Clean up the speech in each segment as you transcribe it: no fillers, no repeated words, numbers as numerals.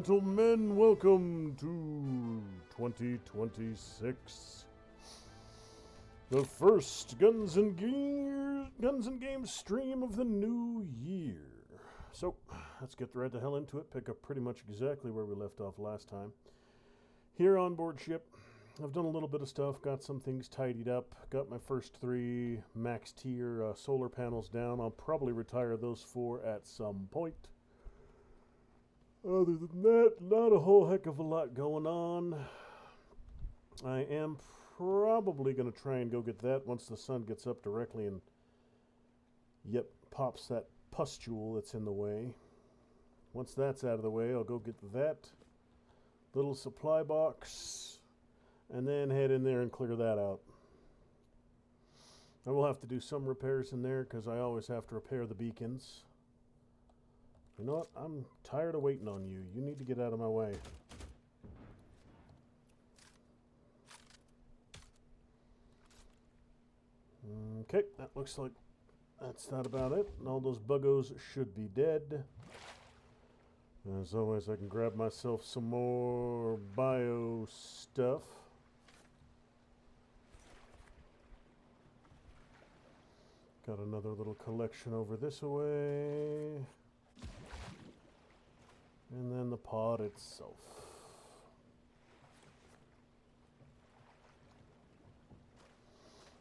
gentlemen, welcome to 2026. The first Guns and Games stream of the new year. So, let's get right the hell into it. Pick up pretty much exactly where we left off last time. Here on board ship, I've done a little bit of stuff, got some things tidied up, got my first 3 max tier solar panels down. I'll probably retire those 4 at some point. Other than that, not a whole heck of a lot going on. I am probably going to try and go get that once the sun gets up directly and, pops that pustule that's in the way. Once that's out of the way, I'll go get that little supply box and then head in there and clear that out. I will have to do some repairs in there because I always have to repair the beacons. You know what? I'm tired of waiting on you. You need to get out of my way. Okay, that looks like that's not about it. And all those buggos should be dead. As always, I can grab myself some more bio stuff. Got another little collection over this way. And then the pod itself.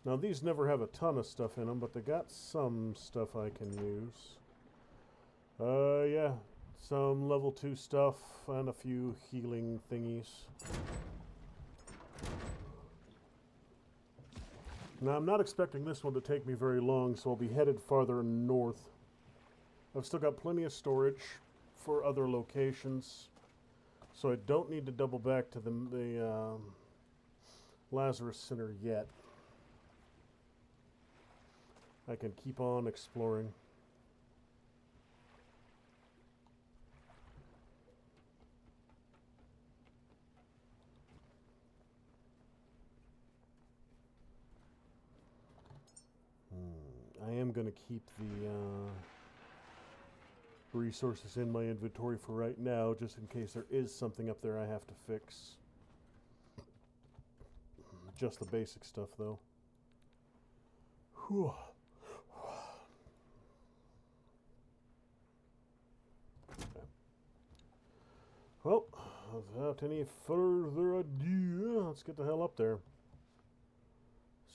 Now these never have a ton of stuff in them, but they got some stuff I can use. Yeah, some level 2 stuff and a few healing thingies. Now I'm not expecting this one to take me very long, so I'll be headed farther north. I've still got plenty of storage for other locations, so I don't need to double back to the Lazarus Center yet. I can keep on exploring. I am going to keep the resources in my inventory for right now, just in case there is something up there I have to fix. Just the basic stuff, though. Whew. Okay. Well, without any further ado, let's get the hell up there.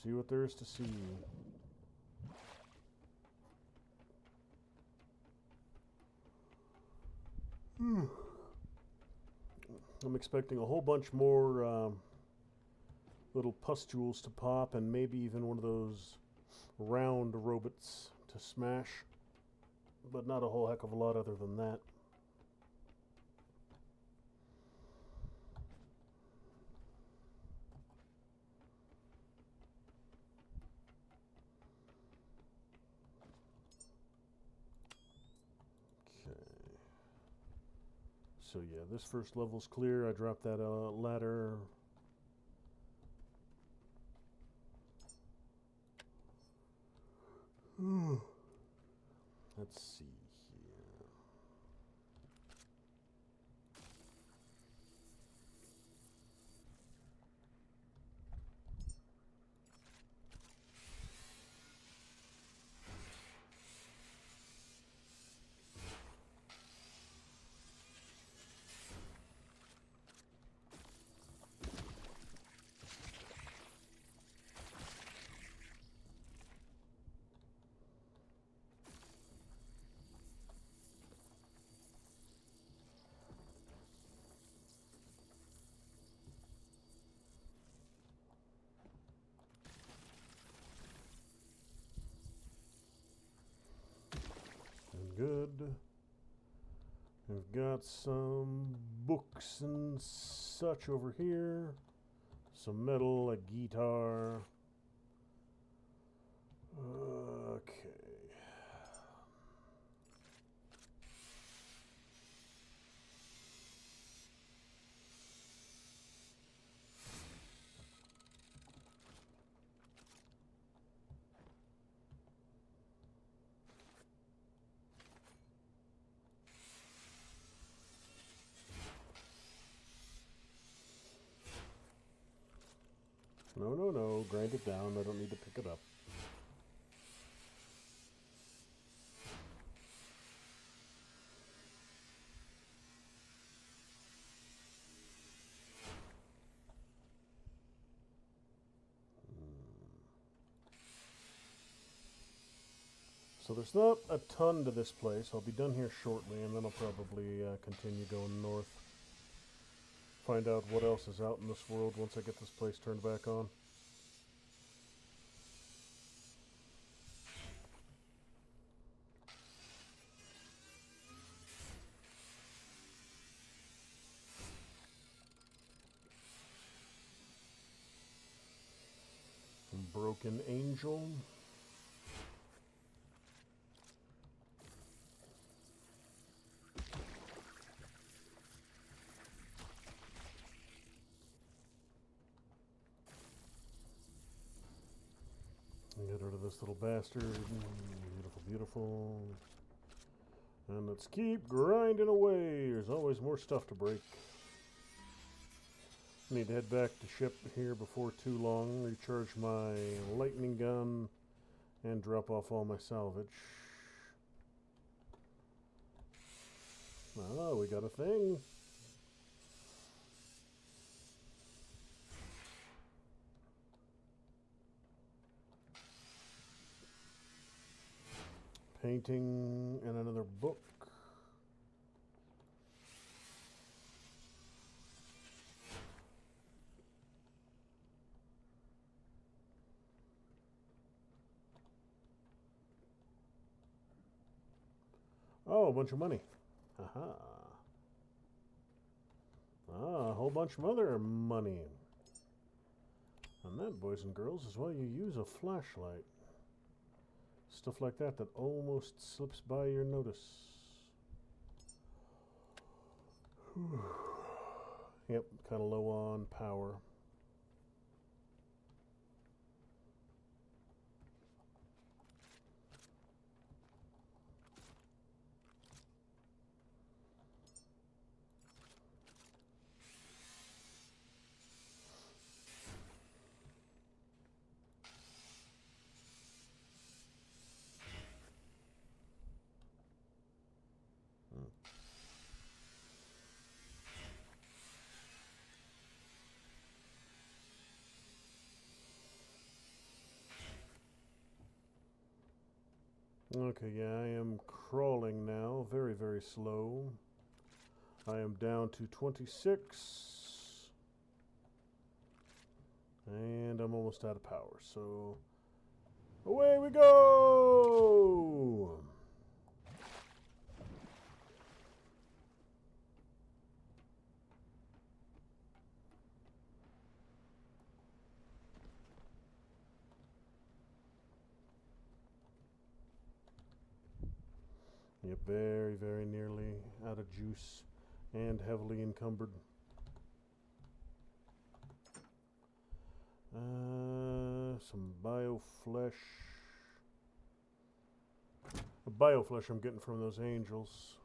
See what there is to see. I'm expecting a whole bunch more little pustules to pop, and maybe even one of those round robots to smash, but not a whole heck of a lot other than that. So yeah, this first level's clear. I dropped that ladder. Let's see here. Good. We've got some books and such over here. Some metal, a guitar. Okay. No, no, no. Grind it down. I don't need to pick it up. So there's not a ton to this place. I'll be done here shortly, and then I'll probably continue going north. Find out what else is out in this world once I get this place turned back on. Broken Angel. Get rid of this little bastard. Beautiful, beautiful. And let's keep grinding away. There's always more stuff to break. Need to head back to ship here before too long. Recharge my lightning gun and drop off all my salvage. Oh, we got a thing. Painting and another book. Oh, a bunch of money. Aha. Ah, a whole bunch of other money. And that, boys and girls, is why you use a flashlight. Stuff like that that almost slips by your notice. Whew. Yep, kind of low on power. Okay, yeah, I am crawling now. Very, very slow. I am down to 26. And I'm almost out of power, so away we go! Yep, very, very nearly out of juice and heavily encumbered. Some bioflesh. The bioflesh I'm getting from those angels.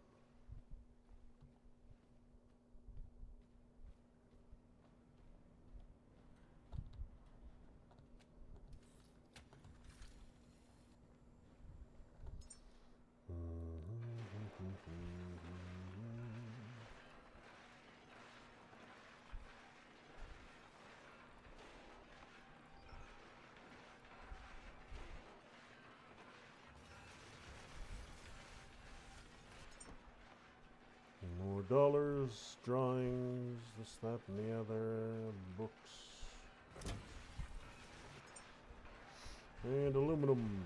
More dollars, drawings, this, that, and the other, books, and aluminum.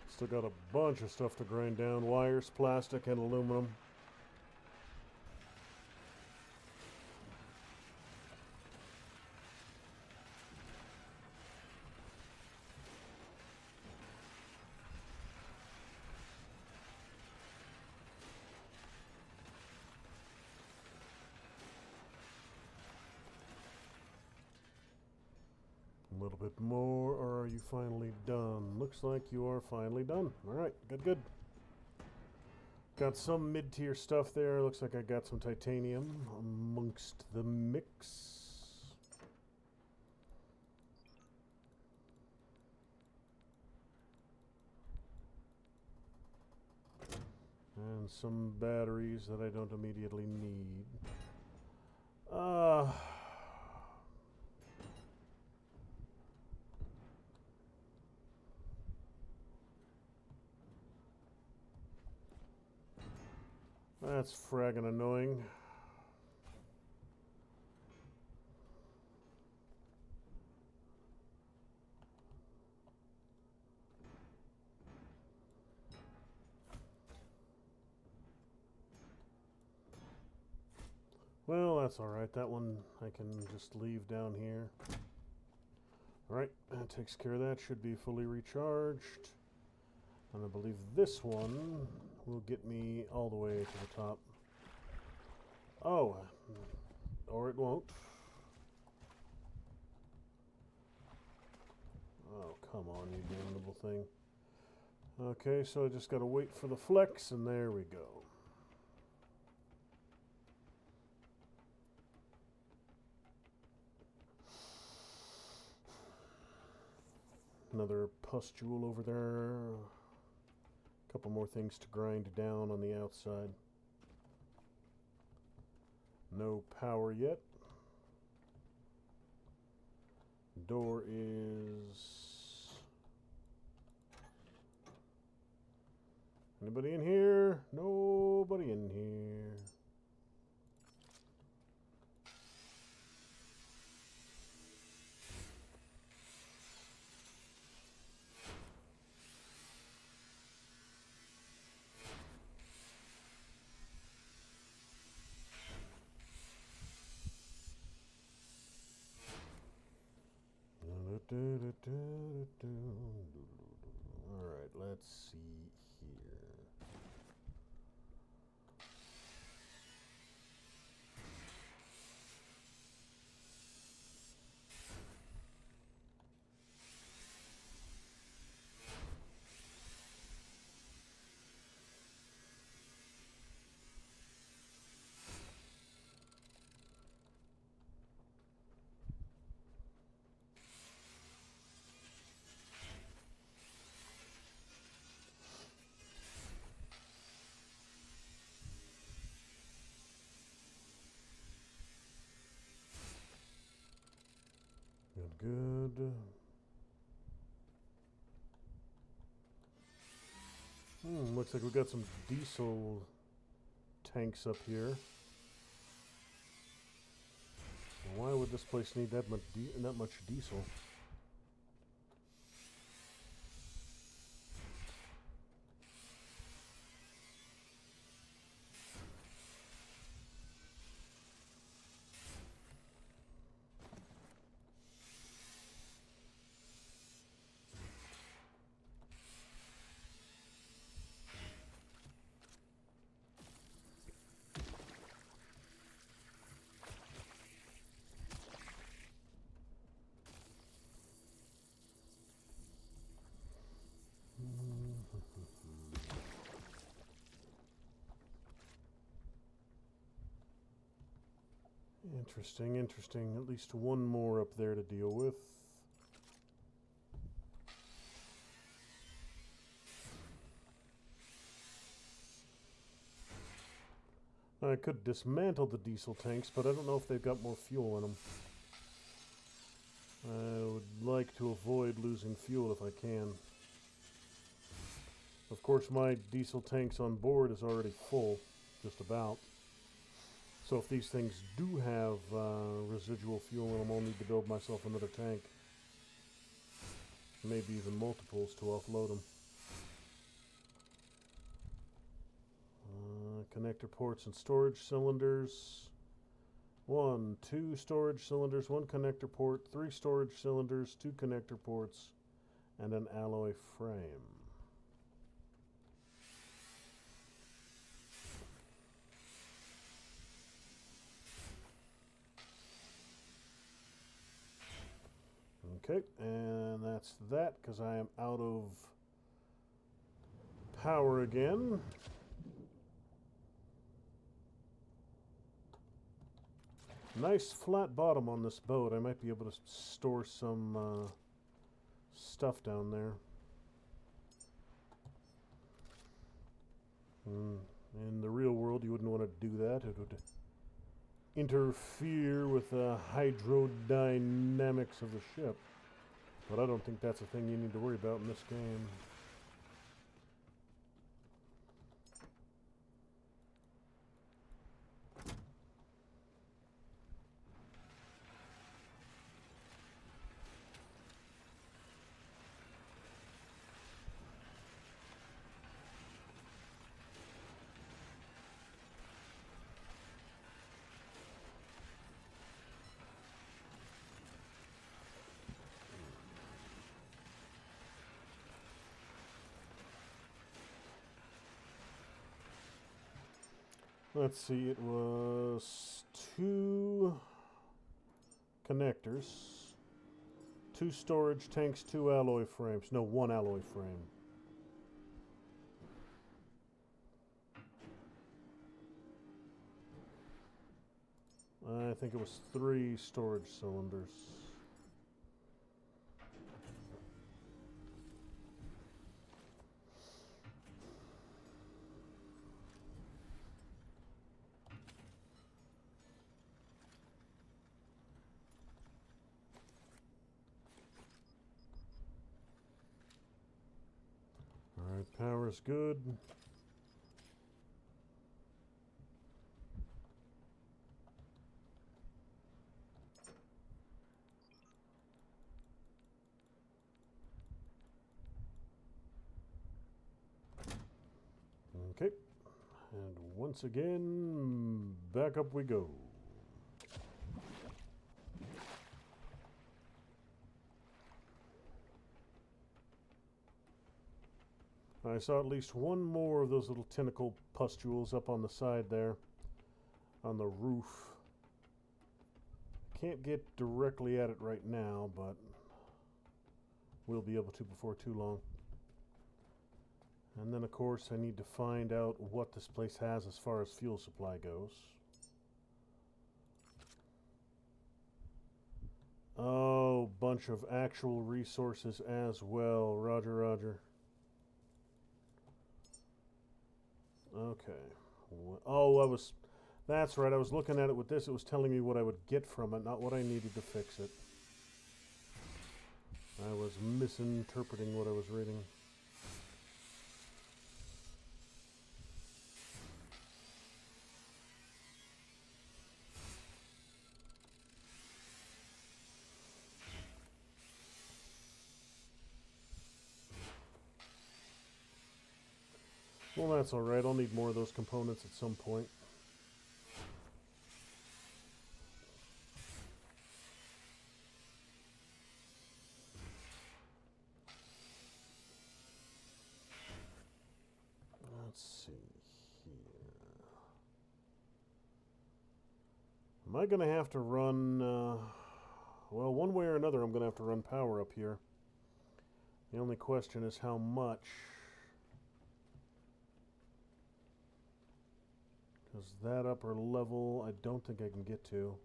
Still got a bunch of stuff to grind down. Wires, plastic, and aluminum. little bit more, or are you finally done? Looks like you are finally done. Alright, good, good. Got some mid-tier stuff there. Looks like I got some titanium amongst the mix. And some batteries that I don't immediately need. That's fraggin' annoying. Well, that's alright. That one I can just leave down here. Alright, that takes care of that. Should be fully recharged. And I believe this one will get me all the way to the top. Oh, or it won't. Oh, come on, you damnable thing. Okay, so I just gotta wait for the flex, and there we go. Another pustule over there. A couple more things to grind down on the outside. No power yet. Door is... Anybody in here? Nobody in here. Alright, let's see here. Good, good. Looks like we got some diesel tanks up here. Why would this place need that much diesel? Interesting, interesting. At least one more up there to deal with. I could dismantle the diesel tanks, but I don't know if they've got more fuel in them. I would like to avoid losing fuel if I can. Of course, my diesel tanks on board is already full, just about. So if these things do have residual fuel in them, I'll need to build myself another tank. Maybe even multiples to offload them. Connector ports and storage cylinders. 1, 2 storage cylinders, 1 connector port, 3 storage cylinders, 2 connector ports, and an alloy frame. Okay, and that's that, because I am out of power again. Nice flat bottom on this boat. I might be able to store some stuff down there. In the real world, you wouldn't want to do that. It would interfere with the hydrodynamics of the ship. But I don't think that's a thing you need to worry about in this game. Let's see, it was 2 connectors, 2 storage tanks, 2 alloy frames. No, 1 alloy frame. I think it was 3 storage cylinders. Alright, power's good. Okay, and once again, back up we go. I saw at least one more of those little tentacle pustules up on the side there, on the roof. Can't get directly at it right now, but we'll be able to before too long. And then, of course, I need to find out what this place has as far as fuel supply goes. Oh, bunch of actual resources as well. Roger, roger. Okay. Oh, that's right. I was looking at it with this. It was telling me what I would get from it, not what I needed to fix it. I was misinterpreting what I was reading. Well, that's all right. I'll need more of those components at some point. Let's see here. Am I going to have to run... well, one way or another, I'm going to have to run power up here. The only question is how much. Because that upper level, I don't think I can get to.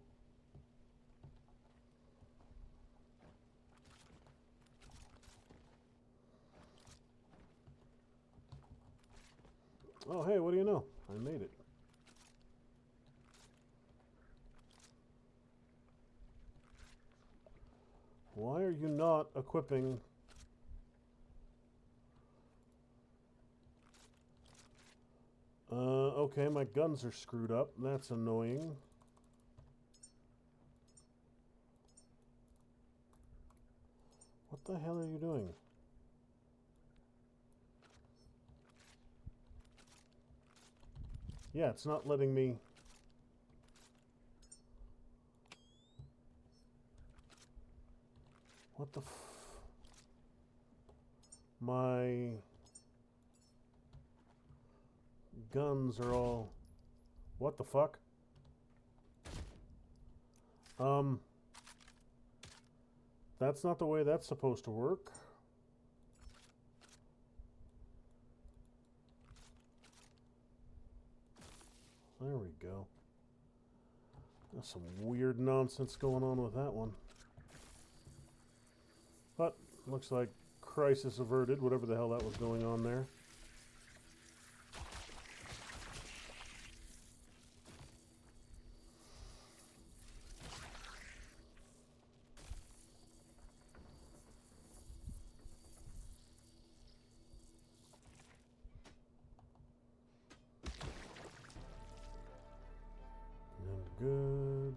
Oh, hey, what do you know? I made it. Why are you not equipping... okay, my guns are screwed up. That's annoying. What the hell are you doing? Yeah, it's not letting me... What the My... guns are all... What the fuck? that's not the way that's supposed to work. There we go. There's some weird nonsense going on with that one. But looks like crisis averted, whatever the hell that was going on there. Good.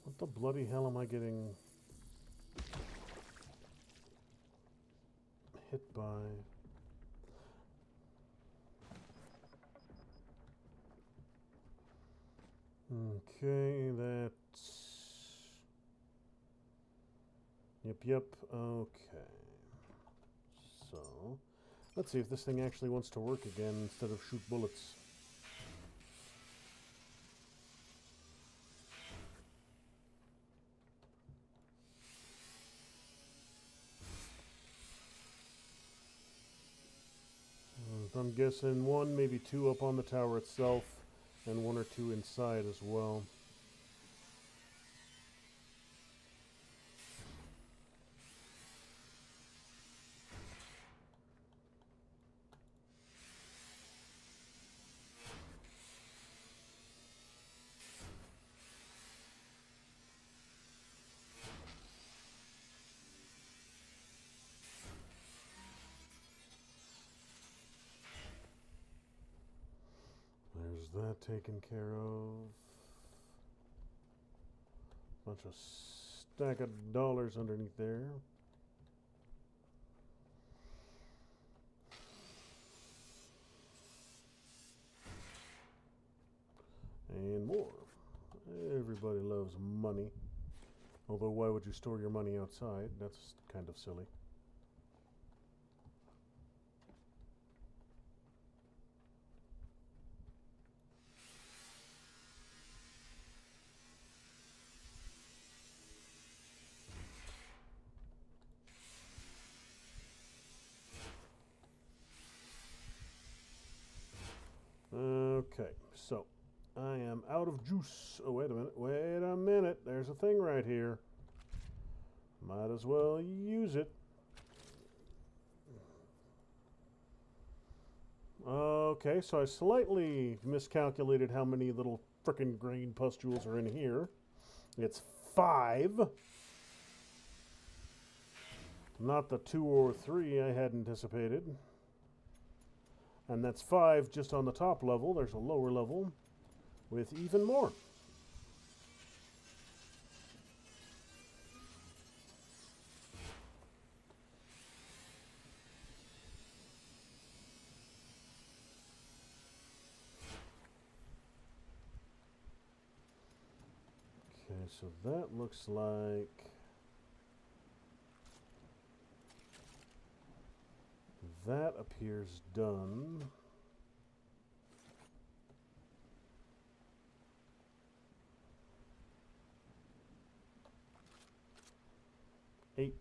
What the bloody hell am I getting hit by? Okay, that's... Yep, okay. So, let's see if this thing actually wants to work again instead of shoot bullets. I'm guessing one, maybe two up on the tower itself, and one or two inside as well. There's that taken care of. Bunch of stack of dollars underneath there. And more. Everybody loves money. Although, why would you store your money outside? That's kind of silly. Okay, so I am out of juice. Oh, wait a minute. There's a thing right here. Might as well use it. Okay, so I slightly miscalculated how many little frickin' green pustules are in here. It's 5. Not the 2 or 3 I had anticipated. And that's 5 just on the top level. There's a lower level with even more. Okay, so that looks like that appears done. $8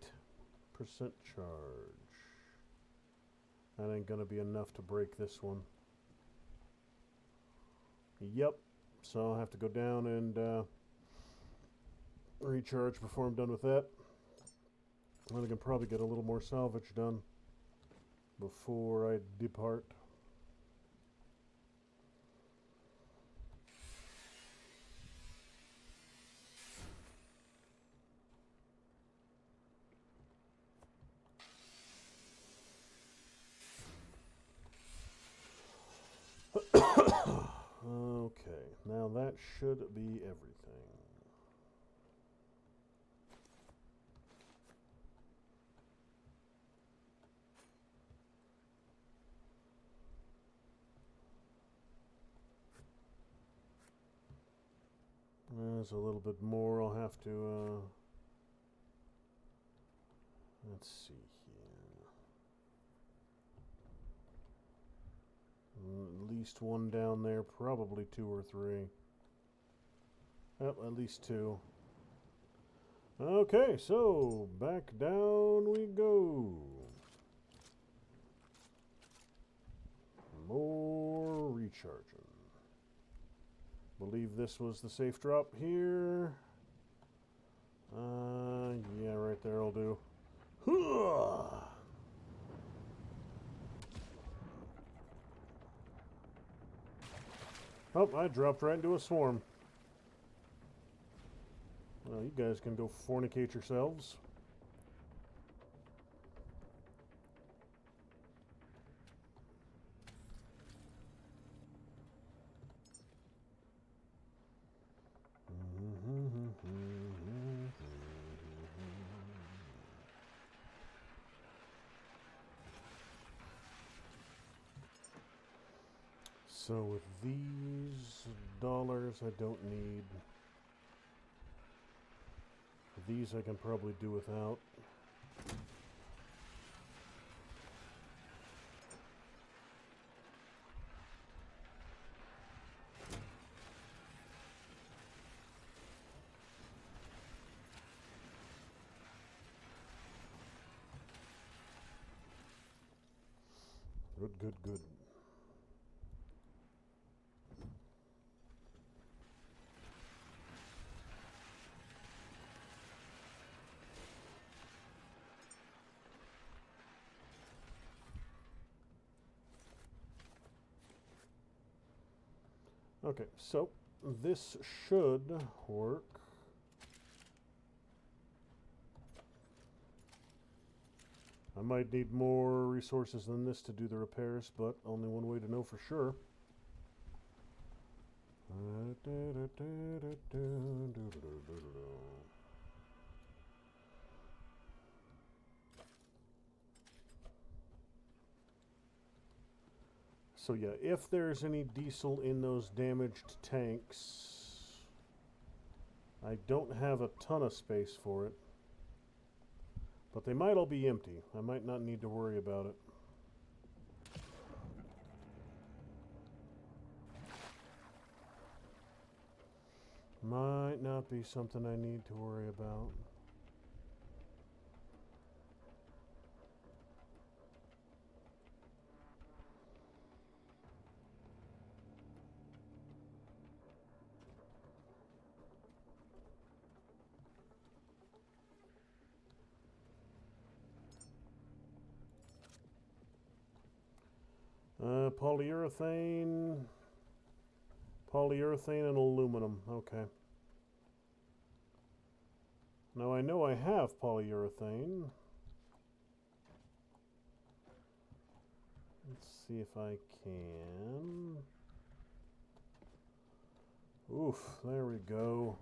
charge. That ain't gonna be enough to break this one. Yep. So I'll have to go down and recharge before I'm done with that. I can probably get a little more salvage done before I depart. Okay, now that should be everything. does a little bit more. I'll have to, let's see here. At least one down there, probably 2 or 3. Well, at least 2. Okay, so back down we go. More recharging. Believe this was the safe drop here. Yeah, right there will do. Oh, I dropped right into a swarm. Well, you guys can go fornicate yourselves. So with these dollars I don't need. These I can probably do without. Good, good, good. Okay, so this should work. I might need more resources than this to do the repairs, but only one way to know for sure. So yeah, if there's any diesel in those damaged tanks, I don't have a ton of space for it. But they might all be empty. I might not need to worry about it. Might not be something I need to worry about. Polyurethane, and aluminum. Okay. Now I know I have polyurethane. Let's see if I can. Oof, there we go.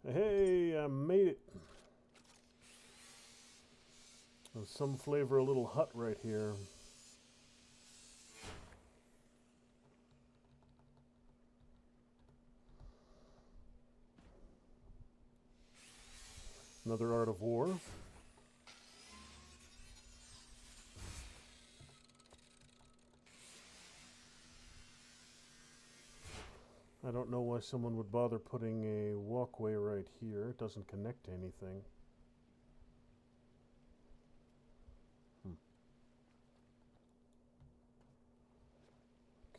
Hey, I made it. There's some flavor, a little hut right here. Another Art of War. I don't know why someone would bother putting a walkway right here. It doesn't connect to anything.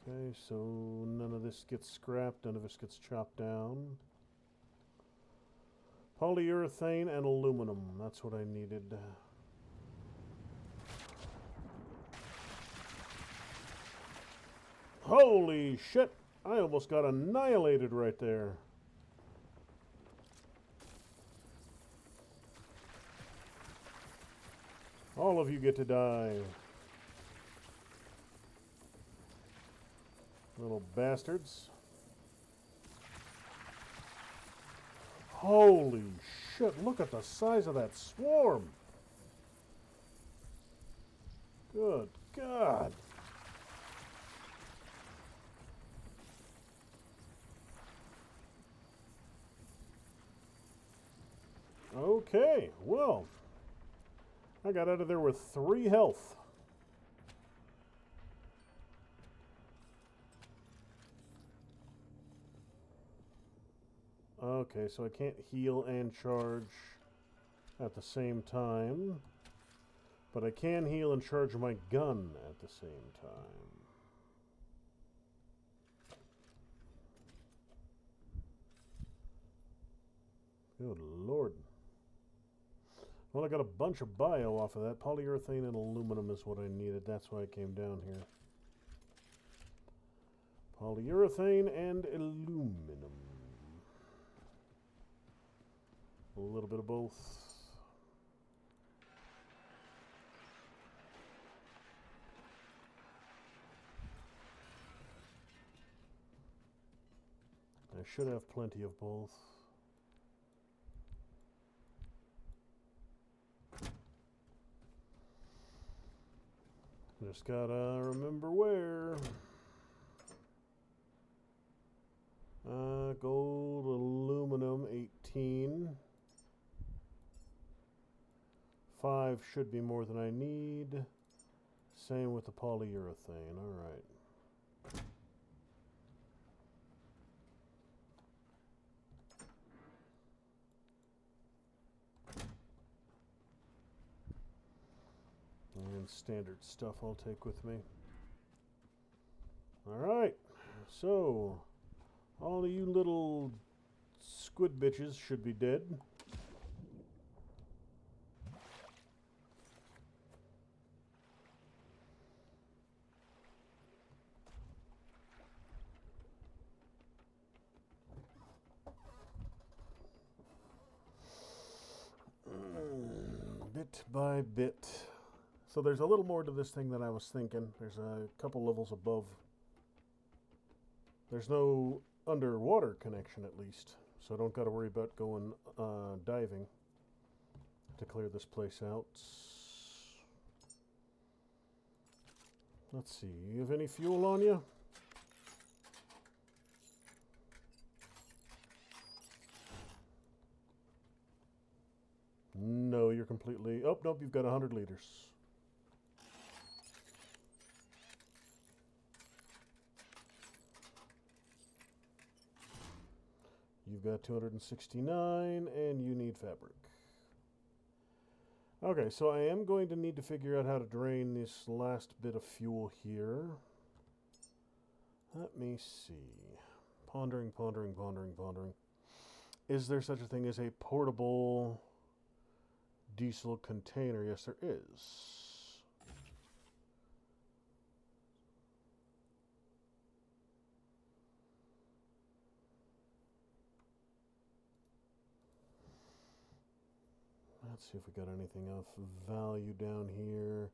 Okay, so none of this gets scrapped, none of this gets chopped down. Polyurethane and aluminum, that's what I needed. Holy shit! I almost got annihilated right there. All of you get to die. Little bastards. Holy shit, look at the size of that swarm. Good God. Okay, well, I got out of there with 3 health. Okay, so I can't heal and charge at the same time, but I can heal and charge my gun at the same time. Good Lord. Well, I got a bunch of bio off of that. Polyurethane and aluminum is what I needed. That's why I came down here. Polyurethane and aluminum. A little bit of both. I should have plenty of both. Just gotta remember where. Gold, aluminum, 18. 5 should be more than I need. Same with the polyurethane. All right. And standard stuff I'll take with me. Alright, so all of you little squid bitches should be dead. Bit by bit. So there's a little more to this thing than I was thinking. There's a couple levels above. There's no underwater connection, at least, so I don't got to worry about going diving to clear this place out. Let's see, you have any fuel on you? No, you're completely... Oh, nope, you've got 100 liters. You've got 269, and you need fabric. Okay, so I am going to need to figure out how to drain this last bit of fuel here. Let me see. Pondering, pondering, pondering, pondering. Is there such a thing as a portable diesel container? Yes, there is. Let's see if we got anything of value down here.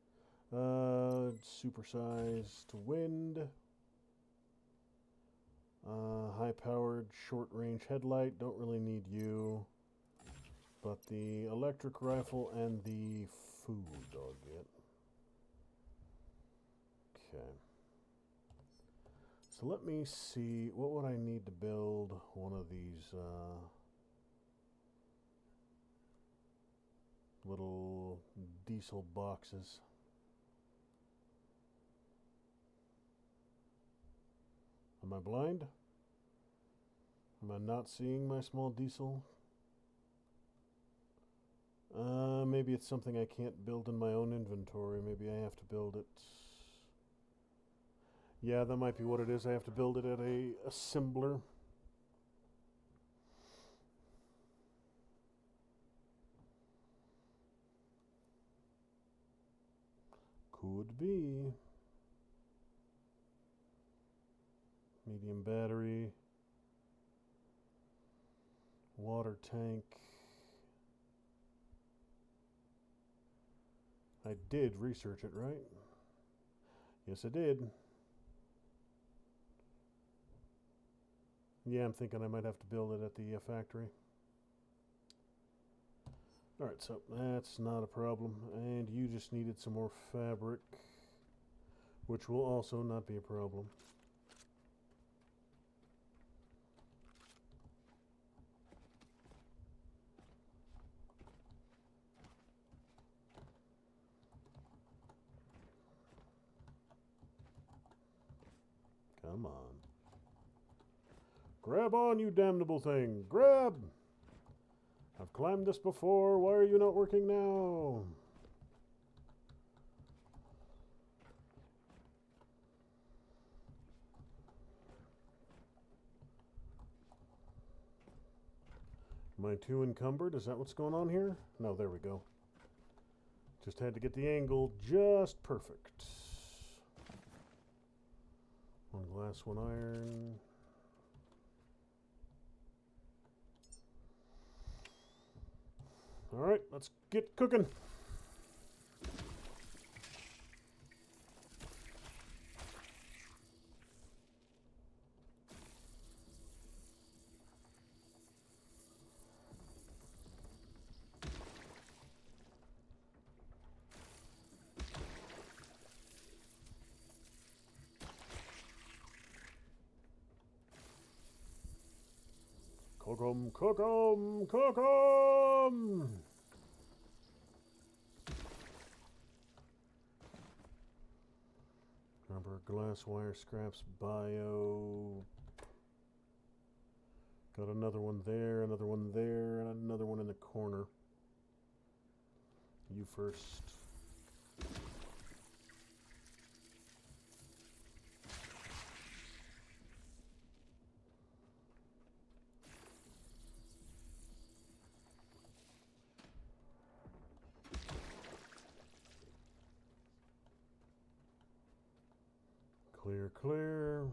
Supersized wind. High-powered short-range headlight. Don't really need you. But the electric rifle and the food I'll get. Okay. So let me see. What would I need to build one of these... little diesel boxes. Am I blind? Am I not seeing my small diesel? Maybe it's something I can't build in my own inventory. Maybe I have to build it. Yeah, that might be what it is. I have to build it at a assembler. Could be. Medium battery. Water tank. I did research it, right? Yes, I did. Yeah, I'm thinking I might have to build it at the factory. Alright, so that's not a problem. And you just needed some more fabric, which will also not be a problem. Come on. Grab on, you damnable thing. Grab! I've climbed this before. Why are you not working now? Am I too encumbered? Is that what's going on here? No, there we go. Just had to get the angle just perfect. One glass, one iron. All right, let's get cooking. Cook 'em, cook 'em, cook 'em! Rubber, glass, wire, scraps, bio. Got another one there, and another one in the corner. You first. Clear, clear.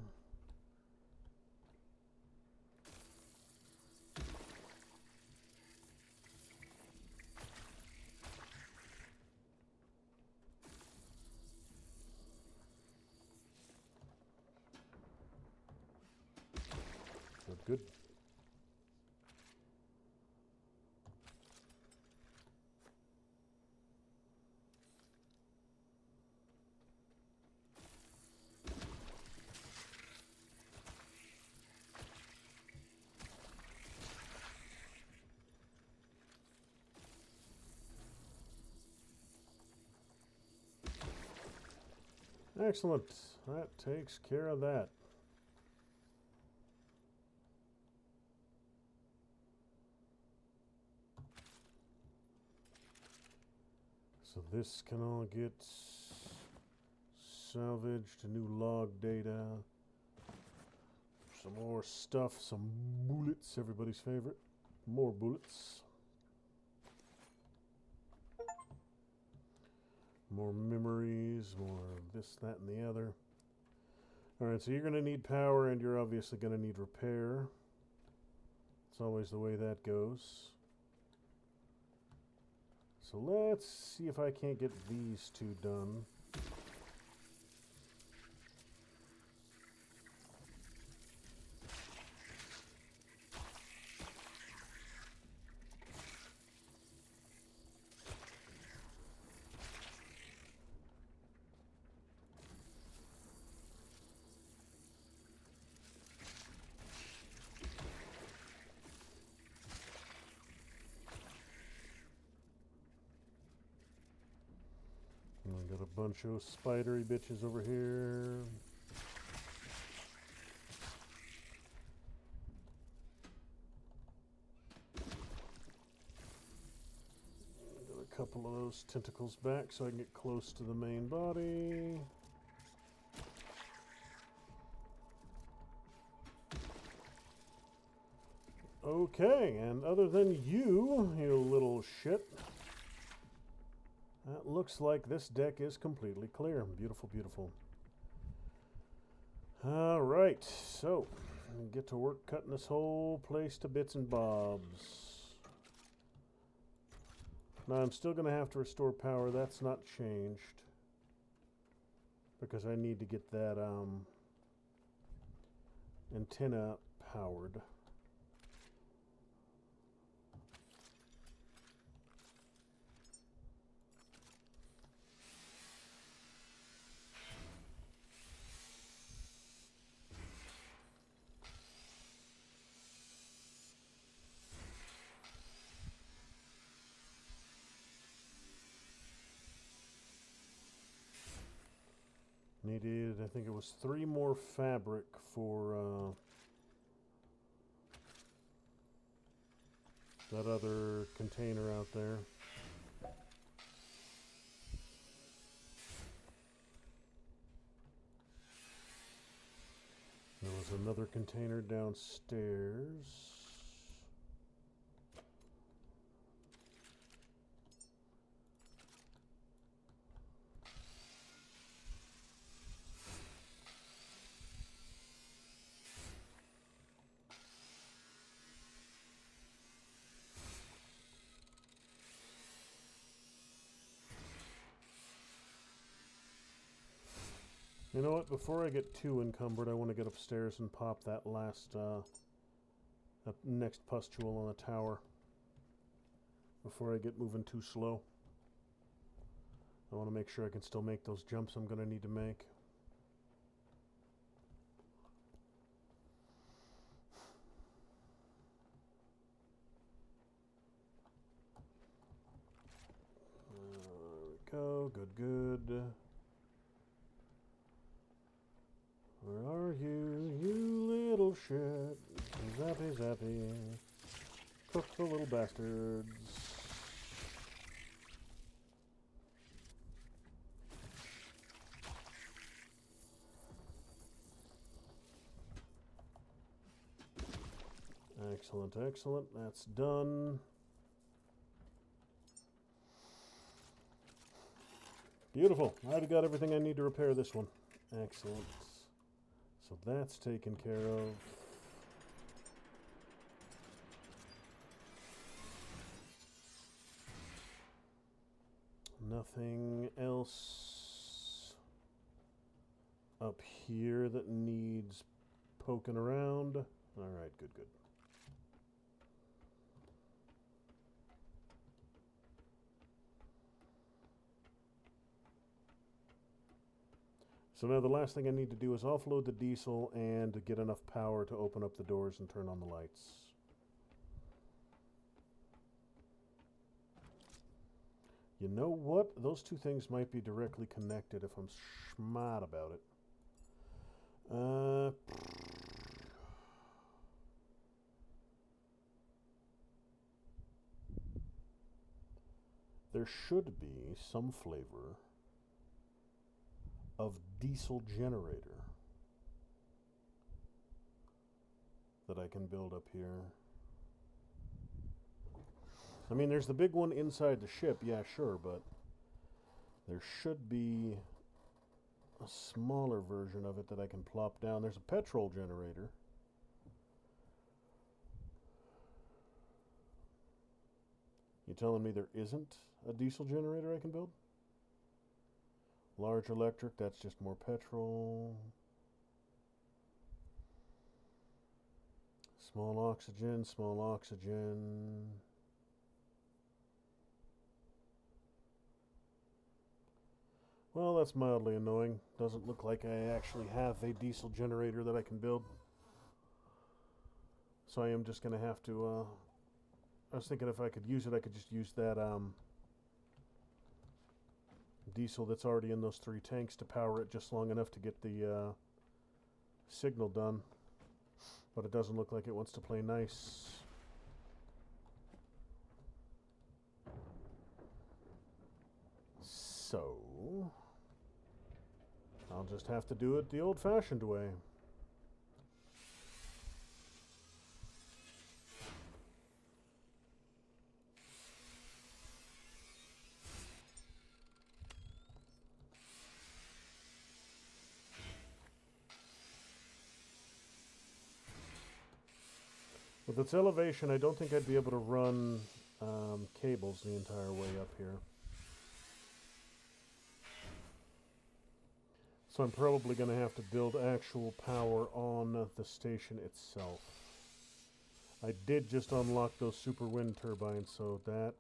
Good, good. Excellent. That takes care of that. So this can all get salvaged to new log data. Some more stuff, some bullets, everybody's favorite. More bullets. More memories, more this, that, and the other. Alright, so you're going to need power, and you're obviously going to need repair. It's always the way that goes. So let's see if I can't get these two done. Got a bunch of spidery bitches over here. Got a couple of those tentacles back so I can get close to the main body. Okay, and other than you, you little shit, that looks like this deck is completely clear. Beautiful, beautiful. All right, so get to work cutting this whole place to bits and bobs. Now I'm still going to have to restore power. That's not changed because I need to get that antenna powered. Needed, I think it was 3 more fabric for that other container out there. There was another container downstairs. You know what? Before I get too encumbered, I want to get upstairs and pop that last, that next pustule on the tower. Before I get moving too slow. I want to make sure I can still make those jumps I'm going to need to make. There we go. Good, good. Where are you, you little shit? Zappy, zappy. Cook the little bastards. Excellent, excellent. That's done. Beautiful. I already got everything I need to repair this one. Excellent. So that's taken care of. Nothing else up here that needs poking around. All right, good, good. So now the last thing I need to do is offload the diesel and to get enough power to open up the doors and turn on the lights. You know what? Those two things might be directly connected if I'm smart about it. There should be some flavor of diesel generator that I can build up here. I mean, there's the big one inside the ship, yeah, sure, but there should be a smaller version of it that I can plop down. There's a petrol generator. You telling me there isn't a diesel generator I can build? Large electric, that's just more petrol. Small oxygen, small oxygen. Well, that's mildly annoying. Doesn't look like I actually have a diesel generator that I can build. So I am just going to have to, I was thinking if I could use it, I could just use that, diesel that's already in those 3 tanks to power it just long enough to get the signal done. But it doesn't look like it wants to play nice. So I'll just have to do it the old-fashioned way. With its elevation, I don't think I'd be able to run cables the entire way up here. So I'm probably going to have to build actual power on the station itself. I did just unlock those super wind turbines, so that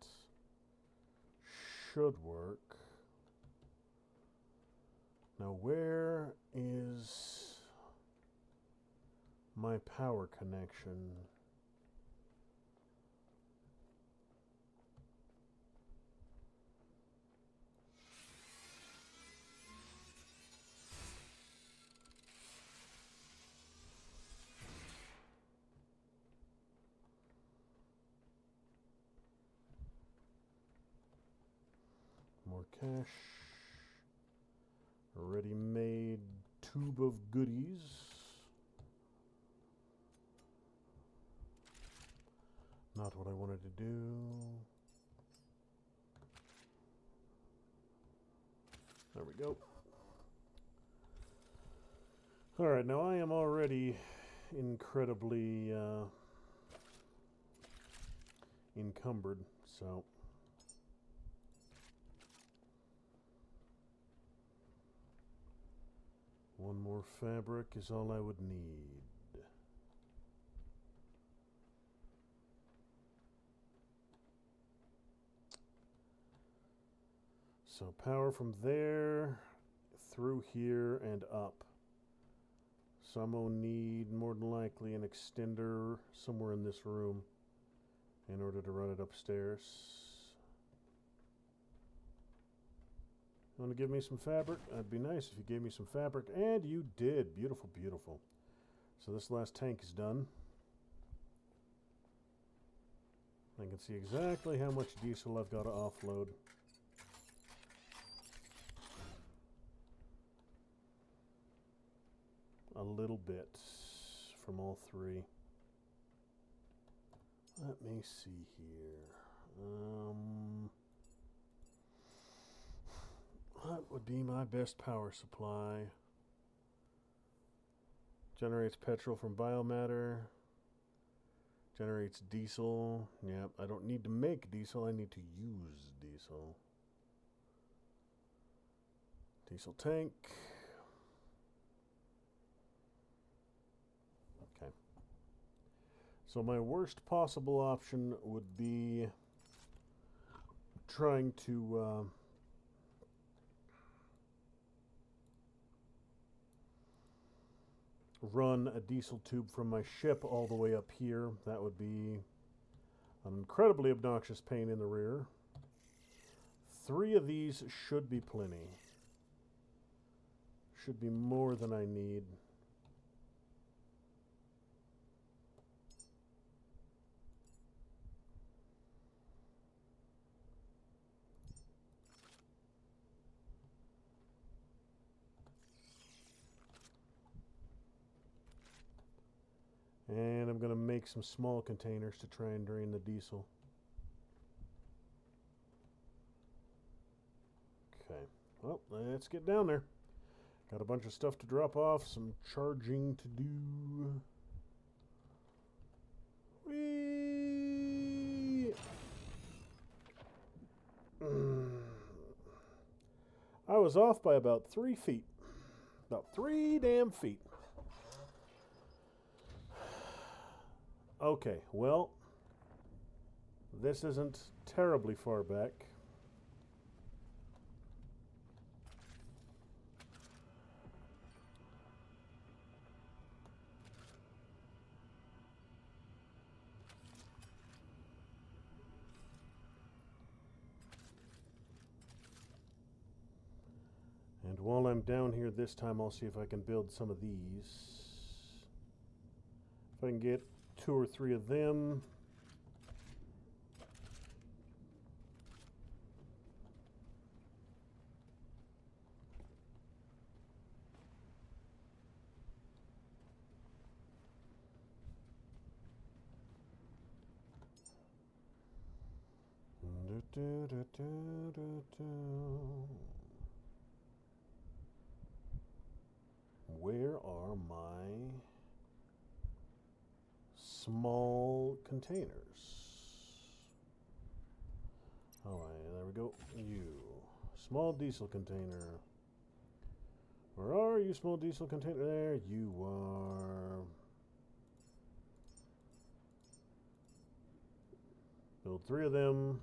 should work. Now where is my power connection? cash. Ready-made tube of goodies. Not what I wanted to do. There we go. Alright, now I am already incredibly encumbered, so one more fabric is all I would need. So power from there through here and up. So I'm going to need more than likely an extender somewhere in this room in order to run it upstairs. Want to give me some fabric? That'd be nice if you gave me some fabric. And you did. Beautiful, beautiful. So this last tank is done. I can see exactly how much diesel I've got to offload. A little bit from all three. Let me see here. What would be my best power supply? Generates petrol from biomatter. Generates diesel. Yep, I don't need to make diesel, I need to use diesel. Diesel tank. Okay. So my worst possible option would be trying to run a diesel tube from my ship all the way up here. That would be an incredibly obnoxious pain in the rear. 3 of these should be plenty. Should be more than I need. And I'm going to make some small containers to try and drain the diesel. Okay, well, let's get down there. Got a bunch of stuff to drop off, some charging to do. Whee! I was off by about 3 feet. About 3 damn feet. Okay, well, this isn't terribly far back. And while I'm down here this time, I'll see if I can build some of these. If I can get 2 or 3 of them. Where are my small containers? Alright, there we go. You. Small diesel container. Where are you, small diesel container? There you are. Build 3 of them.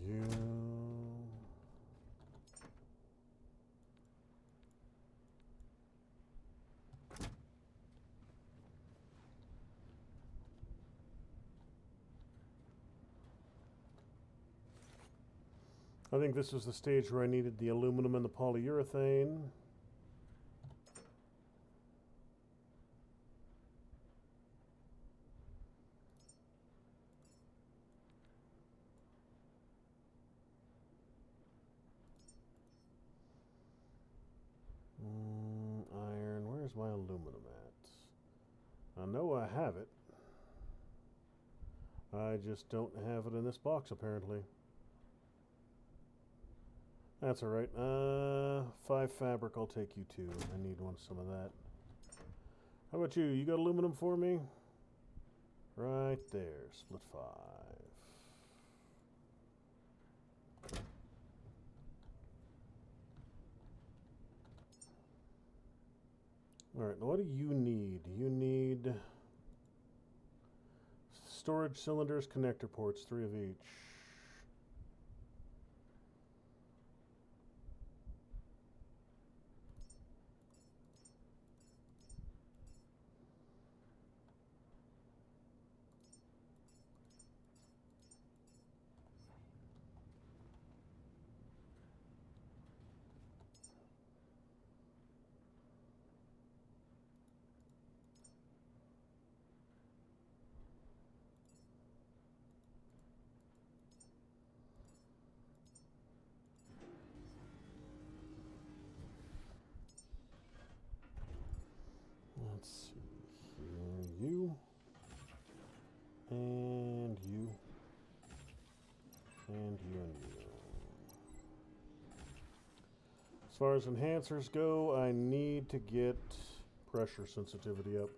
You. I think this was the stage where I needed the aluminum and the polyurethane. Iron, where's my aluminum at? I know I have it. I just don't have it in this box, apparently. That's alright. 5 fabric, I'll take you 2. I need some of that. How about you? You got aluminum for me? Right there. Split 5. Alright, now what do you need? You need storage cylinders, connector ports, 3 of each. Let's see here. You. And you. And you and you. As far as enhancers go, I need to get pressure sensitivity up.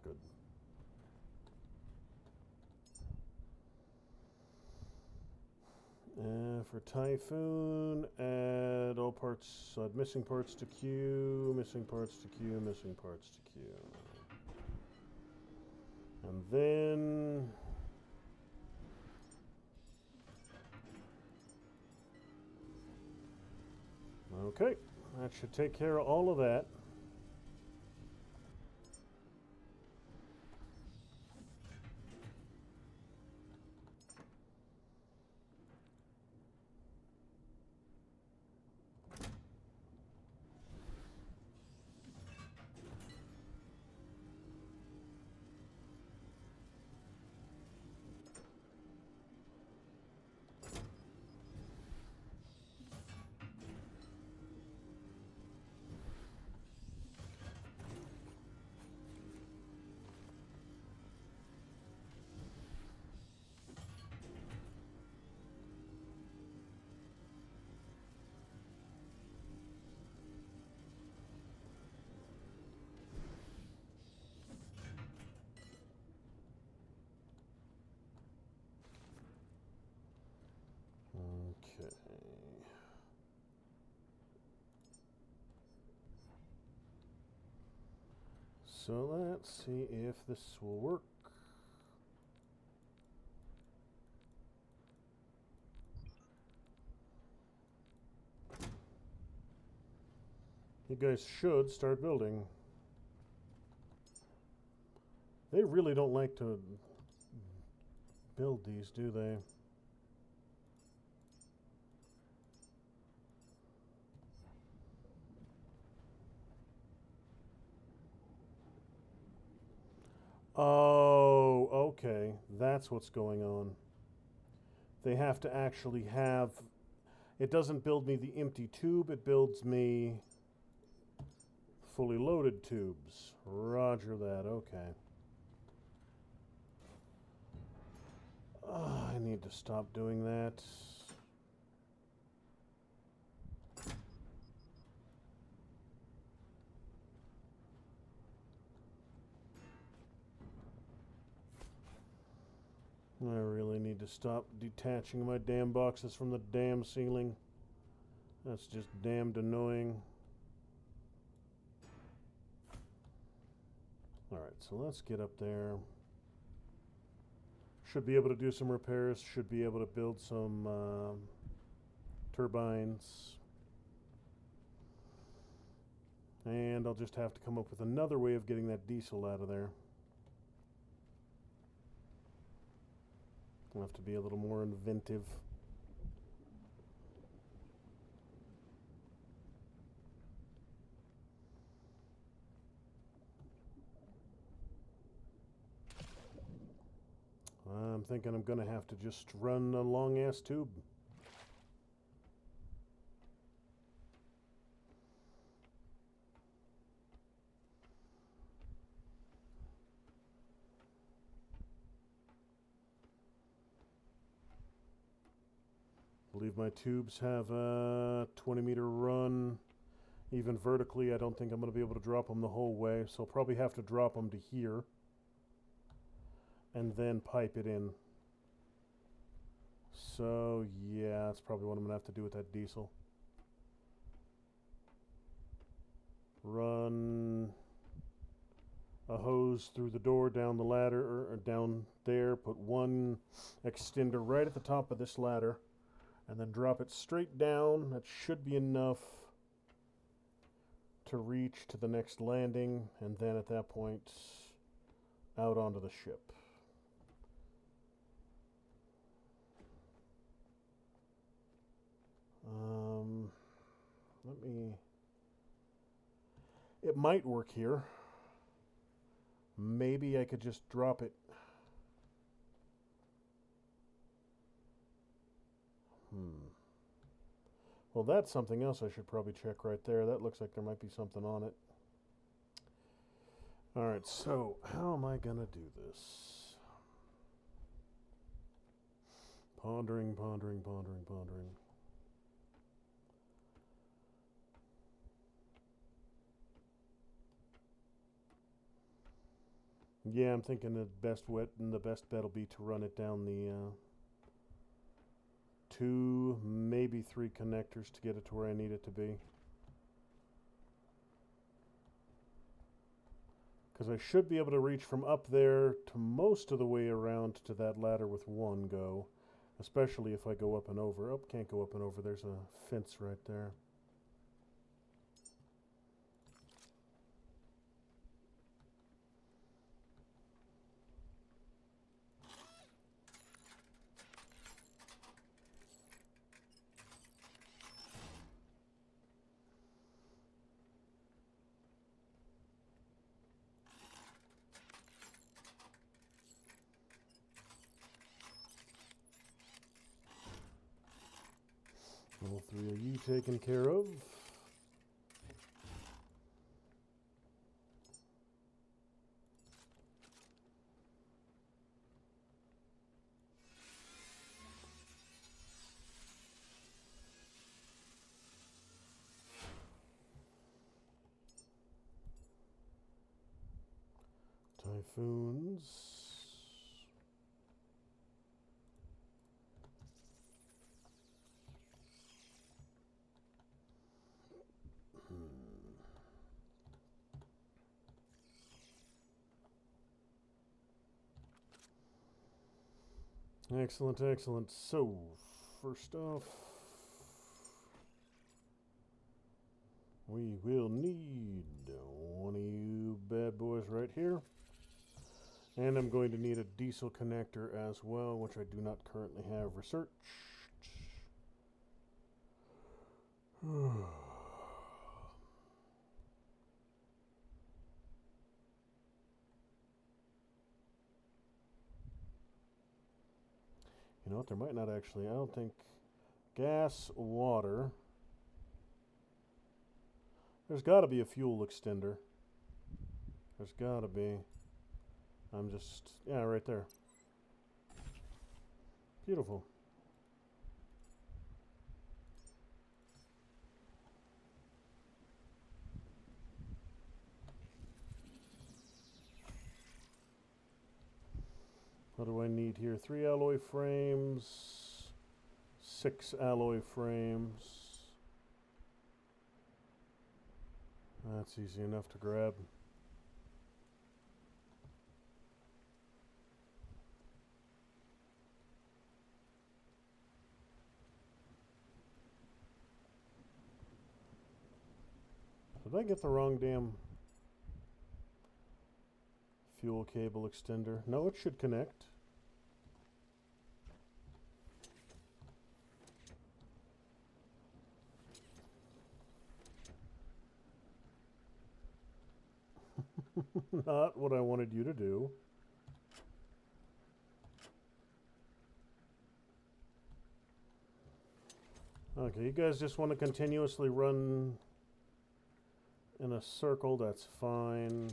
Good. For Typhoon, add all parts, missing parts to queue, missing parts to queue, missing parts to queue. And then okay, that should take care of all of that. Okay. So let's see if this will work. You guys should start building. They really don't like to build these, do they? Oh, okay. That's what's going on. They have to actually have... It doesn't build me the empty tube, it builds me fully loaded tubes. Roger that, okay. I need to stop doing that. I really need to stop detaching my damn boxes from the damn ceiling. That's just damned annoying. Alright, so let's get up there. Should be able to do some repairs, should be able to build some turbines. And I'll just have to come up with another way of getting that diesel out of there. I'll have to be a little more inventive. I'm thinking I'm going to have to just run a long-ass tube. I believe my tubes have a 20-meter run. Even vertically, I don't think I'm going to be able to drop them the whole way, so I'll probably have to drop them to here and then pipe it in. So, yeah, that's probably what I'm going to have to do with that diesel. Run a hose through the door down the ladder, or down there, put one extender right at the top of this ladder, and then drop it straight down. That should be enough to reach to the next landing, and then at that point, out onto the ship. It might work here. Maybe I could just drop it. Well, that's something else I should probably check right there. That looks like there might be something on it. Alright, so how am I going to do this? Pondering. Yeah, I'm thinking the best bet will be to run it down the 2, maybe 3 connectors to get it to where I need it to be. Because I should be able to reach from up there to most of the way around to that ladder with one go. Especially if I go up and over. Oh, can't go up and over. There's a fence right there. All 3 of you taken care of. Typhoons. Excellent, excellent. So, first off, we will need one of you bad boys right here. And I'm going to need a diesel connector as well, which I do not currently have researched. You know what, there might not actually, I don't think, gas, water. There's got to be a fuel extender. There's got to be. I'm just, yeah, right there. Beautiful. What do I need here? 3 alloy frames, 6 alloy frames. That's easy enough to grab. Did I get the wrong damn fuel cable extender? No, it should connect. Not what I wanted you to do. Okay, you guys just want to continuously run in a circle, that's fine.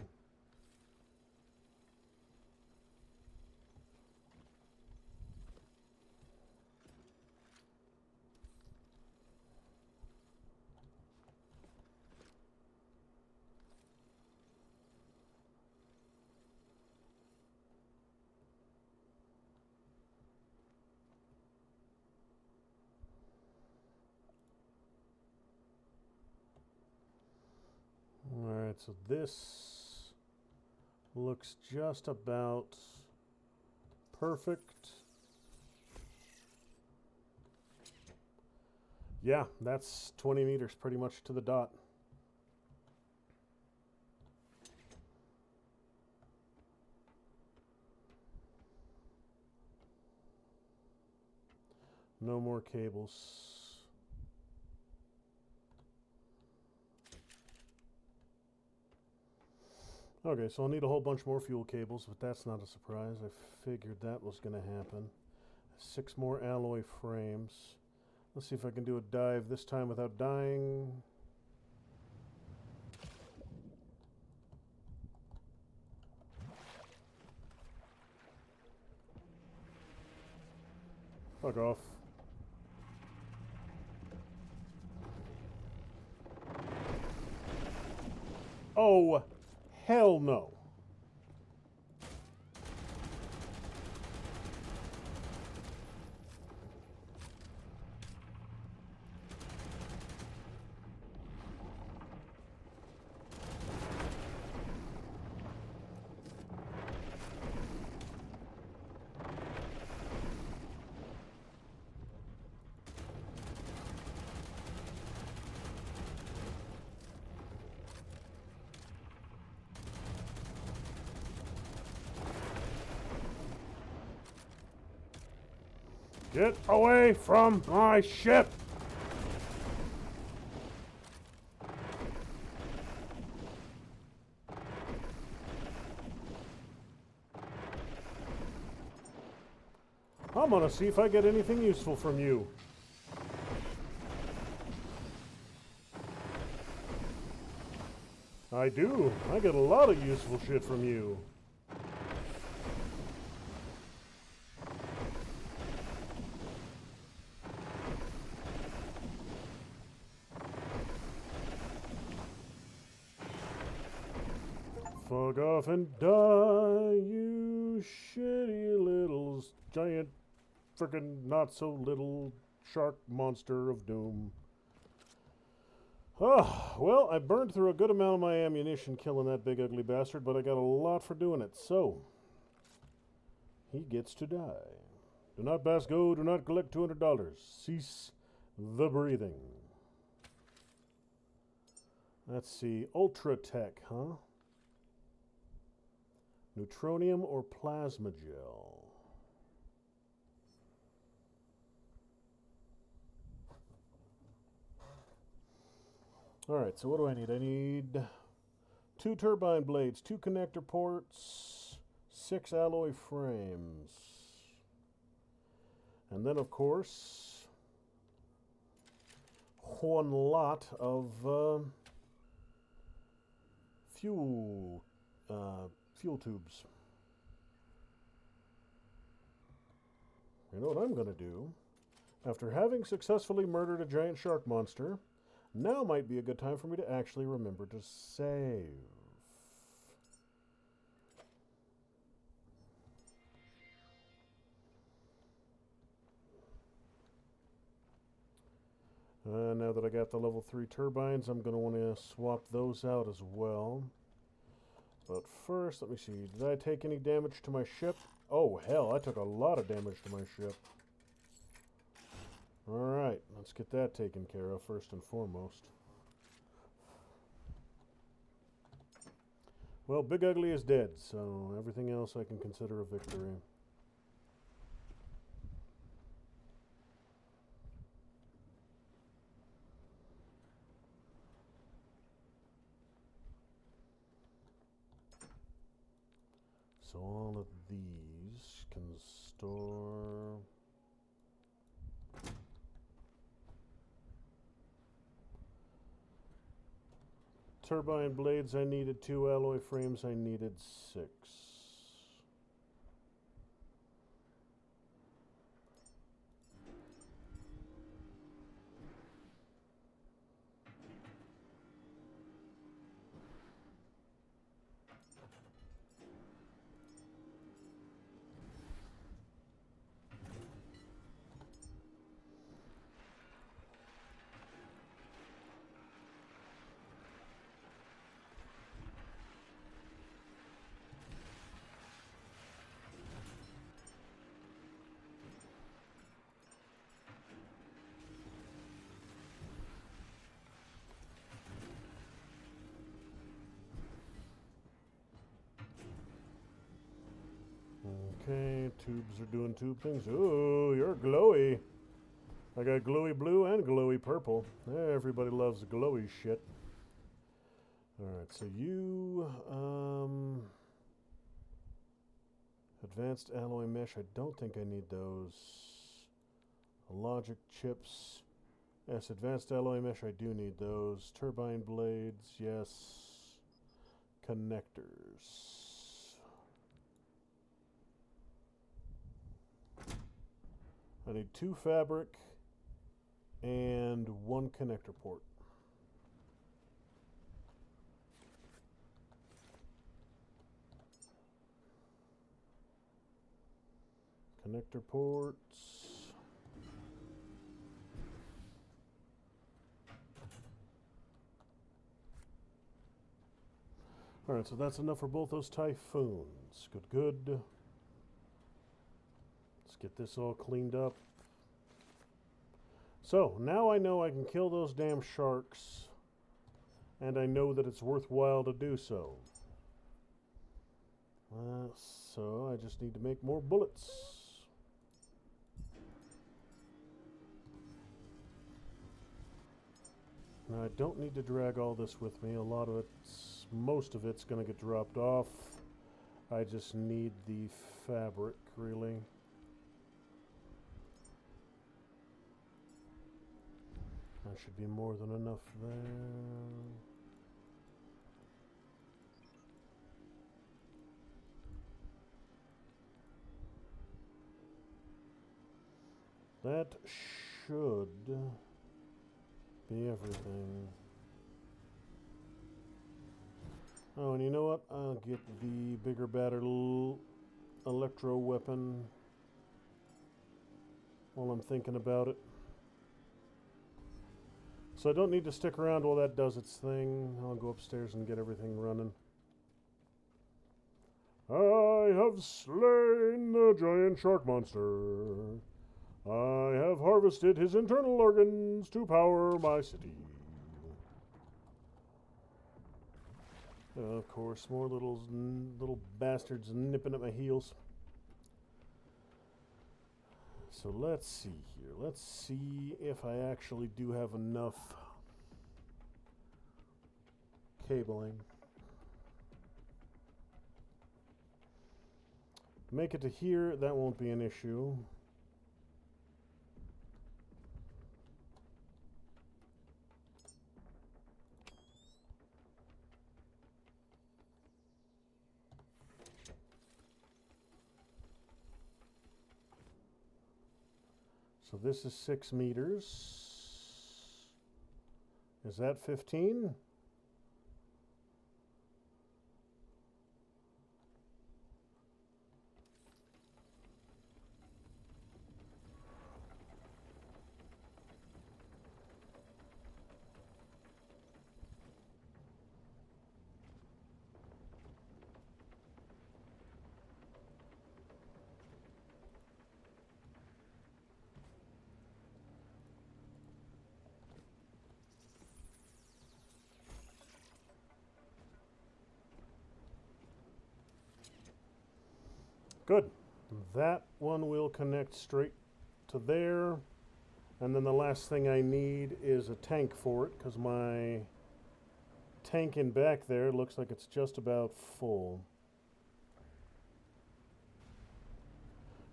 Alright, so this looks just about perfect. Yeah, that's 20 meters pretty much to the dot. No more cables. Okay, so I'll need a whole bunch more fuel cables, but that's not a surprise. I figured that was going to happen. 6 more alloy frames. Let's see if I can do a dive this time without dying. Fuck off. Oh, hell no. Get away from my ship! I'm gonna see if I get anything useful from you. I do. I get a lot of useful shit from you. Fuck off and die, you shitty little giant frickin' not so little shark monster of doom. Ah, well, I burned through a good amount of my ammunition killing that big ugly bastard, but I got a lot for doing it, so he gets to die. Do not pass go, do not collect $200. Cease the breathing. Let's see, Ultra Tech, huh? Neutronium or plasma gel? Alright, so what do I need? I need 2 turbine blades, 2 connector ports, 6 alloy frames. And then, of course, one lot of fuel tubes. You know what I'm going to do? After having successfully murdered a giant shark monster, now might be a good time for me to actually remember to save. Now that I got the level 3 turbines, I'm going to want to swap those out as well. But first, let me see. Did I take any damage to my ship? Oh, hell, I took a lot of damage to my ship. Alright, let's get that taken care of first and foremost. Well, Big Ugly is dead, so everything else I can consider a victory. So all of these can store... Turbine blades, I needed 2. Alloy frames, I needed 6. Okay, tubes are doing tube things. Ooh, you're glowy. I got glowy blue and glowy purple. Everybody loves glowy shit. Alright, so you, advanced alloy mesh, I don't think I need those. Logic chips. Yes, advanced alloy mesh, I do need those. Turbine blades, yes. Connectors. I need 2 fabric and 1 connector port. Connector ports. Alright, so that's enough for both those Typhoons. Good, good. Let's get this all cleaned up. So, now I know I can kill those damn sharks. And I know that it's worthwhile to do so. So, I just need to make more bullets. Now, I don't need to drag all this with me. Most of it's going to get dropped off. I just need the fabric, really. That should be more than enough there. That should be everything. Oh, and you know what? I'll get the bigger battered electro weapon while I'm thinking about it. So I don't need to stick around while that does its thing. I'll go upstairs and get everything running. I have slain the giant shark monster. I have harvested his internal organs to power my city. Of course, more little bastards nipping at my heels. So let's see here. Let's see if I actually do have enough cabling. Make it to here, that won't be an issue. So this is 6 meters. Is that 15? Good. That one will connect straight to there. And then the last thing I need is a tank for it, because my tank in back there looks like it's just about full.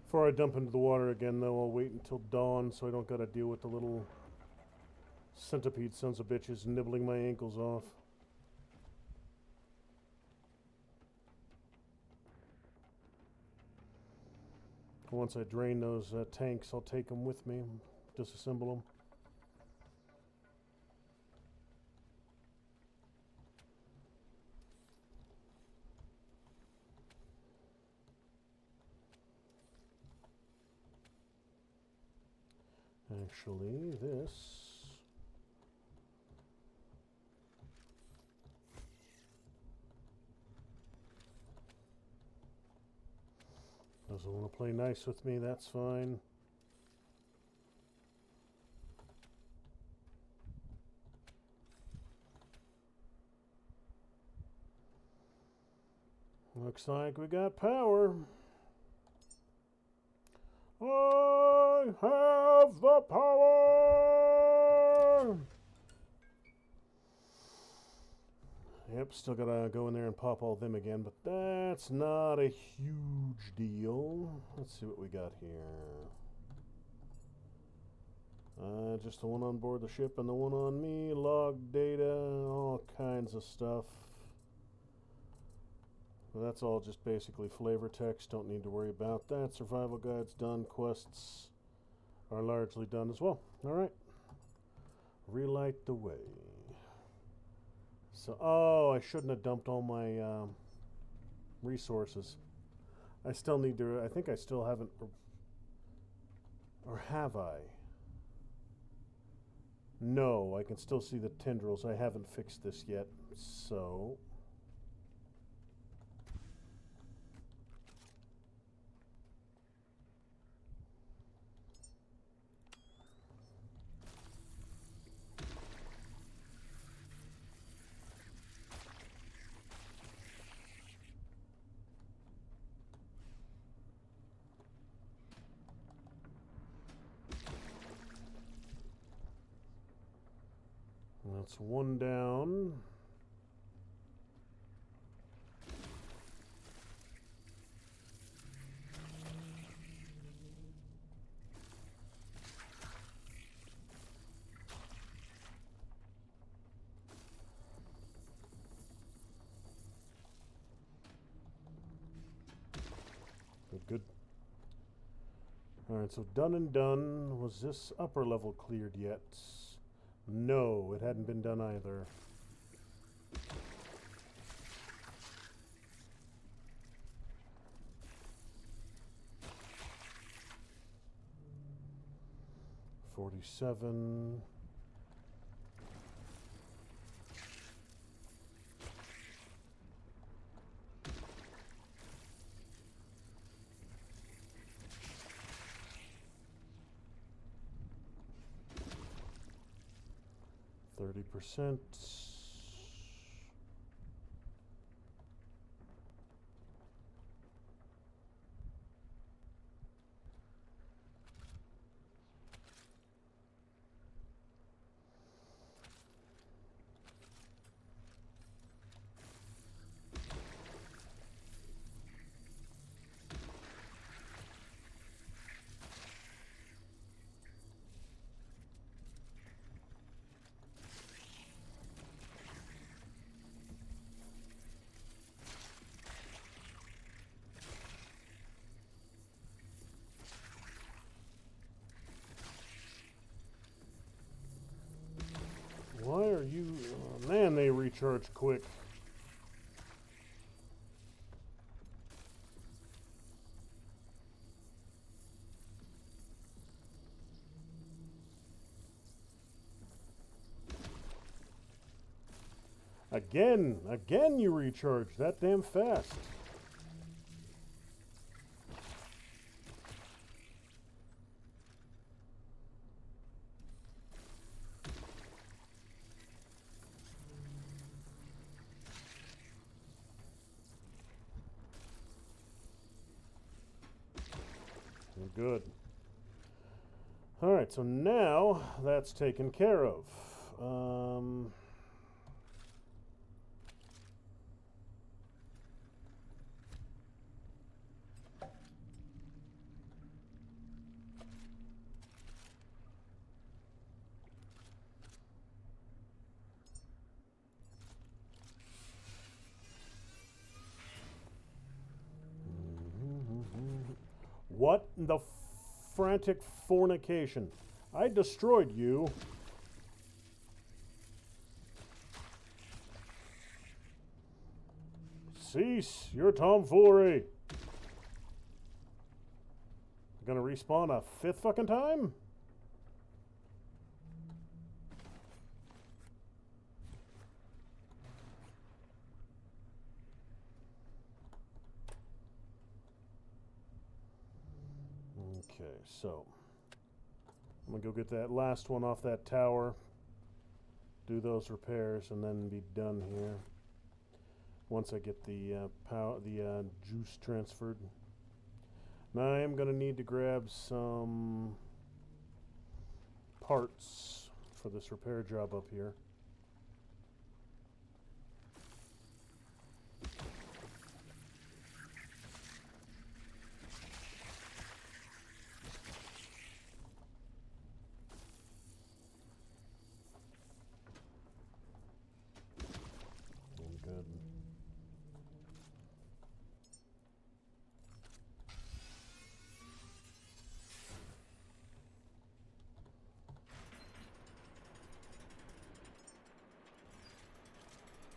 Before I dump into the water again, though, I'll wait until dawn so I don't gotta deal with the little centipede sons of bitches nibbling my ankles off. Once I drain those tanks, I'll take them with me, disassemble them. Actually, this doesn't want to play nice with me, that's fine. Looks like we got power. I have the power! Yep, still gotta go in there and pop all them again, but that's not a huge deal. Let's see what we got here. Just the one on board the ship and the one on me, log data, all kinds of stuff. Well, that's all just basically flavor text, don't need to worry about that. Survival guides done, quests are largely done as well. Alright, relight the way. So, oh, I shouldn't have dumped all my resources. I still need to, I think I still haven't, or have I? No, I can still see the tendrils. I haven't fixed this yet, so that's one down. Good. Alright, so done and done. Was this upper level cleared yet? No, it hadn't been done either. $47. %. Why are you... Oh, man, they recharge quick. Again you recharge that damn fast. Good. Alright, so now that's taken care of. What the frantic fornication? I destroyed you. Cease your tomfoolery. Gonna respawn a fifth fucking time? Okay, so I'm gonna go get that last one off that tower, do those repairs, and then be done here. Once I get the juice transferred. Now I am gonna need to grab some parts for this repair job up here. Good.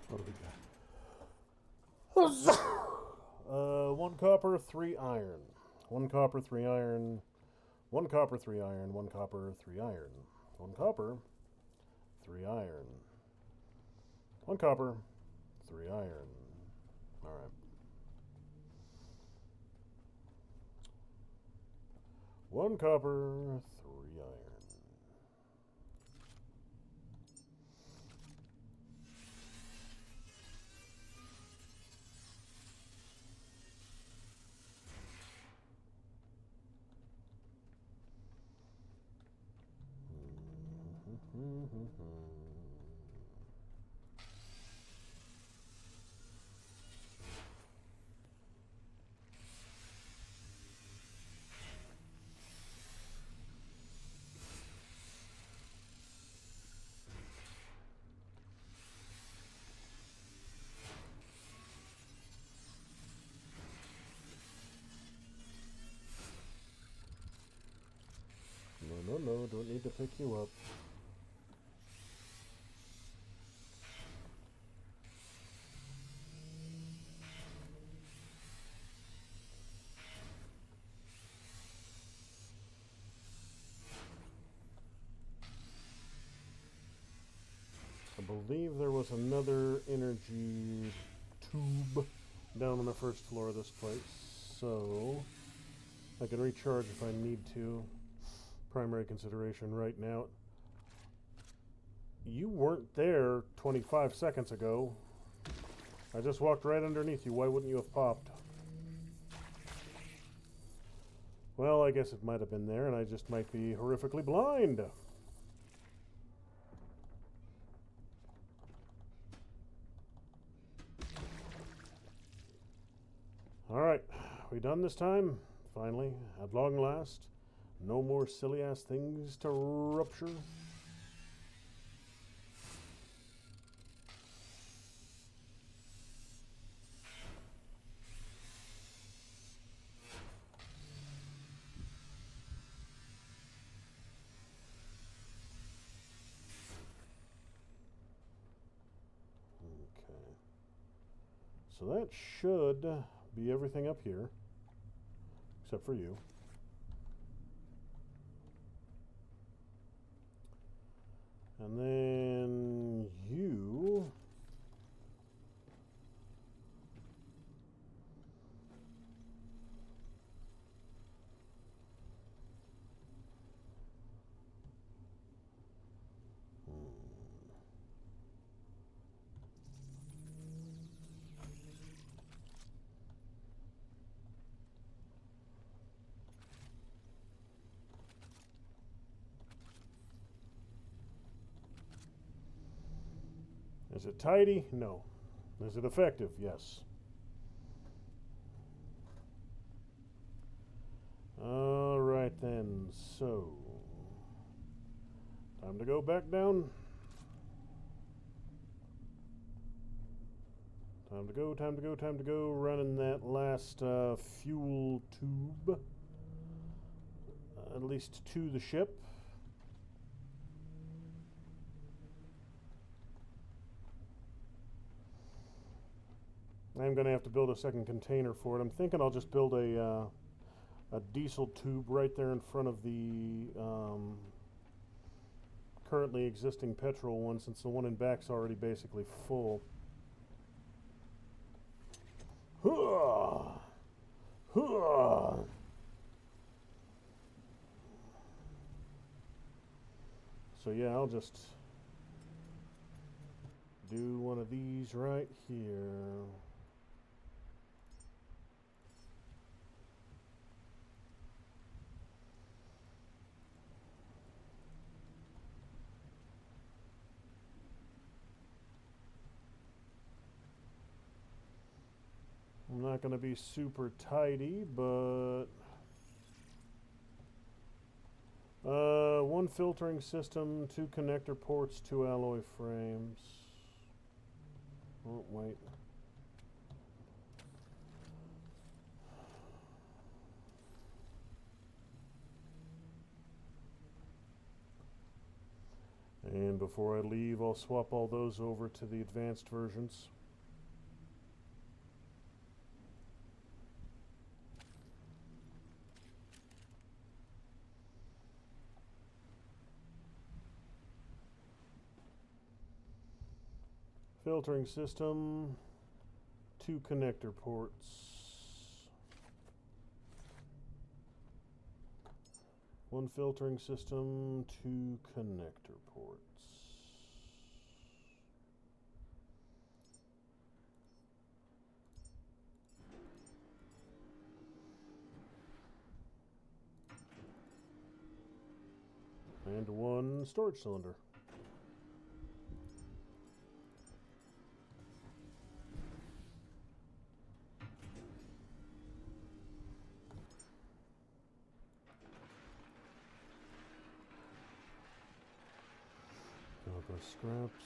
What do we got? 1 copper, 3 iron. 1 copper, 3 iron. 1 copper, 3 iron. 1 copper, 3 iron. 1 copper, 3 iron. 1 copper, 3 iron. All right. 1 copper, 3 iron. No, don't need to pick you up. I believe there was another energy tube down on the first floor of this place, so I can recharge if I need to. Primary consideration right now. You weren't there 25 seconds ago. I just walked right underneath you. Why wouldn't you have popped? Well, I guess it might have been there, and I just might be horrifically blind. Alright, we done this time? Finally, at long last. No more silly-ass things to rupture. Okay. So that should be everything up here, except for you. And then you... Is it tidy? No. Is it effective? Yes. Alright then, so time to go back down. Time to go, time to go, time to go. Running that last fuel tube, at least to the ship. I'm going to have to build a second container for it. I'm thinking I'll just build a diesel tube right there in front of the currently existing petrol one, since the one in back's already basically full. So yeah, I'll just do one of these right here. I'm not going to be super tidy, but one filtering system, 2 connector ports, 2 alloy frames. Oh, wait. And before I leave, I'll swap all those over to the advanced versions. Filtering system, 2 connector ports. One filtering system, 2 connector ports. And 1 storage cylinder. Scraps.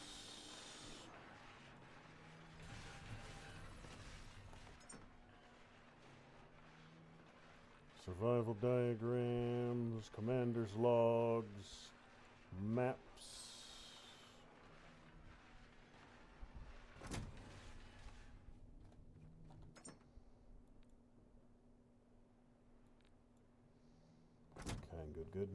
Survival diagrams, commander's logs, maps. Okay, good.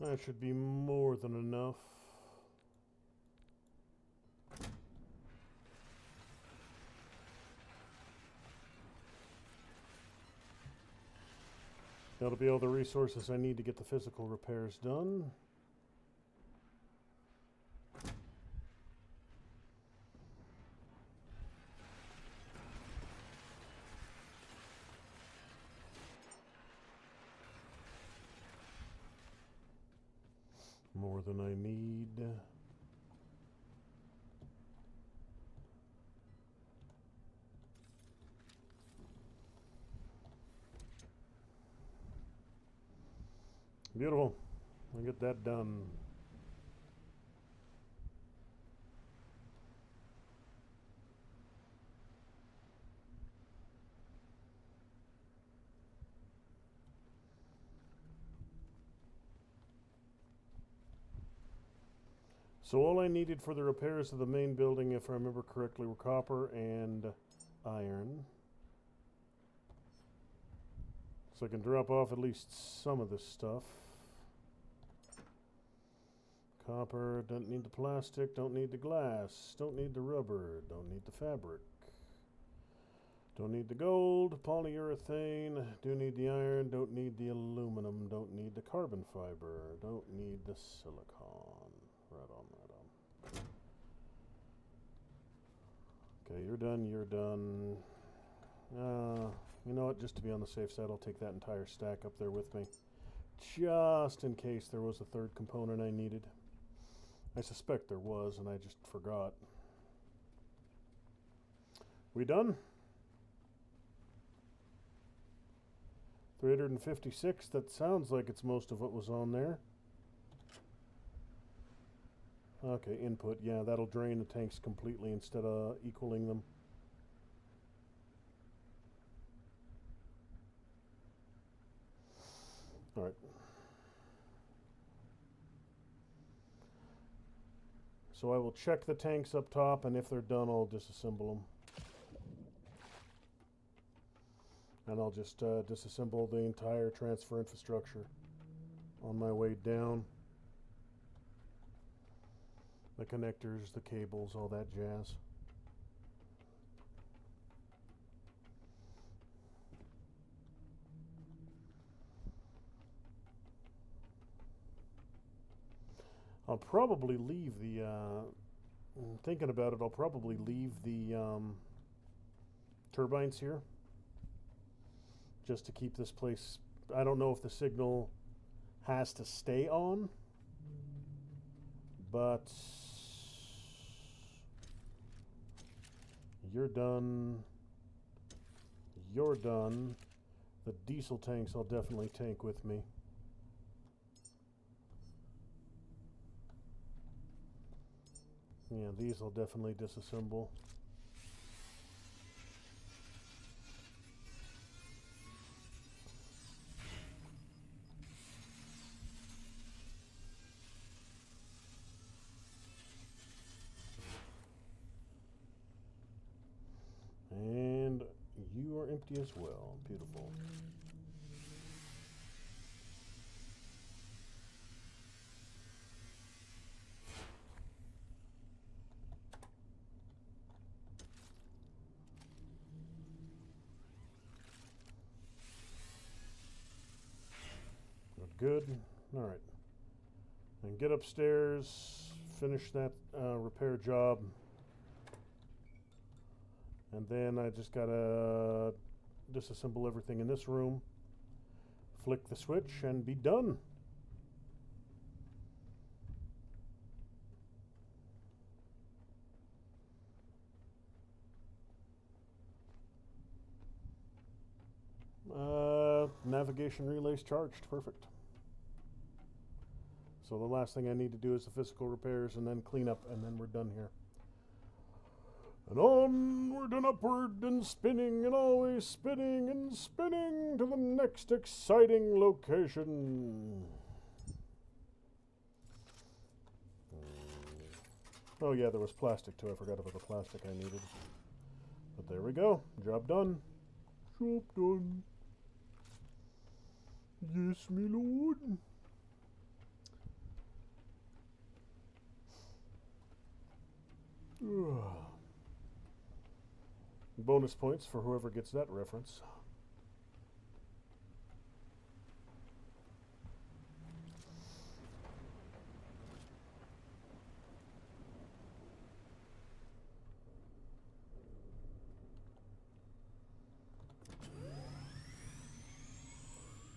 That should be more than enough. That'll be all the resources I need to get the physical repairs done. More than I need. Beautiful. I'll get that done. So all I needed for the repairs of the main building, if I remember correctly, were copper and iron. So I can drop off at least some of this stuff. Copper, don't need the plastic, don't need the glass, don't need the rubber, don't need the fabric. Don't need the gold, polyurethane, do need the iron, don't need the aluminum, don't need the carbon fiber, don't need the silicon. Right on. Okay, you're done. You know what? Just to be on the safe side, I'll take that entire stack up there with me. Just in case there was a third component I needed. I suspect there was, and I just forgot. We done? 356. That sounds like it's most of what was on there. Okay, input. Yeah, that'll drain the tanks completely instead of equaling them. All right. So I will check the tanks up top, and if they're done, I'll disassemble them. And I'll just disassemble the entire transfer infrastructure on my way down. The connectors, the cables, all that jazz. I'll probably leave the, thinking about it, I'll probably leave the turbines here. Just to keep this place, I don't know if the signal has to stay on, but you're done. You're done. The diesel tanks I'll definitely take with me. Yeah, these I'll definitely disassemble. And you are empty as well. Beautiful. Good. All right. And get upstairs, finish that repair job. And then I just gotta disassemble everything in this room, flick the switch, and be done. Navigation relays charged. Perfect. So the last thing I need to do is the physical repairs and then clean up, and then we're done here. And onward and upward and spinning and always spinning and spinning to the next exciting location. Oh yeah, there was plastic too. I forgot about the plastic I needed. But there we go. Job done. Job done. Yes, me lord. Bonus points for whoever gets that reference.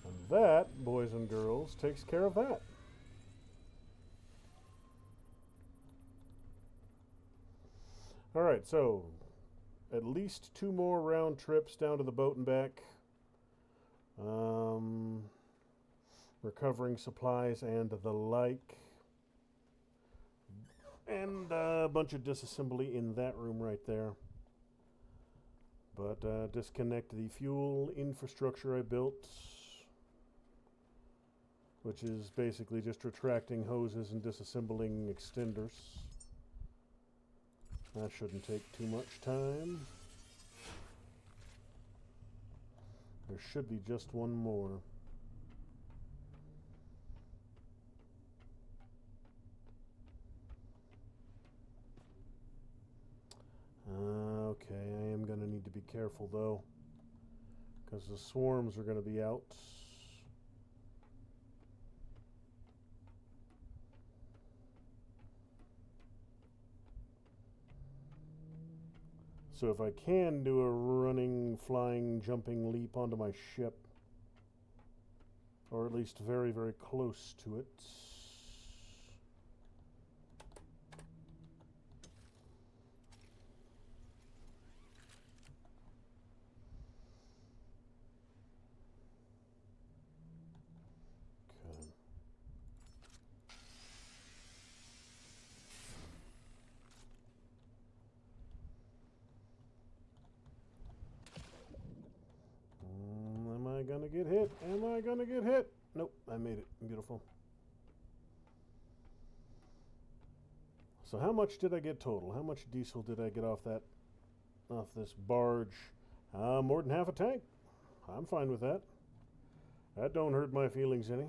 And that, boys and girls, takes care of that. All right, so at least 2 more round trips down to the boat and back. Recovering supplies and the like. And a bunch of disassembly in that room right there. But disconnect the fuel infrastructure I built, which is basically just retracting hoses and disassembling extenders. That shouldn't take too much time. There should be just one more. Okay, I am going to need to be careful though, because the swarms are going to be out. So if I can do a running, flying, jumping leap onto my ship, or at least very, very close to it. Okay. Am I gonna get hit? Am I gonna get hit? Nope, I made it. Beautiful. So how much did I get total? How much diesel did I get off this barge? More than half a tank. I'm fine with that. That don't hurt my feelings any.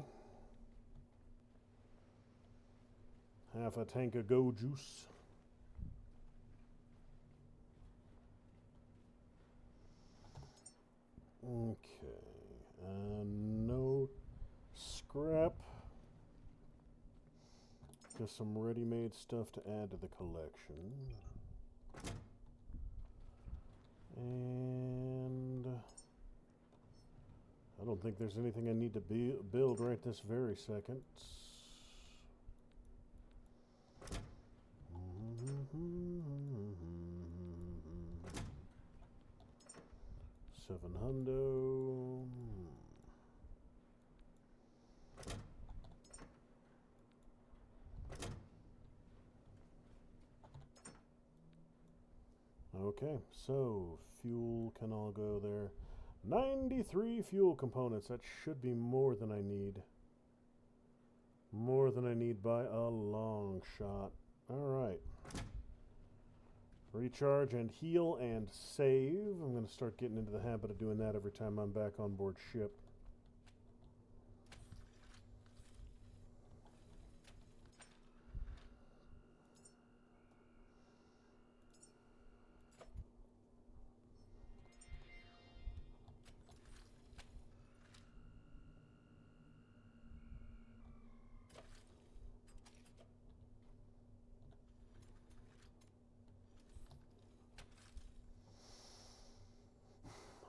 Half a tank of go juice. Okay. No scrap. Just some ready-made stuff to add to the collection. And I don't think there's anything I need to build right this very second. 700. Okay, so fuel can all go there. 93 fuel components. That should be more than I need. More than I need by a long shot. Alright. Recharge and heal and save. I'm going to start getting into the habit of doing that every time I'm back on board ship.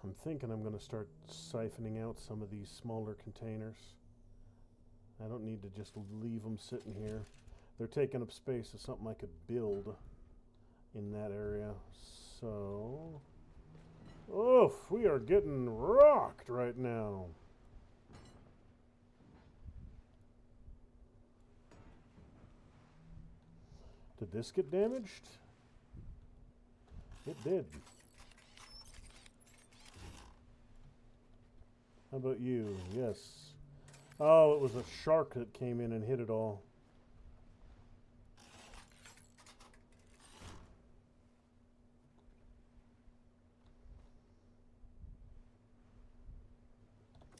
I'm thinking I'm going to start siphoning out some of these smaller containers. I don't need to just leave them sitting here. They're taking up space as something I could build in that area. So, oof, we are getting rocked right now. Did this get damaged? It did. How about you? Yes. Oh, it was a shark that came in and hit it all.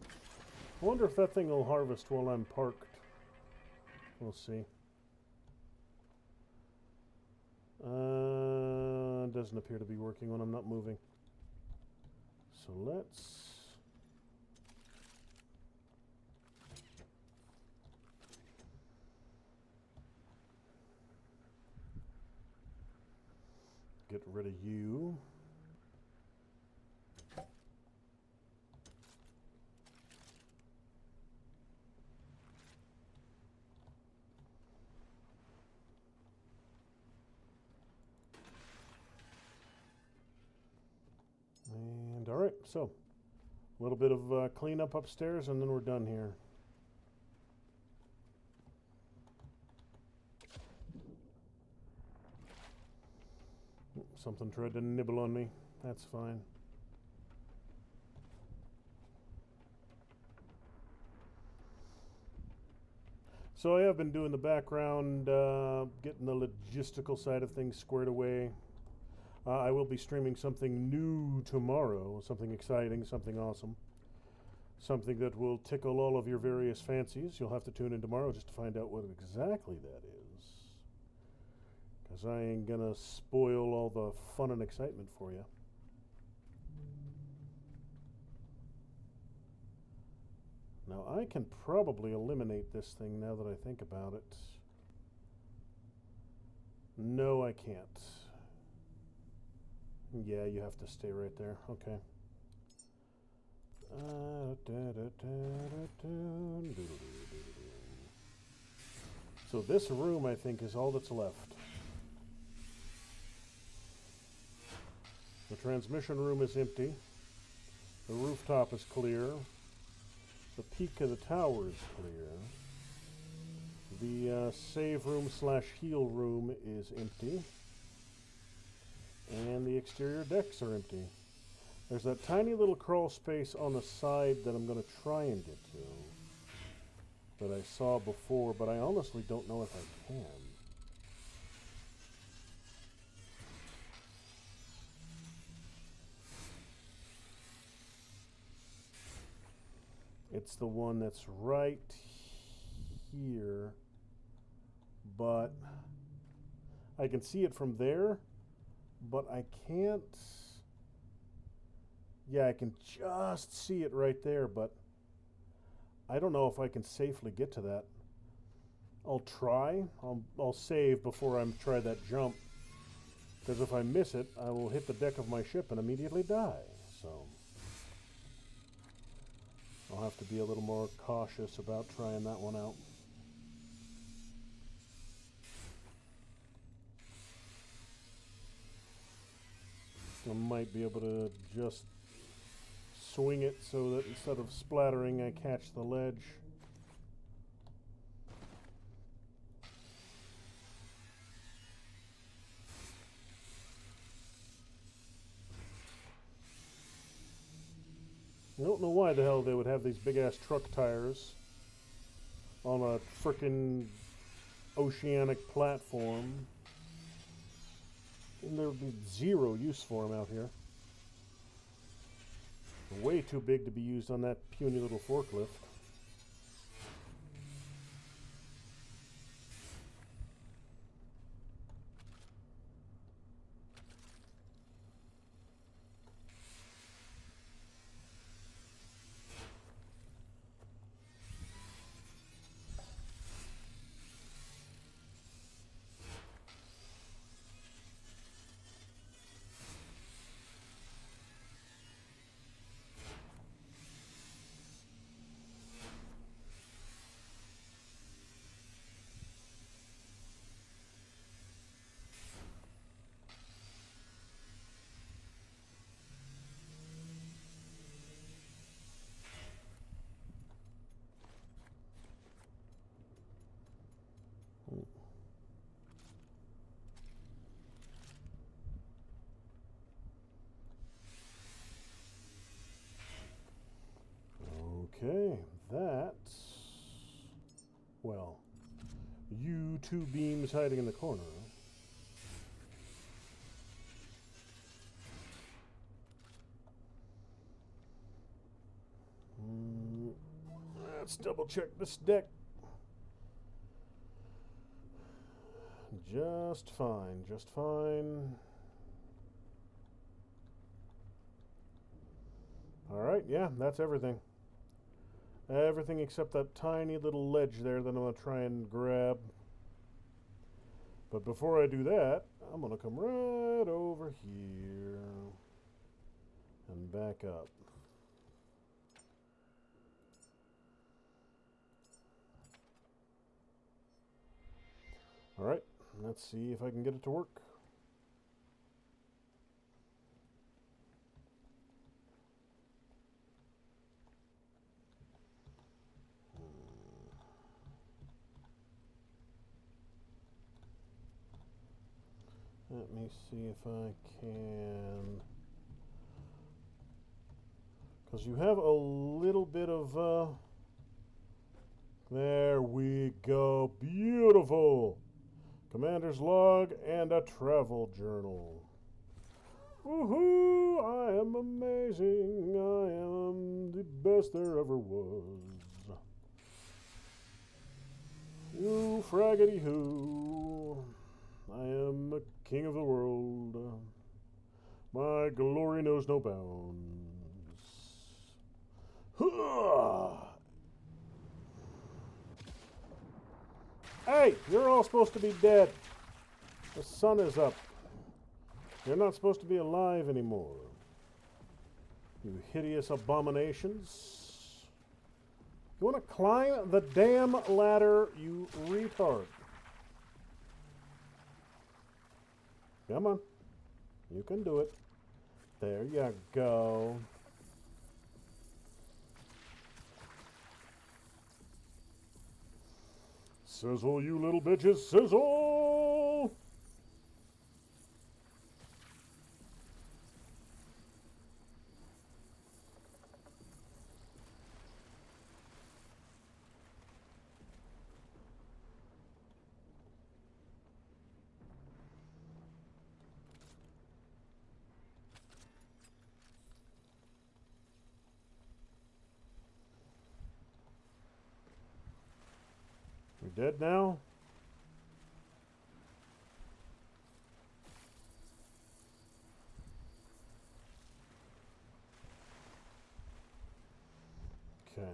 I wonder if that thing will harvest while I'm parked. We'll see. Doesn't appear to be working when I'm not moving. So let's... get rid of you. And all right, so a little bit of cleanup upstairs and then we're done here. Something tried to nibble on me. That's fine. So I have been doing the background, getting the logistical side of things squared away. I will be streaming something new tomorrow, something exciting, something awesome. Something that will tickle all of your various fancies. You'll have to tune in tomorrow just to find out what exactly that is. Because I ain't gonna spoil all the fun and excitement for you. Now I can probably eliminate this thing now that I think about it. No, I can't. Yeah, you have to stay right there. Okay. So this room, I think, is all that's left. The transmission room is empty. The rooftop is clear. The peak of the tower is clear. The save room / heal room is empty. And the exterior decks are empty. There's that tiny little crawl space on the side that I'm going to try and get to, that I saw before, but I honestly don't know if I can. It's the one that's right here, but I can see it from there, but I can't. Yeah, I can just see it right there, but I don't know if I can safely get to that. I'll try. I'll save before I try that jump, because if I miss it, I will hit the deck of my ship and immediately die. So I'll have to be a little more cautious about trying that one out. I might be able to just swing it so that instead of splattering, I catch the ledge. I don't know why the hell they would have these big-ass truck tires on a frickin' oceanic platform. And there would be zero use for them out here. They're way too big to be used on that puny little forklift. Okay, that's, well, you two beams hiding in the corner. Let's double check this deck. Just fine, just fine. Alright, yeah, that's everything. Everything except that tiny little ledge there that I'm going to try and grab. But before I do that, I'm going to come right over here and back up. Alright, let's see if I can get it to work. Let me see if I can, because you have a little bit of, there we go, beautiful. Commander's log and a travel journal. Woohoo! I am amazing. I am the best there ever was. You fraggedy who. I am a king of the world. My glory knows no bounds. Hey, you're all supposed to be dead. The sun is up. You're not supposed to be alive anymore. You hideous abominations. You want to climb the damn ladder, you retard. Come on. You can do it. There you go. Sizzle, you little bitches, sizzle! You're dead now? Okay.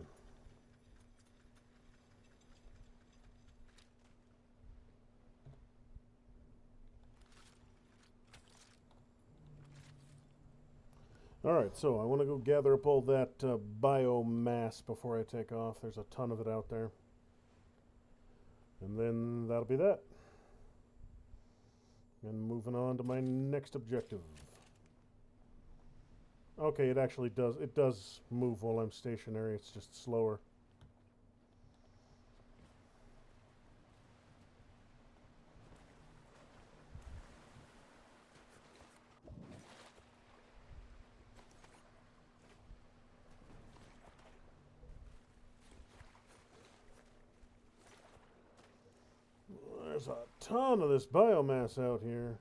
Alright, so I want to go gather up all that biomass before I take off. There's a ton of it out there. And then that'll be that. And moving on to my next objective. Okay, it actually does. It does move while I'm stationary. It's just slower. There's a ton of this biomass out here.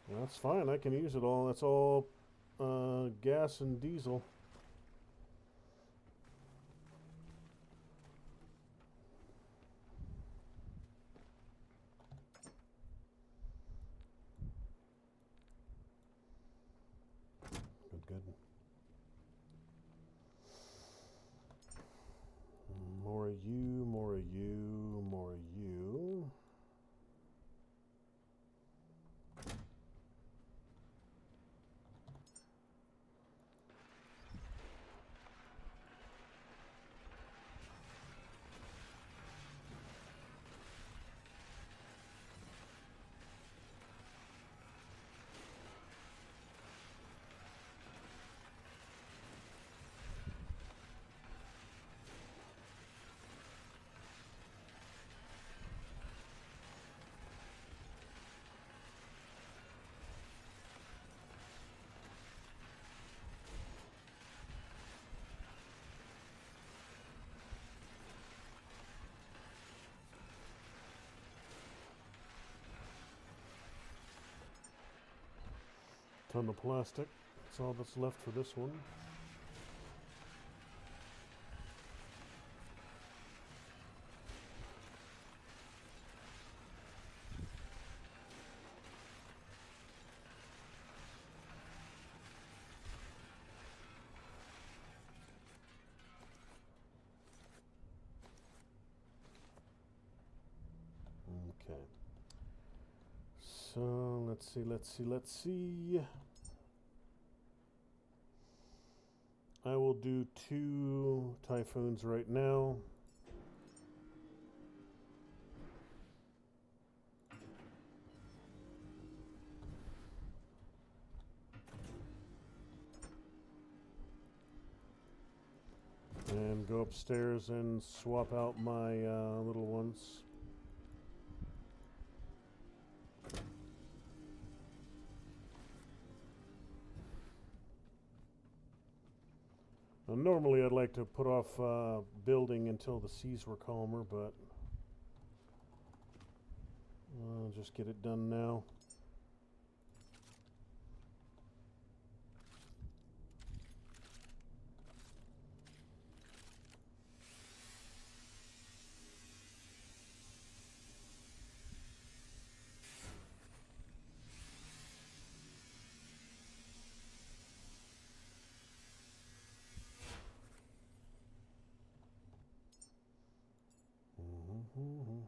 That's fine. I can use it all. That's all gas and diesel. Good. More of you, more of you, more of you. Ton of plastic. That's all that's left for this one. Okay. So let's see. I will do 2 typhoons right now. And go upstairs and swap out my little ones. Now, normally I'd like to put off building until the seas were calmer, but I'll just get it done now.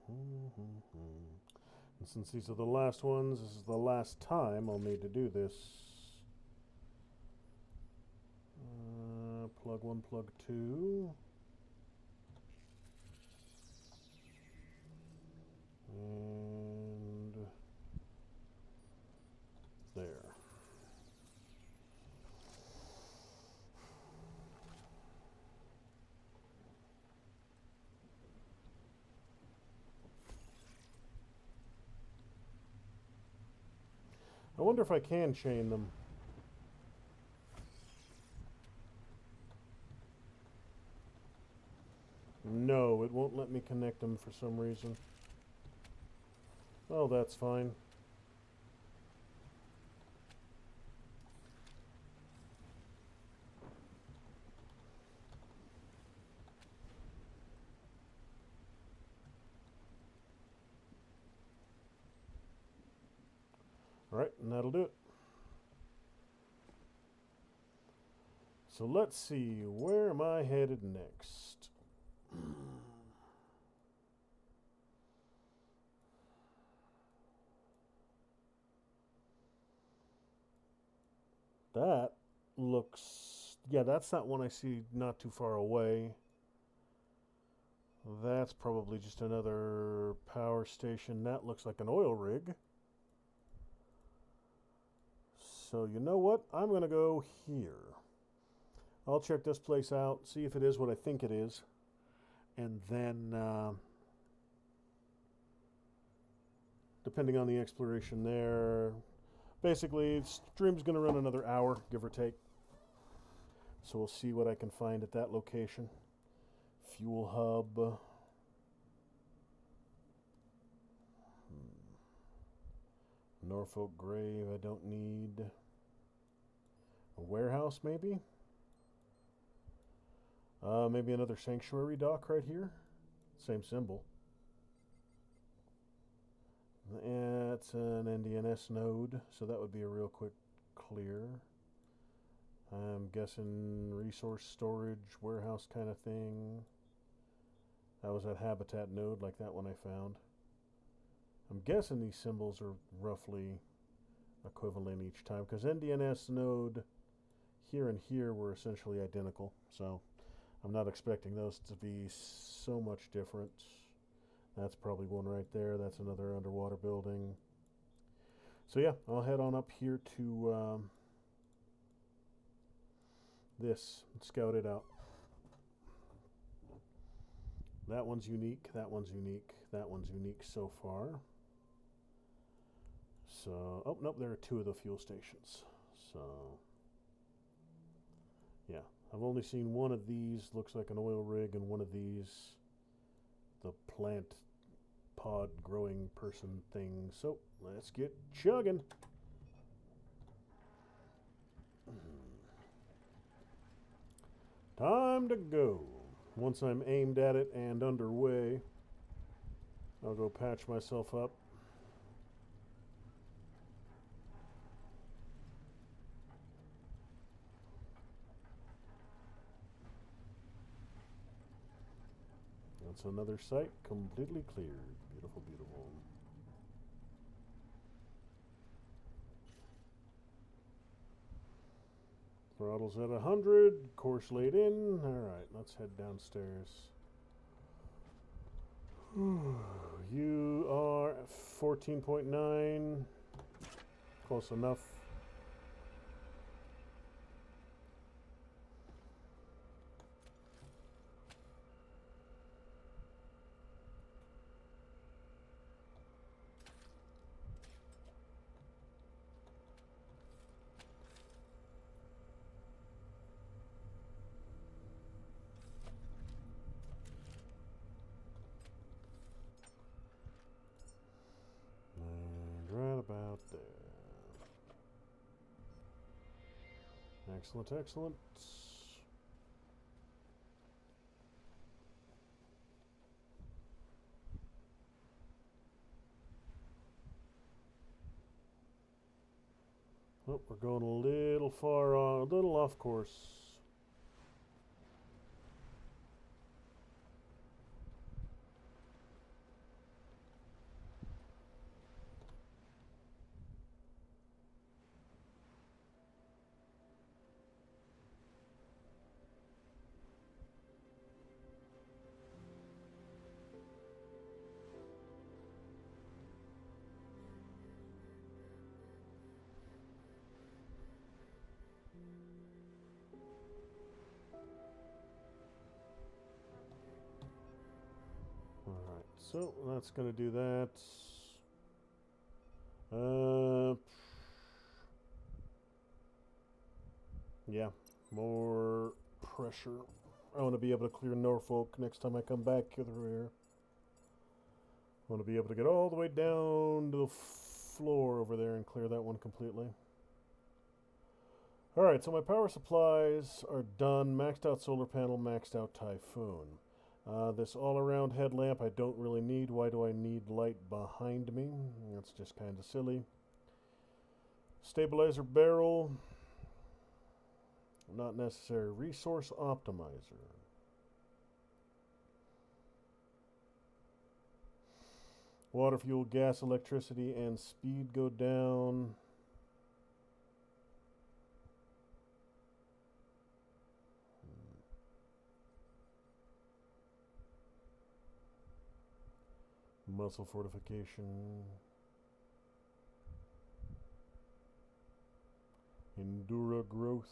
And since these are the last ones, this is the last time I'll need to do this. Plug 1, plug 2. And there. I wonder if I can chain them. No, it won't let me connect them for some reason. Oh, that's fine. Alright, and that'll do it. So let's see, where am I headed next? That looks... yeah, that's that one I see not too far away. That's probably just another power station. That looks like an oil rig. So you know what? I'm going to go here. I'll check this place out, see if it is what I think it is. And then, depending on the exploration there, basically, stream's going to run another hour, give or take. So we'll see what I can find at that location. Fuel hub. Norfolk Grave, I don't need. A warehouse, maybe? Maybe another sanctuary dock right here. Same symbol. It's an NDNS node, so that would be a real quick clear. I'm guessing resource storage, warehouse kind of thing. That was that habitat node like that one I found. I'm guessing these symbols are roughly equivalent each time, because NDNS node here and here were essentially identical, so I'm not expecting those to be so much different. That's probably one right there. That's another underwater building. So yeah, I'll head on up here to this and scout it out. That one's unique, that one's unique, that one's unique so far. So, oh, nope, there are two of the fuel stations. So, yeah, I've only seen one of these, looks like an oil rig, and one of these, the plant pod growing person thing. So, let's get chugging. Time to go. Once I'm aimed at it and underway, I'll go patch myself up. That's another site completely cleared. Beautiful, beautiful. Throttle's at 100. Course laid in. Alright, let's head downstairs. You are 14.9. Close enough. Right about there. Excellent, excellent. Oh, we're going a little far on, a little off course. So that's going to do that. Yeah, more pressure. I want to be able to clear Norfolk next time I come back through here. I want to be able to get all the way down to the floor over there and clear that one completely. Alright, so my power supplies are done. Maxed out solar panel, maxed out typhoon. This all-around headlamp I don't really need. Why do I need light behind me? That's just kind of silly. Stabilizer barrel. Not necessary. Resource optimizer. Water, fuel, gas, electricity, and speed go down. Muscle fortification. Endura growth.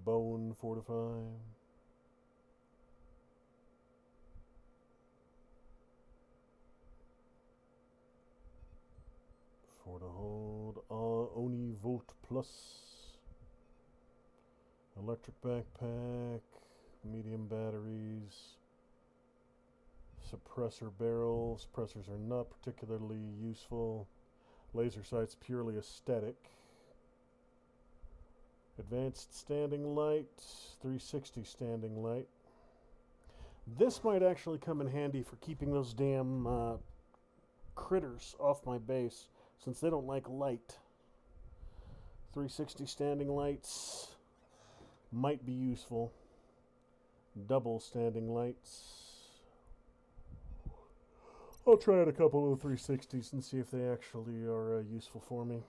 Bone fortify. For the hold. Oni Volt Plus. Electric backpack. Medium batteries. Suppressor barrel. Suppressors are not particularly useful. Laser sights purely aesthetic. Advanced standing light. 360 standing light. This might actually come in handy for keeping those damn critters off my base, since they don't like light. 360 standing lights might be useful. Double standing lights. I'll try out a couple of 360s and see if they actually are useful for me.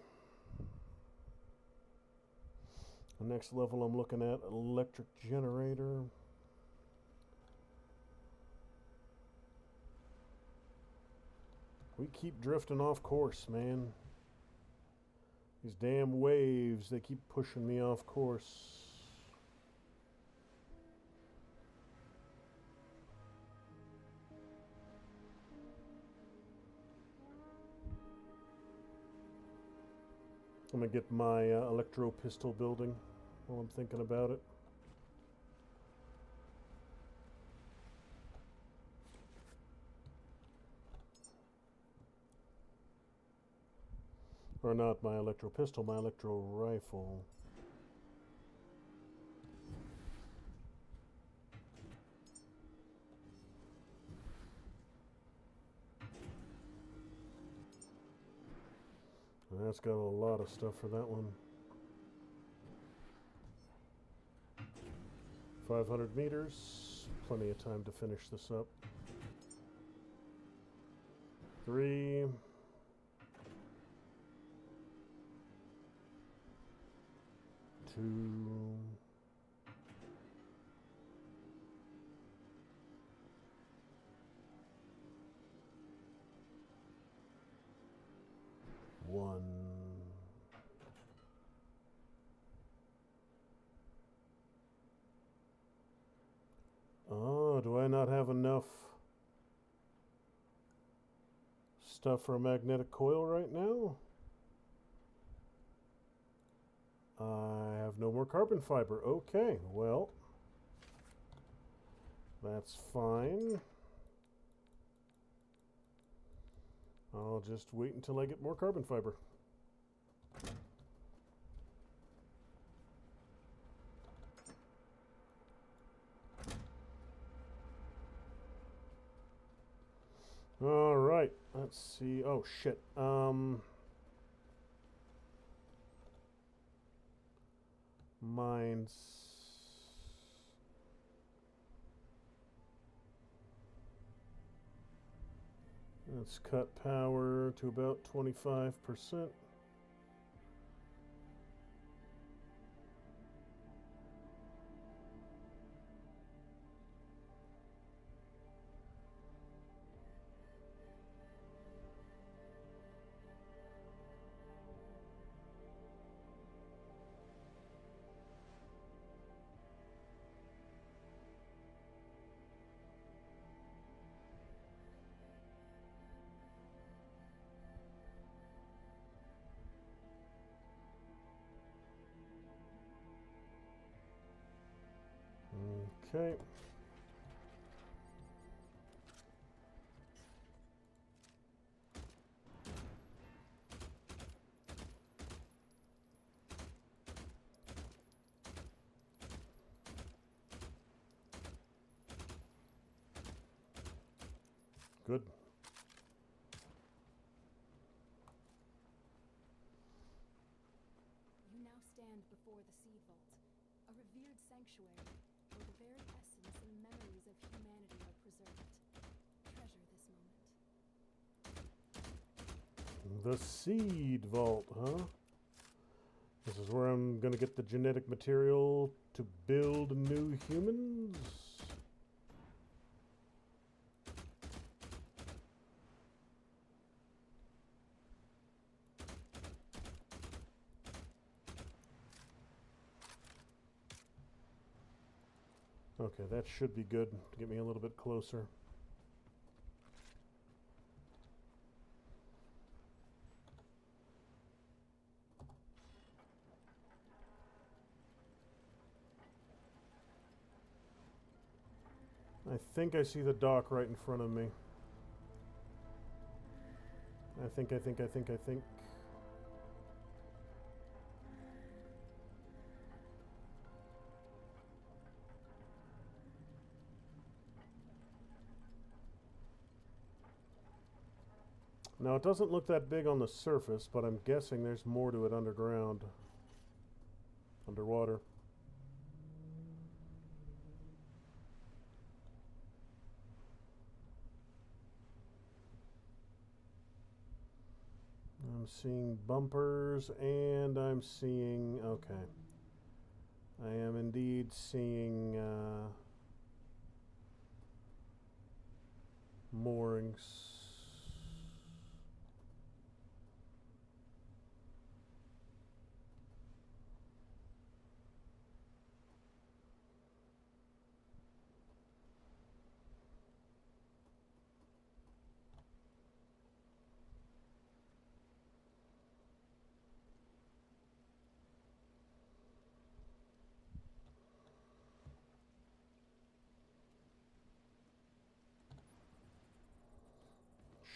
The next level I'm looking at, electric generator. We keep drifting off course, man. These damn waves, they keep pushing me off course. I'm going to get my electro pistol building while I'm thinking about it. Or not my electro pistol, my electro rifle. That's got a lot of stuff for that one. 500 meters. Plenty of time to finish this up. 3. 2. 1. Oh, do I not have enough stuff for a magnetic coil right now? I have no more carbon fiber. Okay, well, that's fine. I'll just wait until I get more carbon fiber. All right, let's see. Oh, shit. Mines. Let's cut power to about 25%. Okay. Good. You now stand before the Seed Vault, a revered sanctuary where the very essence and memories of humanity are preserved. Treasure this moment. The Seed Vault, huh? This is where I'm going to get the genetic material to build new humans? Okay, that should be good to get me a little bit closer. I think I see the dock right in front of me. I think. Now, it doesn't look that big on the surface, but I'm guessing there's more to it underground. Underwater. I'm seeing bumpers, and I'm seeing... Okay. I am indeed seeing moorings.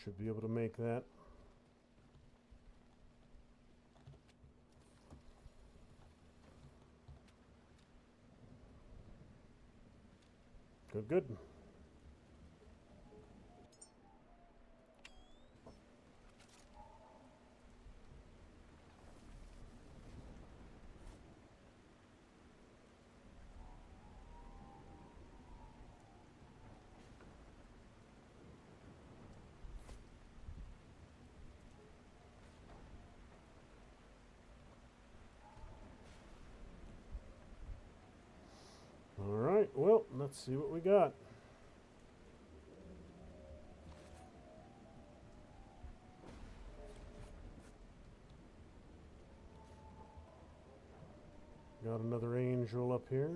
Should be able to make that. Good, good. All right, well, let's see what we got. Got another angel up here.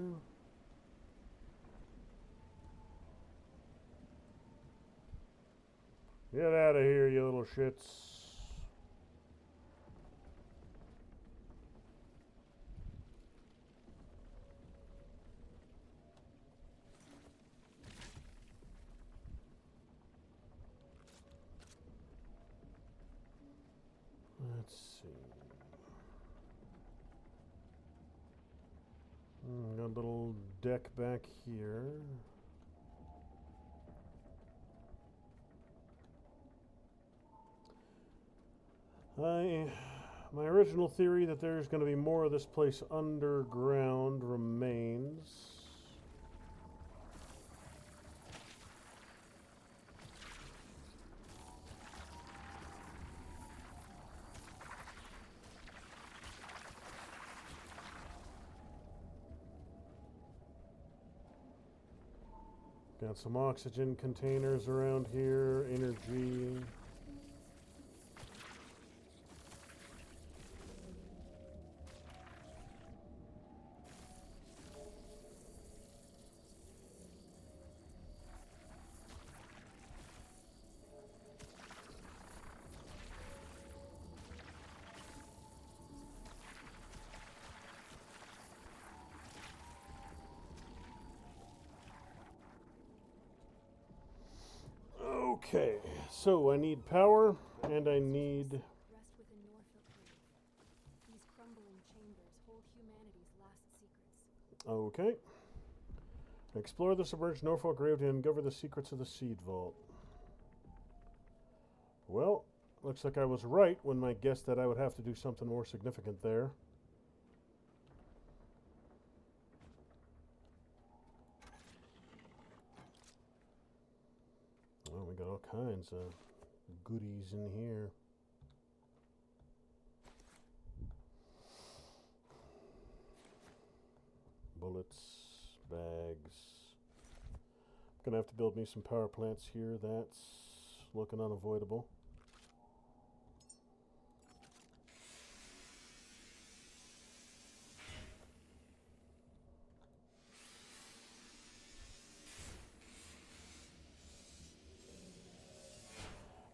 Get out of here, you little shits. Let's see. Got a little deck back here. My original theory that there's going to be more of this place underground remains. Got some oxygen containers around here, energy. Okay, so I need power, and I need... Rest within Norfolk Grave. These crumbling chambers hold humanity's last secrets. Okay. Explore the submerged Norfolk Grave to uncover the secrets of the Seed Vault. Well, looks like I was right when I guessed that I would have to do something more significant there. Oh, we got all kinds of goodies in here. Bullets, bags. Gonna have to build me some power plants here. That's looking unavoidable.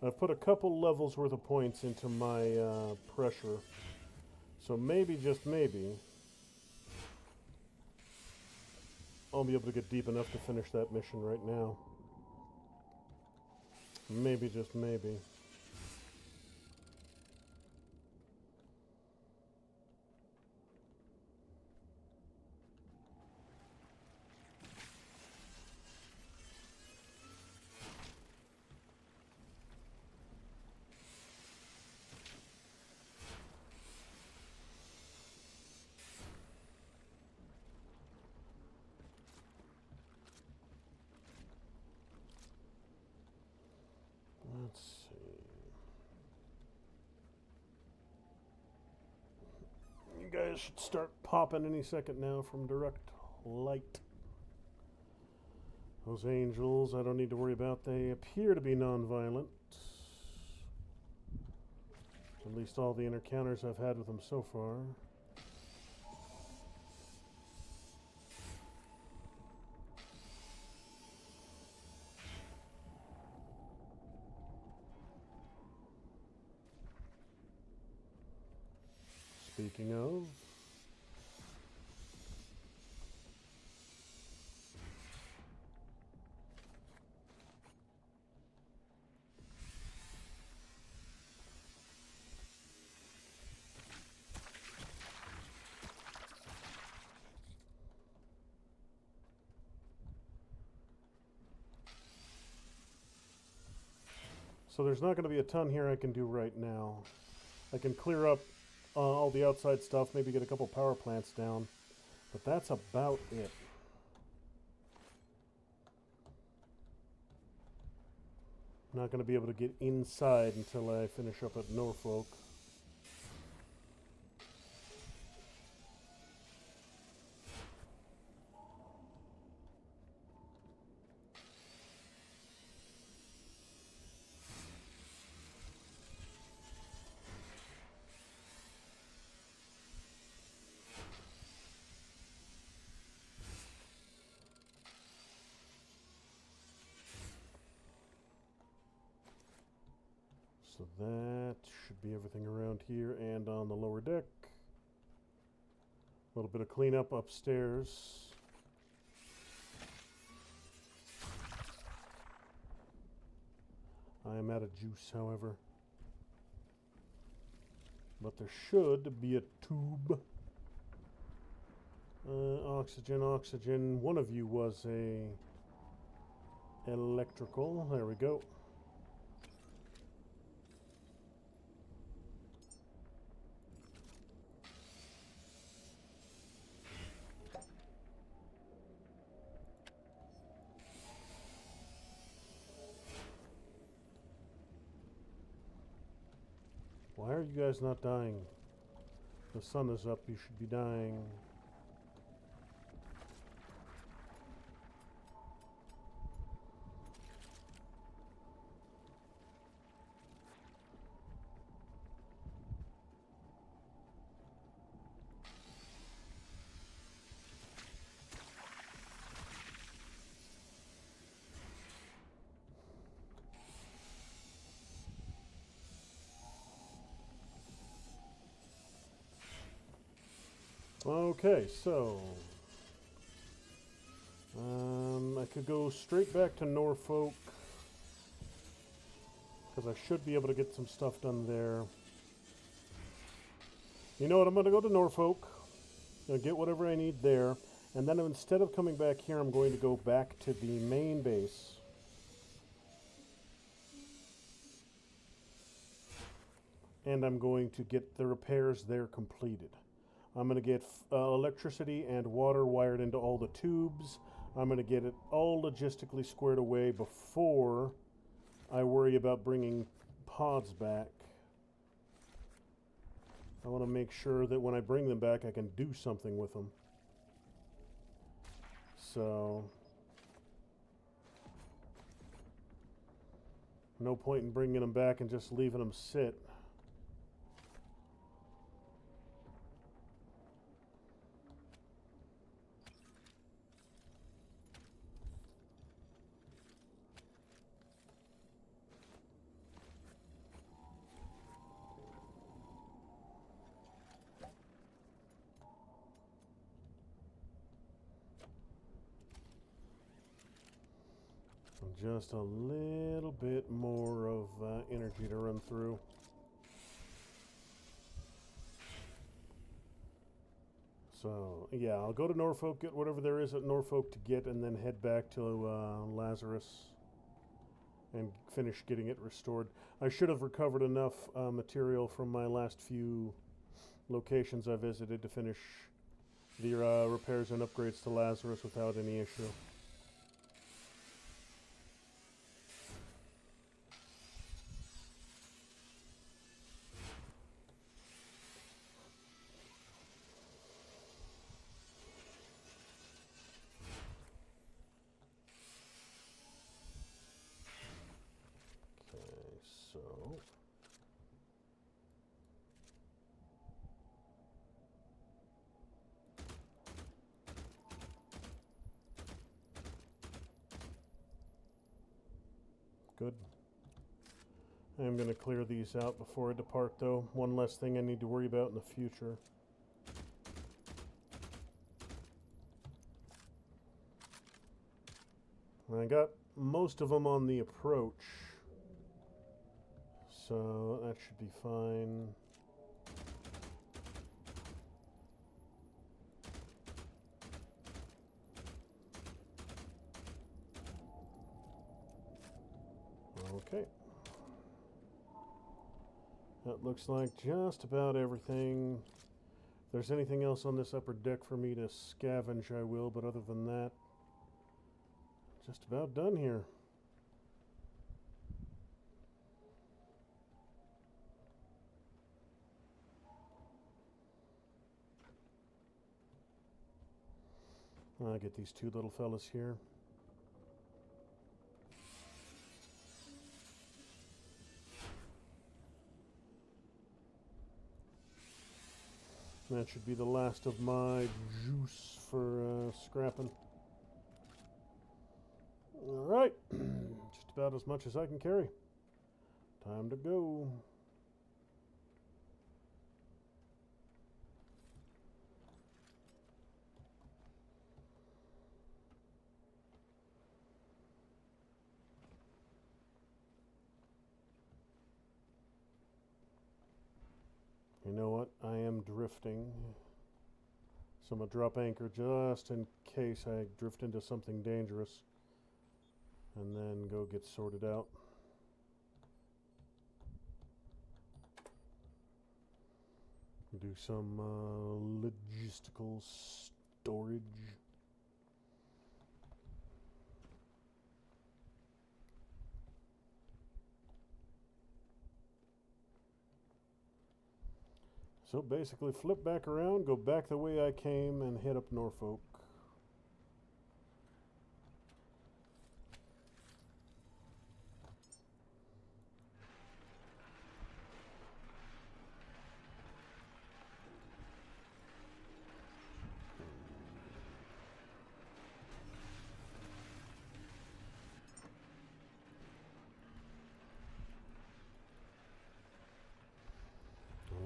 I've put a couple levels worth of points into my pressure. So maybe, just maybe, I'll be able to get deep enough to finish that mission right now. Maybe, just maybe. Let's see. You guys should start popping any second now from direct light. Those angels, I don't need to worry about. They appear to be non-violent. At least all the encounters I've had with them so far. Speaking of, so there's not going to be a ton here I can do right now. I can clear up all the outside stuff, maybe get a couple power plants down, but that's about it. Not going to be able to get inside until I finish up at Norfolk. So that should be everything around here and on the lower deck. A little bit of cleanup upstairs. I am out of juice, however. But there should be a tube. Oxygen, oxygen. One of you was a electrical. There we go. Why are you guys not dying? The sun is up, you should be dying. Okay, so I could go straight back to Norfolk because I should be able to get some stuff done there. You know what? I'm going to go to Norfolk. I'll get whatever I need there. And then instead of coming back here, I'm going to go back to the main base. And I'm going to get the repairs there completed. I'm going to get electricity and water wired into all the tubes. I'm going to get it all logistically squared away before I worry about bringing pods back. I want to make sure that when I bring them back, I can do something with them. So, no point in bringing them back and just leaving them sit. Just a little bit more of energy to run through. So, yeah, I'll go to Norfolk, get whatever there is at Norfolk to get, and then head back to Lazarus and finish getting it restored. I should have recovered enough material from my last few locations I visited to finish the repairs and upgrades to Lazarus without any issue. So, good. I'm going to clear these out before I depart, though. One less thing I need to worry about in the future. I got most of them on the approach, so that should be fine. Okay. That looks like just about everything. If there's anything else on this upper deck for me to scavenge, I will, but other than that, just about done here. I'll get these two little fellas here. That should be the last of my juice for scrapping. Alright, just about as much as I can carry. Time to go. You know what? I am drifting. So I'm going to drop anchor just in case I drift into something dangerous. And then go get sorted out. Do some logistical storage. So basically flip back around, go back the way I came, and head up Norfolk.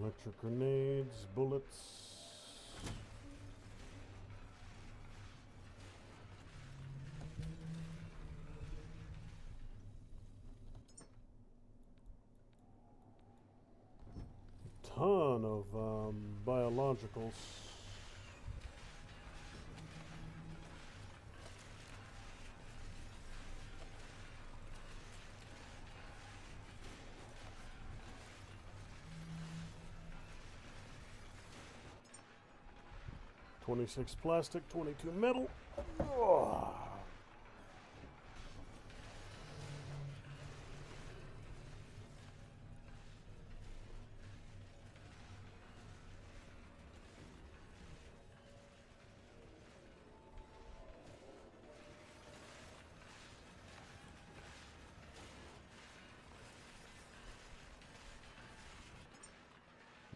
Electric grenades, bullets. of biologicals. $26 plastic, $22 metal. Oh.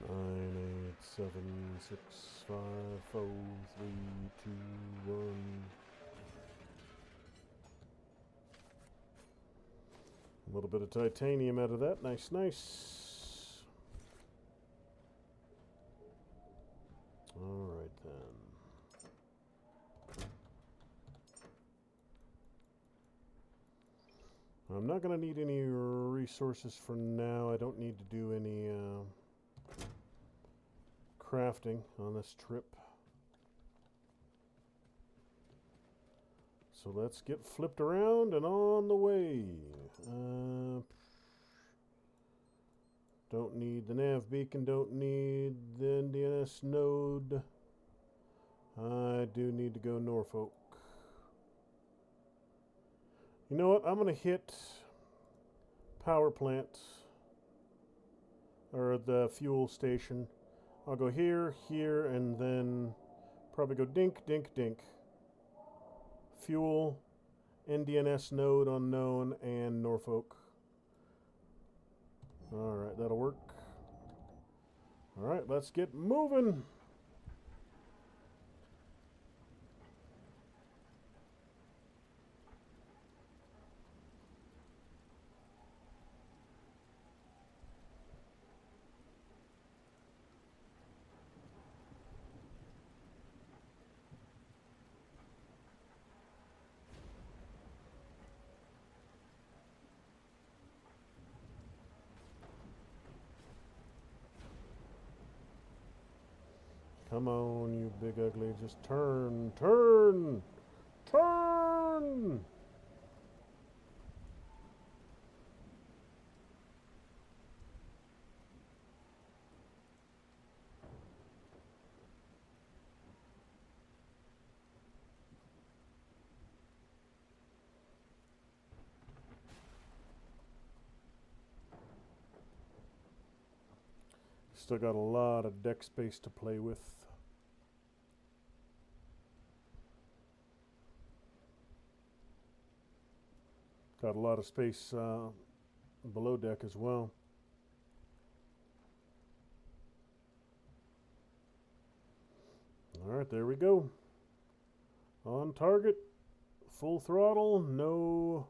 Nine, 8, 7, 6, 5, 4, 3, 2, 1. A little bit of titanium out of that. Nice, nice. All right, then. I'm not going to need any resources for now. I don't need to do any crafting on this trip. So let's get flipped around and on the way. Don't need the nav beacon, don't need the NDNS node. I do need to go Norfolk. You know what? I'm going to hit power plant, or the fuel station. I'll go here, here, and then probably go dink, dink, dink. Fuel, NDNS node unknown, and Norfolk. Alright, that'll work. Alright, let's get moving. Come on, you big ugly. Just turn, turn, turn! Still got a lot of deck space to play with. Got a lot of space below deck as well. Alright, there we go. On target. Full throttle. No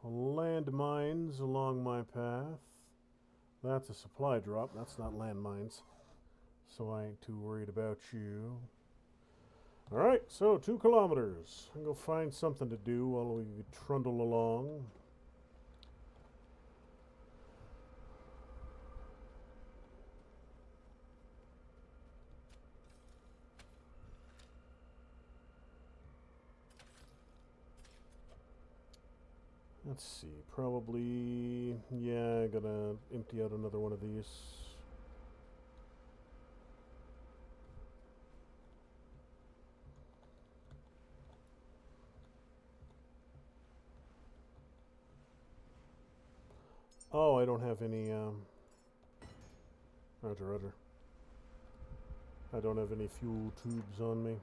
landmines along my path. That's a supply drop. That's not landmines. So I ain't too worried about you. Alright, so 2 kilometers. I'm going to find something to do while we trundle along. Let's see, probably, yeah, I gotta empty out another one of these. Oh, I don't have any, roger, roger. I don't have any fuel tubes on me.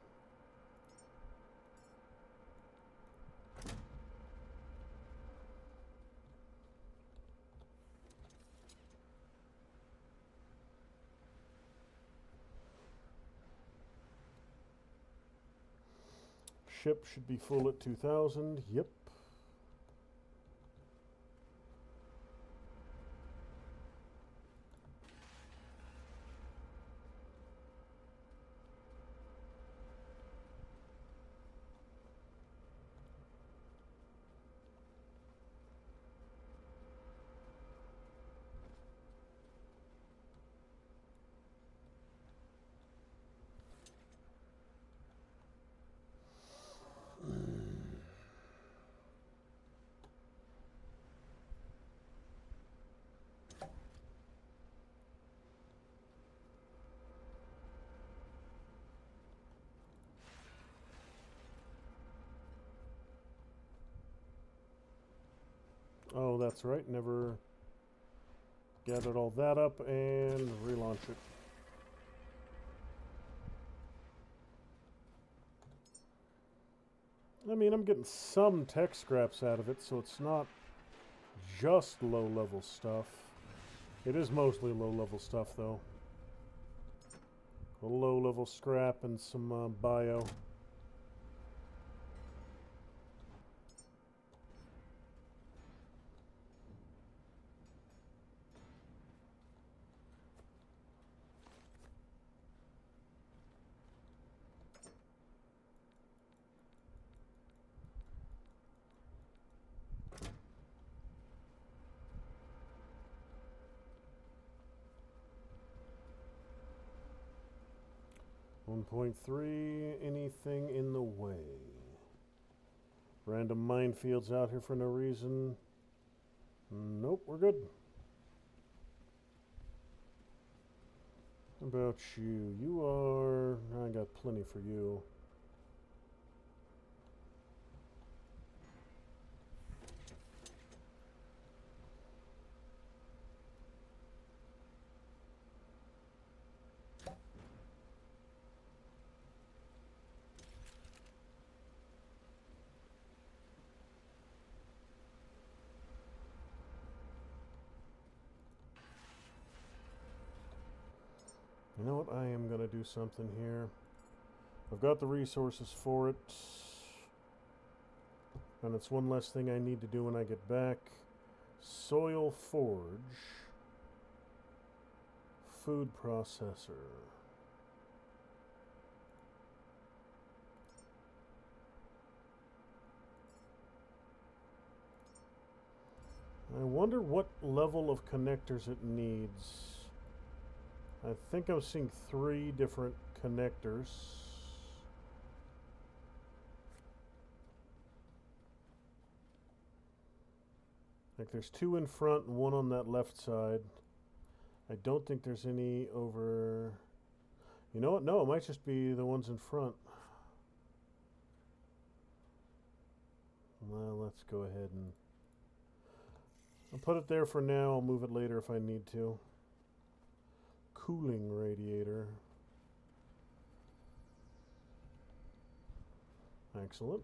Ship should be full at 2,000. Yep. that's right. Never gathered all that up and relaunch it. I mean, I'm getting some tech scraps out of it, so it's not just low-level stuff. It is mostly low-level stuff, though. A low-level scrap and some bio. .3, anything in the way? Random minefields out here for no reason. Nope, we're good. How about you? You are... I got plenty for you. You know what? I am going to do something here. I've got the resources for it. And it's one less thing I need to do when I get back. Soil forge. Food processor. I wonder what level of connectors it needs. I think I'm seeing 3 different connectors. Like there's 2 in front and 1 on that left side. I don't think there's any over... You know what? No, it might just be the ones in front. Well, let's go ahead and... I'll put it there for now. I'll move it later if I need to. Cooling radiator. Excellent.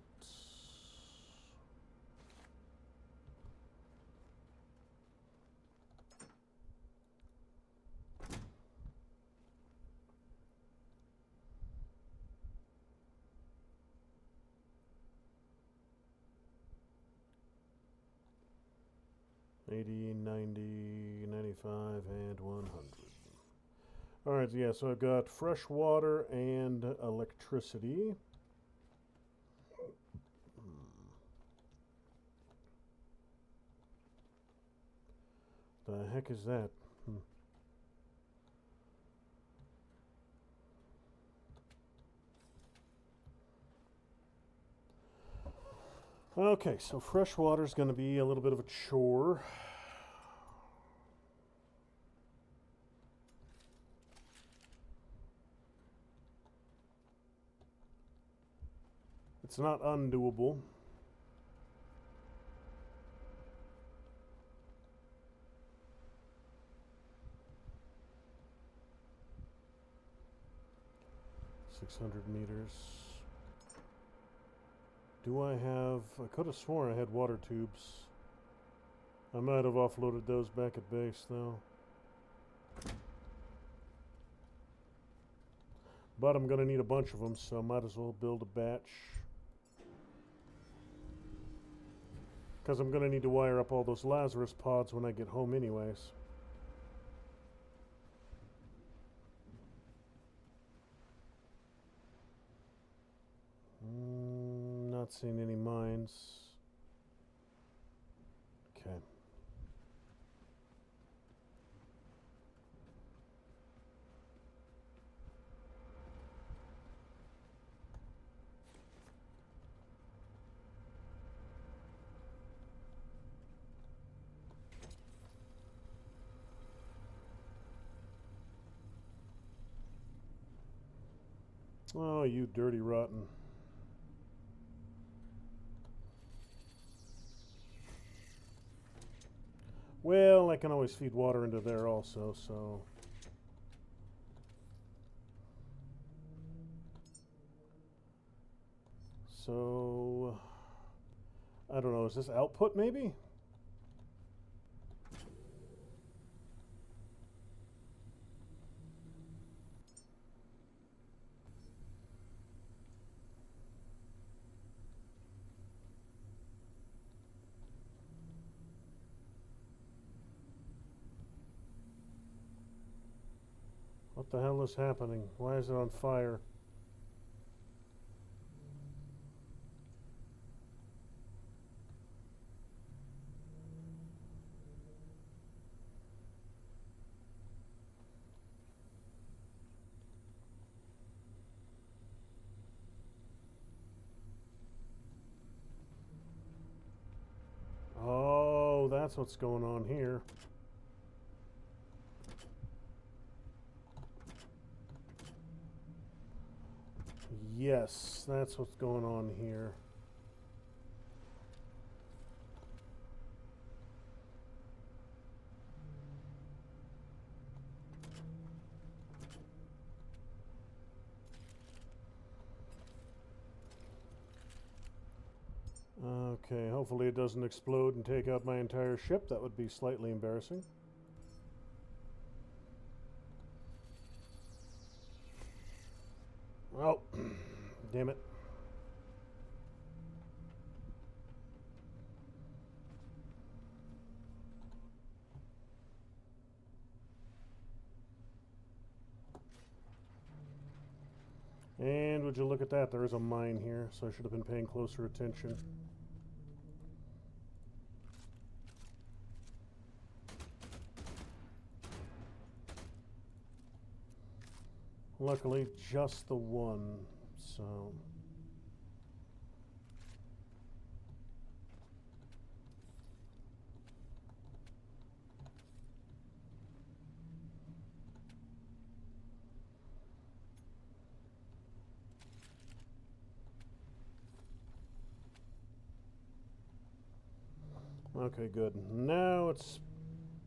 $80, $90, $95, and $100. Alright, yeah, so I've got fresh water and electricity. The heck is that? Okay, so fresh water is going to be a little bit of a chore. It's not undoable. $600. Do I have... I could have sworn I had water tubes. I might have offloaded those back at base, though. But I'm going to need a bunch of them, so I might as well build a batch. Because I'm going to need to wire up all those Lazarus pods when I get home anyways. Not seeing any mines. Okay. Oh, you dirty rotten. Well, I can always feed water into there also, so... So... I don't know, is this output maybe? What the hell is happening? Why is it on fire? Oh, that's what's going on here. Yes, that's what's going on here. Okay, hopefully it doesn't explode and take out my entire ship. That would be slightly embarrassing. Oh, damn it. And would you look at that, there is a mine here, so I should have been paying closer attention. Luckily, just the one, so... Okay, good. Now it's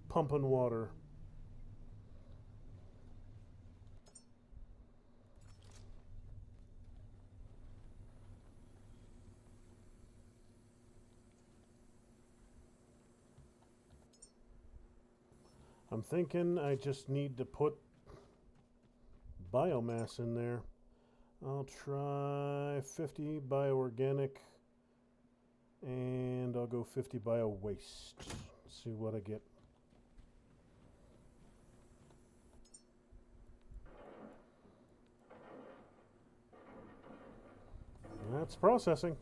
pumping water. I'm thinking I just need to put biomass in there. I'll try 50 bioorganic and I'll go 50 bio waste. See what I get. That's processing.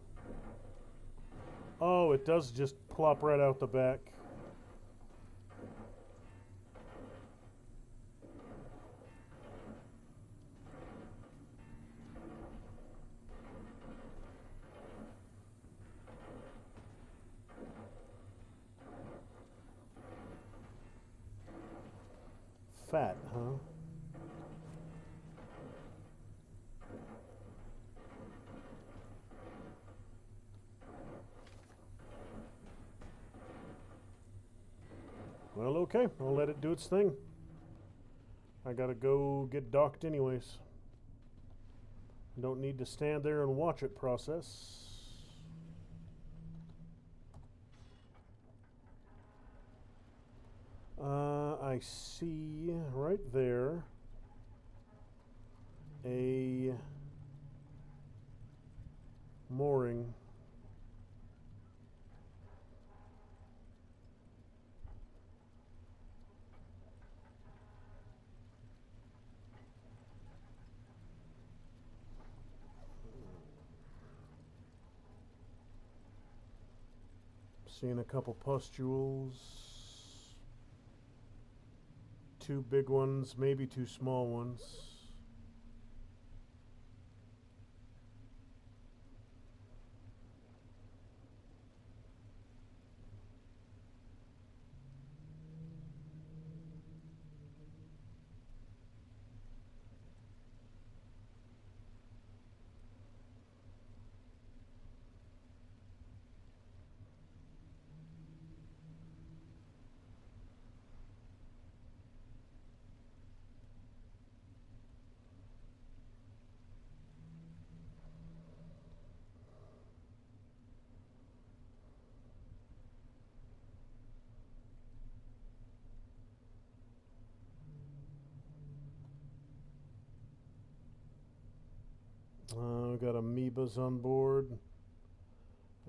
Oh, it does just plop right out the back. Fat, huh? Well, okay, I'll let it do its thing. I gotta go get docked anyways. Don't need to stand there and watch it process. I see right there a mooring. Seeing a couple pustules. 2 big ones, maybe 2 small ones. We've got amoebas on board.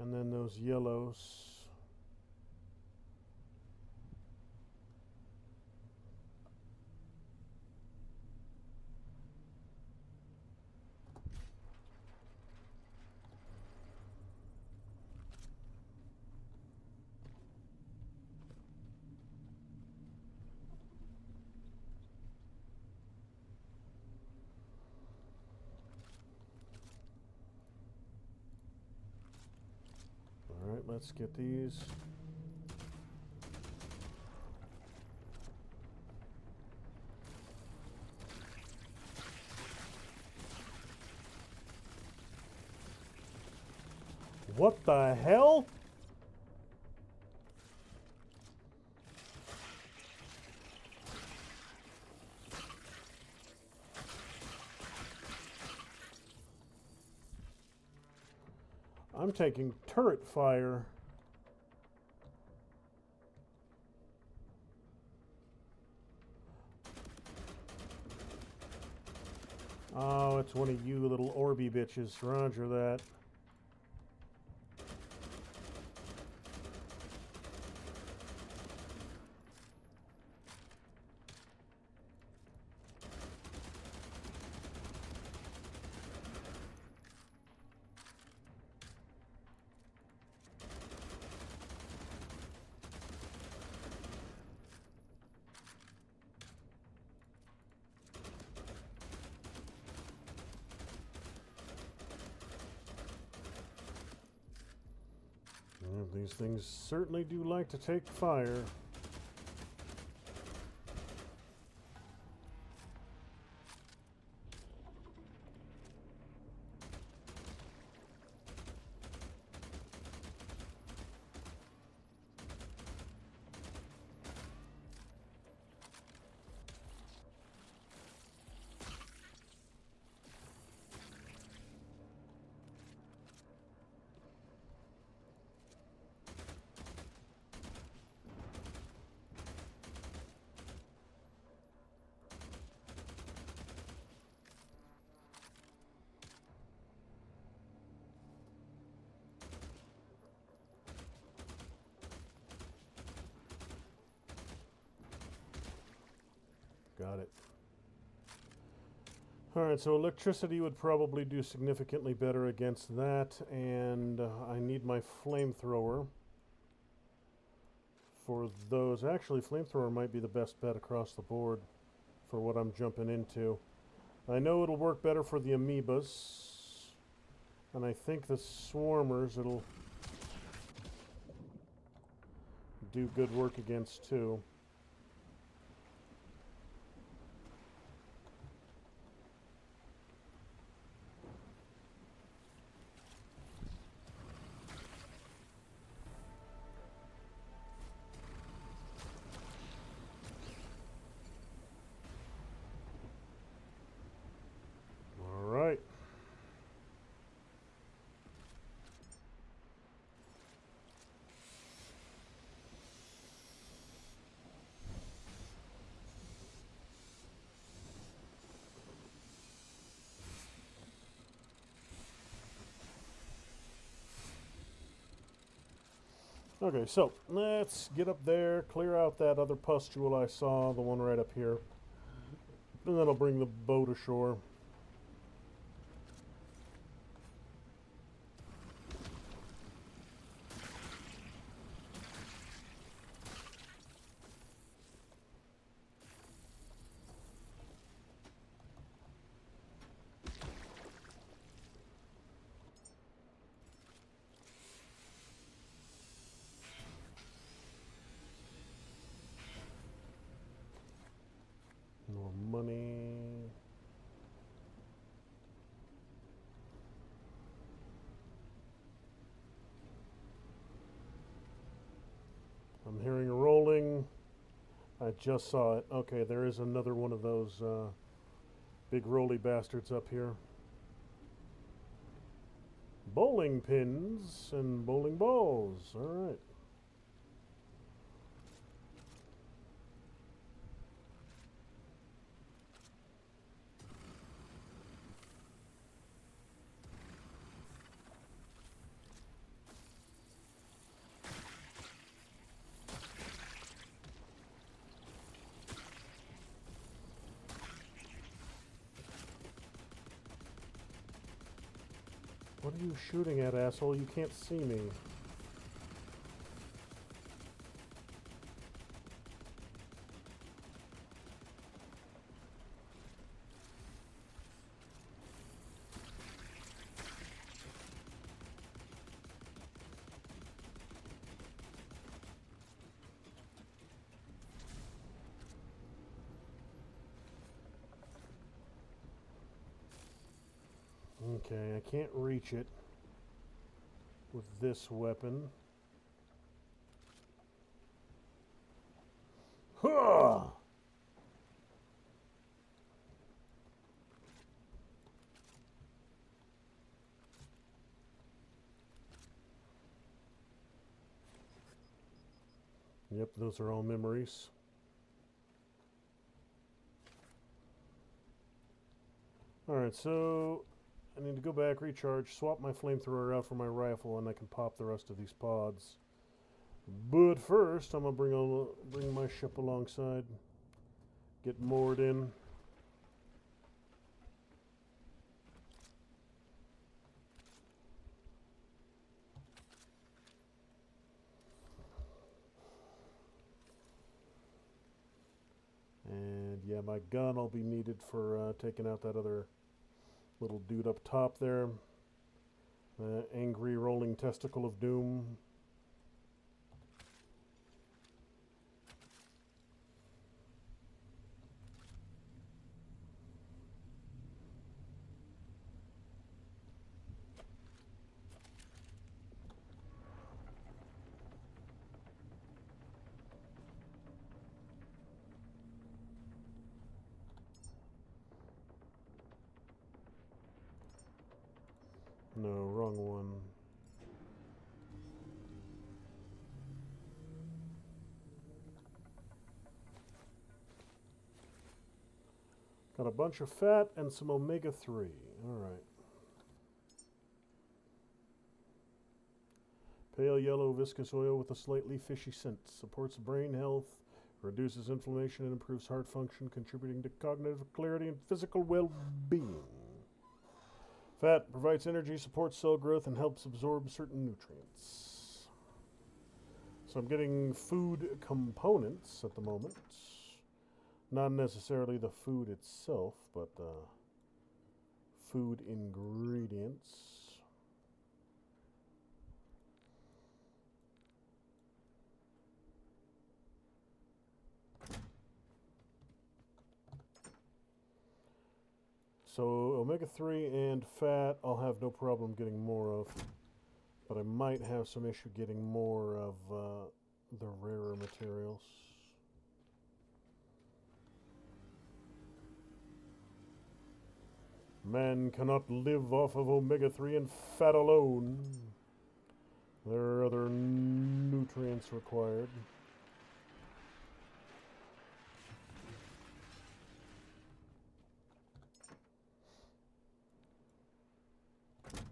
And then those yellows. All right, let's get these. What the hell? I'm taking turret fire. Oh, it's one of you little Orby bitches. Roger that. Well, these things certainly do like to take fire. Got it. Alright, so electricity would probably do significantly better against that, and I need my flamethrower for those. Actually, flamethrower might be the best bet across the board for what I'm jumping into. I know it'll work better for the amoebas, and I think the swarmers it'll do good work against too. Okay, so let's get up there, clear out that other pustule I saw, the one right up here, and then I'll bring the boat ashore. More money. I'm hearing a rolling. I just saw it. Okay, there is another one of those big roly bastards up here. Bowling pins and bowling balls. All right. What are you shooting at, asshole? You can't see me. Okay, I can't reach it with this weapon. Huh! Yep, those are all memories. Alright, so I need to go back, recharge, swap my flamethrower out for my rifle, and I can pop the rest of these pods. But first, I'm gonna bring my ship alongside, get moored in. And yeah, my gun will be needed for taking out that other little dude up top there. Angry rolling testicle of doom. No, wrong one. Got a bunch of fat and some omega-3. Alright. Pale yellow viscous oil with a slightly fishy scent. Supports brain health, reduces inflammation, and improves heart function, contributing to cognitive clarity and physical well-being. Fat provides energy, supports cell growth, and helps absorb certain nutrients. So I'm getting food components at the moment. Not necessarily the food itself, but food ingredients. So omega-3 and fat I'll have no problem getting more of, but I might have some issue getting more of the rarer materials. Man cannot live off of omega-3 and fat alone. There are other nutrients required. Okay.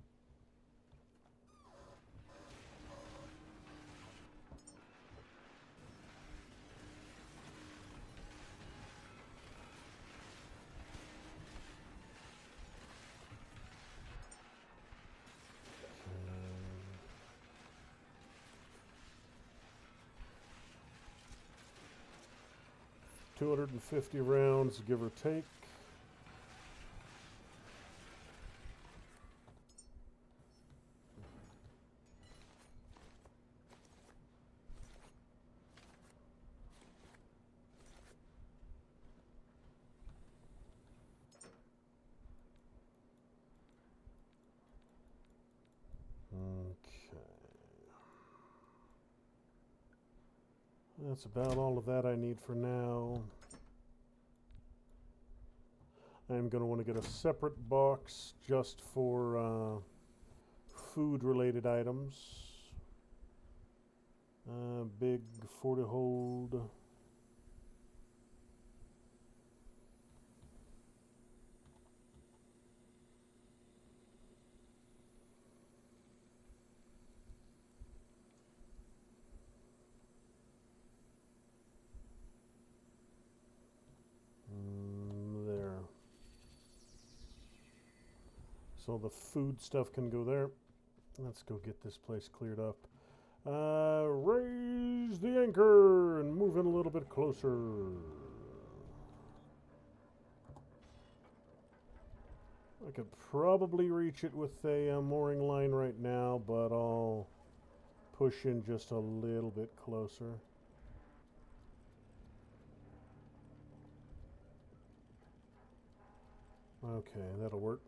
250 rounds, give or take. That's about all of that I need for now. I'm going to want to get a separate box just for food-related items. Big 40 hold. There. So the food stuff can go there. Let's go get this place cleared up. Raise the anchor and move in a little bit closer. I could probably reach it with a mooring line right now, but I'll push in just a little bit closer. Okay, that'll work.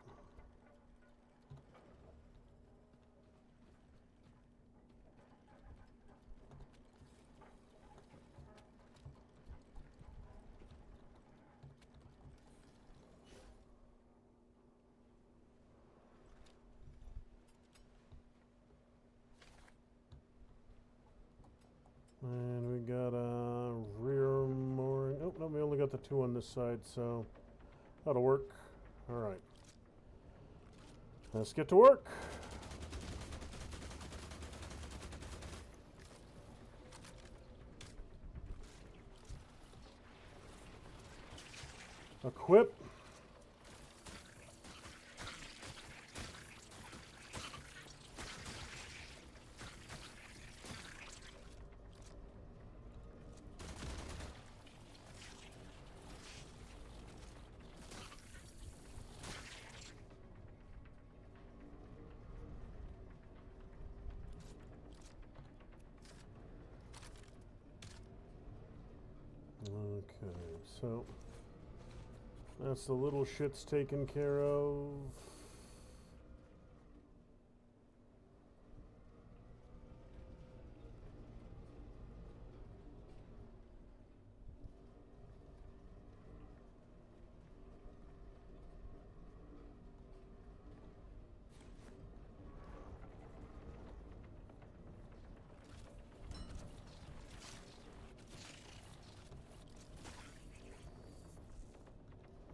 And we got a rear mooring. Oh, no, we only got the two on this side, so that'll work. All right. Let's get to work. Equip. Okay, so that's the little shits taken care of.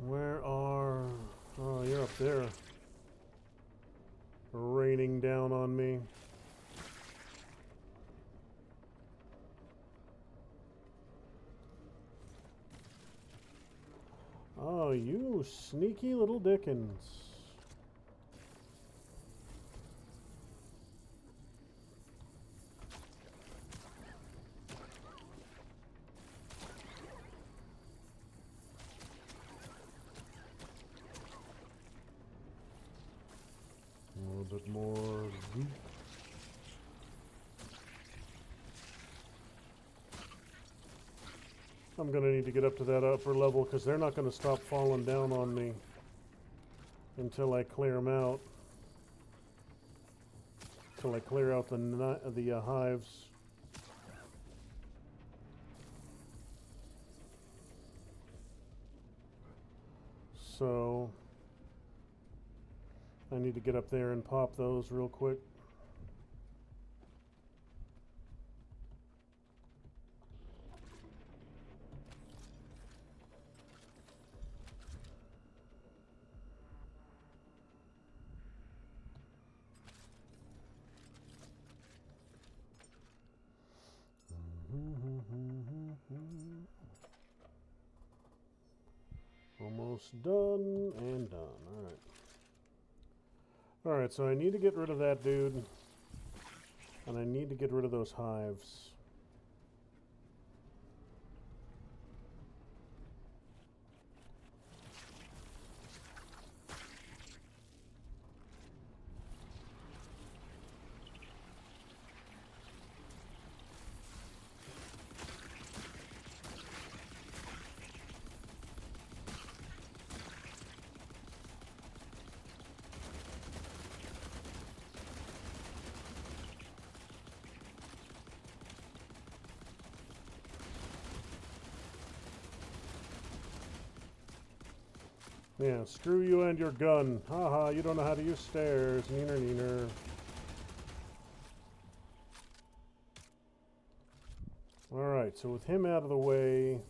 Where are... Oh, you're up there. Raining down on me. Oh, you sneaky little Dickens. A little bit more. I'm going to need to get up to that upper level because they're not going to stop falling down on me until I clear them out. Until I clear out the hives. So I need to get up there and pop those real quick. Almost done and done. All right. All right, so I need to get rid of that dude. And I need to get rid of those hives. Yeah, screw you and your gun. Haha, you don't know how to use stairs. Neener, neener. Alright, so with him out of the way,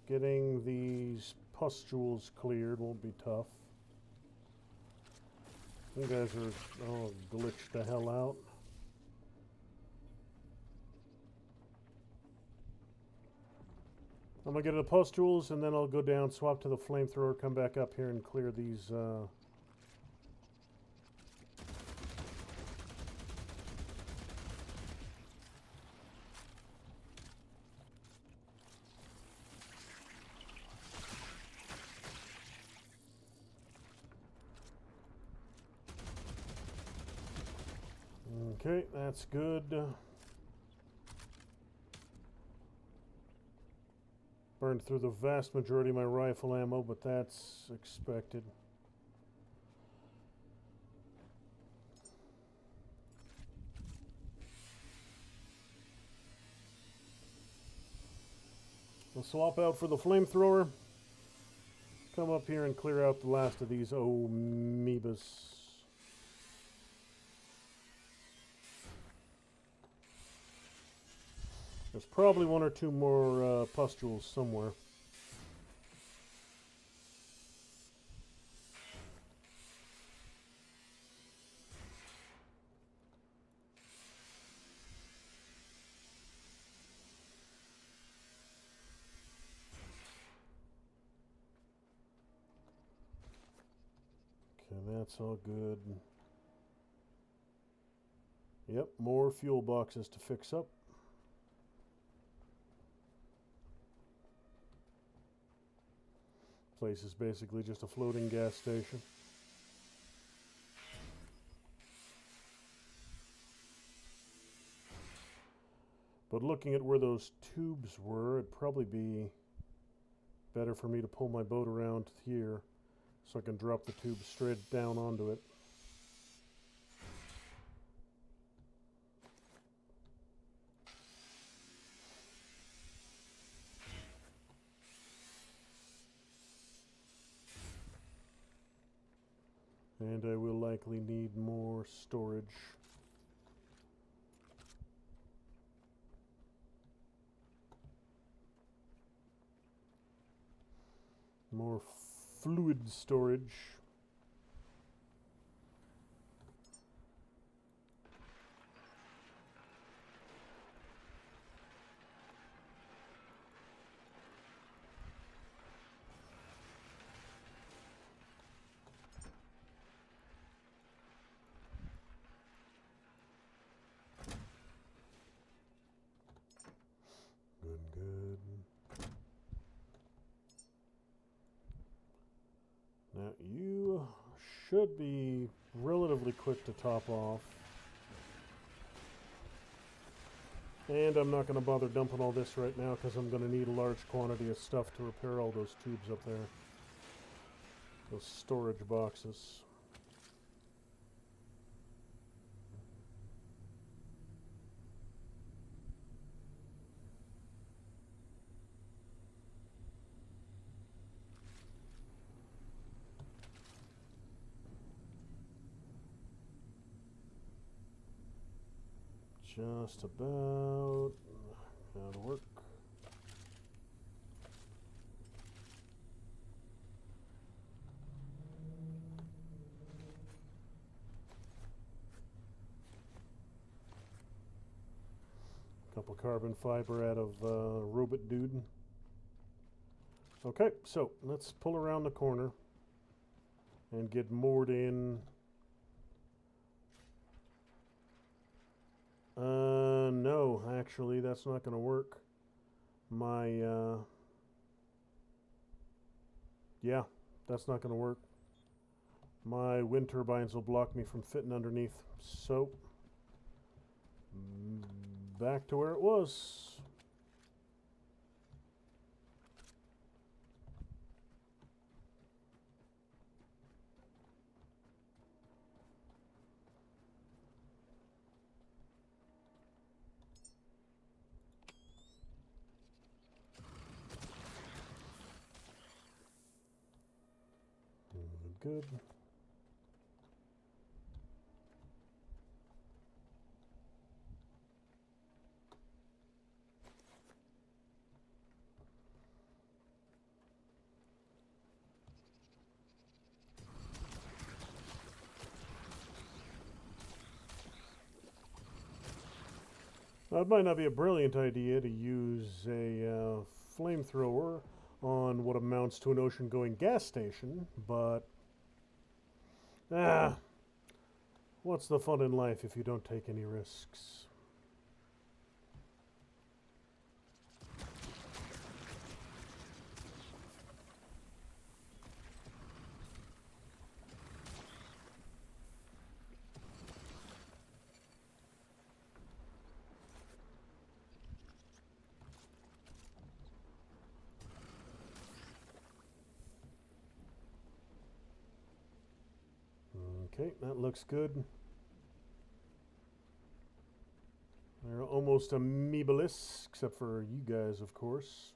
getting these pustules cleared won't be tough. You guys are glitched the hell out. I'm going to get the pustules, and then I'll go down, swap to the flamethrower, come back up here and clear these Okay, that's good. Burned through the vast majority of my rifle ammo, but that's expected. We'll swap out for the flamethrower. Come up here and clear out the last of these amoebas. There's probably one or two more pustules somewhere. Okay, that's all good. Yep, more fuel boxes to fix up. Place is basically just a floating gas station. But looking at where those tubes were, it'd probably be better for me to pull my boat around here so I can drop the tube straight down onto it. And I will likely need more storage. More fluid storage. Good. Now you should be relatively quick to top off. And I'm not going to bother dumping all this right now because I'm going to need a large quantity of stuff to repair all those tubes up there. Those storage boxes. Just about. That'll work. Couple carbon fiber out of Robot Dude. Okay, so let's pull around the corner and get moored in. No, actually, that's not going to work. My, yeah, that's not going to work. My wind turbines will block me from fitting underneath. So, back to where it was. Good. Now, it might not be a brilliant idea to use a flamethrower on what amounts to an ocean-going gas station, but what's the fun in life if you don't take any risks? Okay, that looks good. They're almost amoebaless, except for you guys, of course.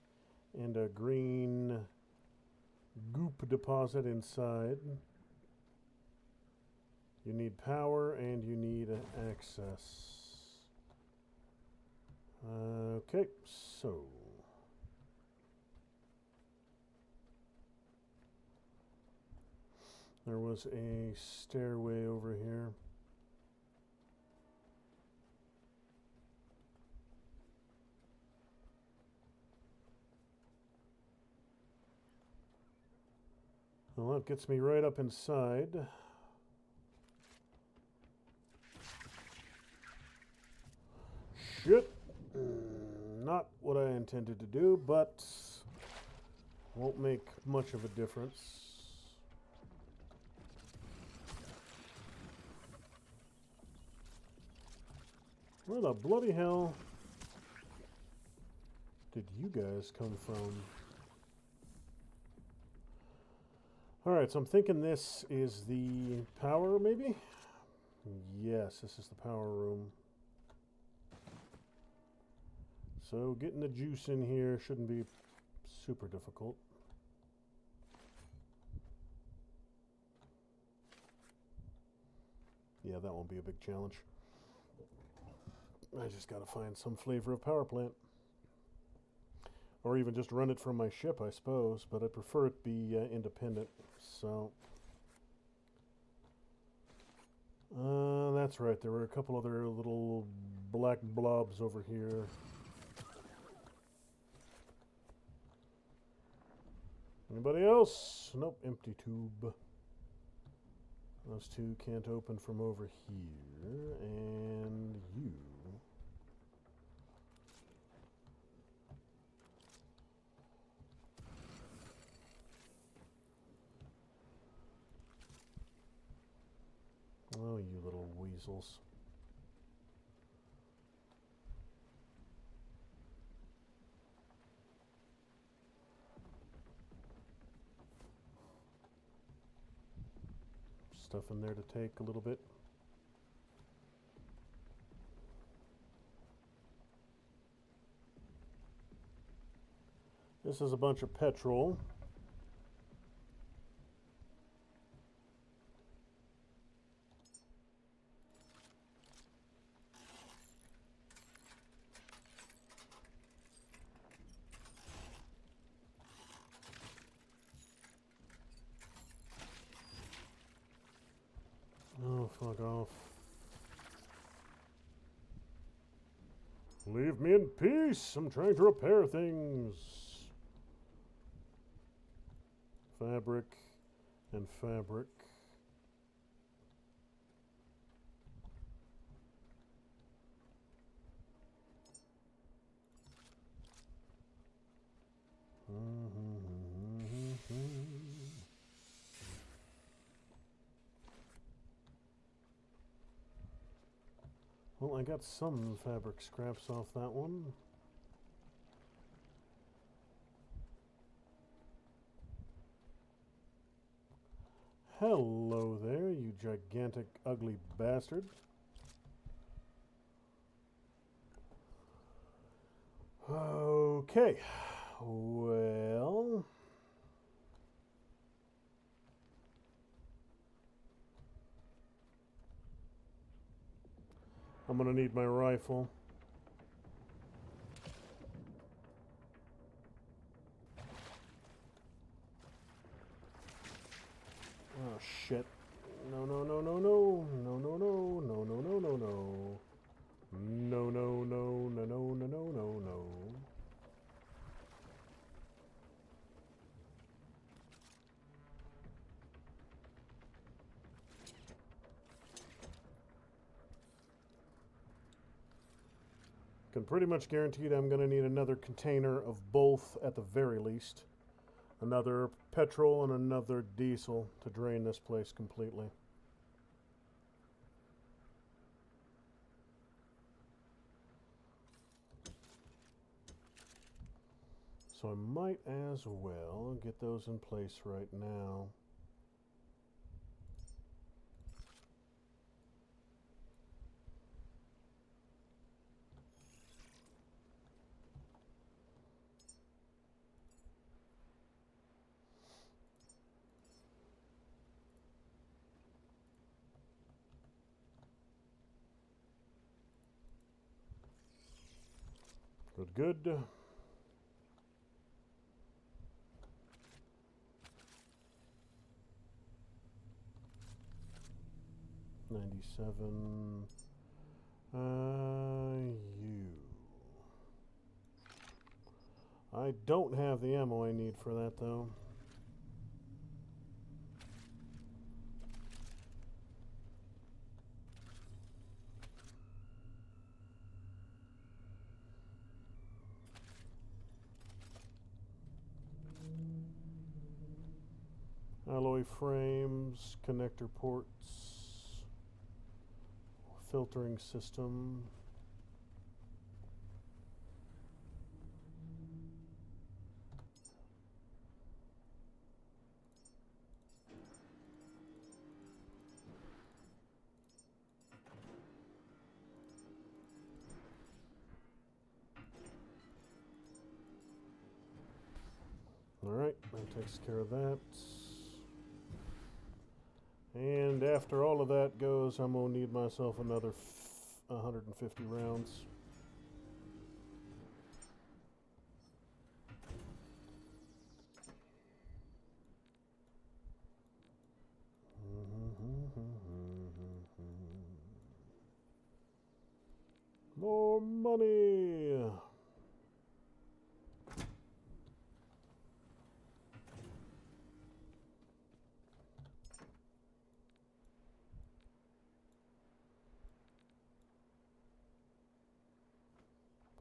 And a green goop deposit inside. You need power and you need access. Okay, so there was a stairway over here. Well, that gets me right up inside. Shit. Not what I intended to do, but won't make much of a difference. Where the bloody hell did you guys come from? Alright, so I'm thinking this is the power, maybe? Yes, this is the power room. So getting the juice in here shouldn't be super difficult. Yeah, that won't be a big challenge. I just gotta find some flavor of power plant. Or even just run it from my ship, I suppose, but I prefer it be independent, so... that's right, there were a couple other little black blobs over here. Anybody else? Nope, empty tube. Those two can't open from over here, and you... Oh, you little weasels. Stuff in there to take a little bit. This is a bunch of petrol. Oh, fuck off. Leave me in peace. I'm trying to repair things. Fabric and fabric. Well, I got some fabric scraps off that one. Hello there, you gigantic, ugly bastard. Okay, well... I'm gonna need my rifle. Oh shit. No, no, no, no, no. No, no, no, no, no, no, no, no. No, no, no, no, no, no, no, no, no. Can pretty much guarantee that I'm going to need another container of both at the very least. Another petrol and another diesel to drain this place completely. So I might as well get those in place right now. Good, good. $97. You. I don't have the ammo I need for that, though. Alloy frames, connector ports, filtering system. Alright, that takes care of that. And after all of that goes, I'm going to need myself another 150 rounds. More money!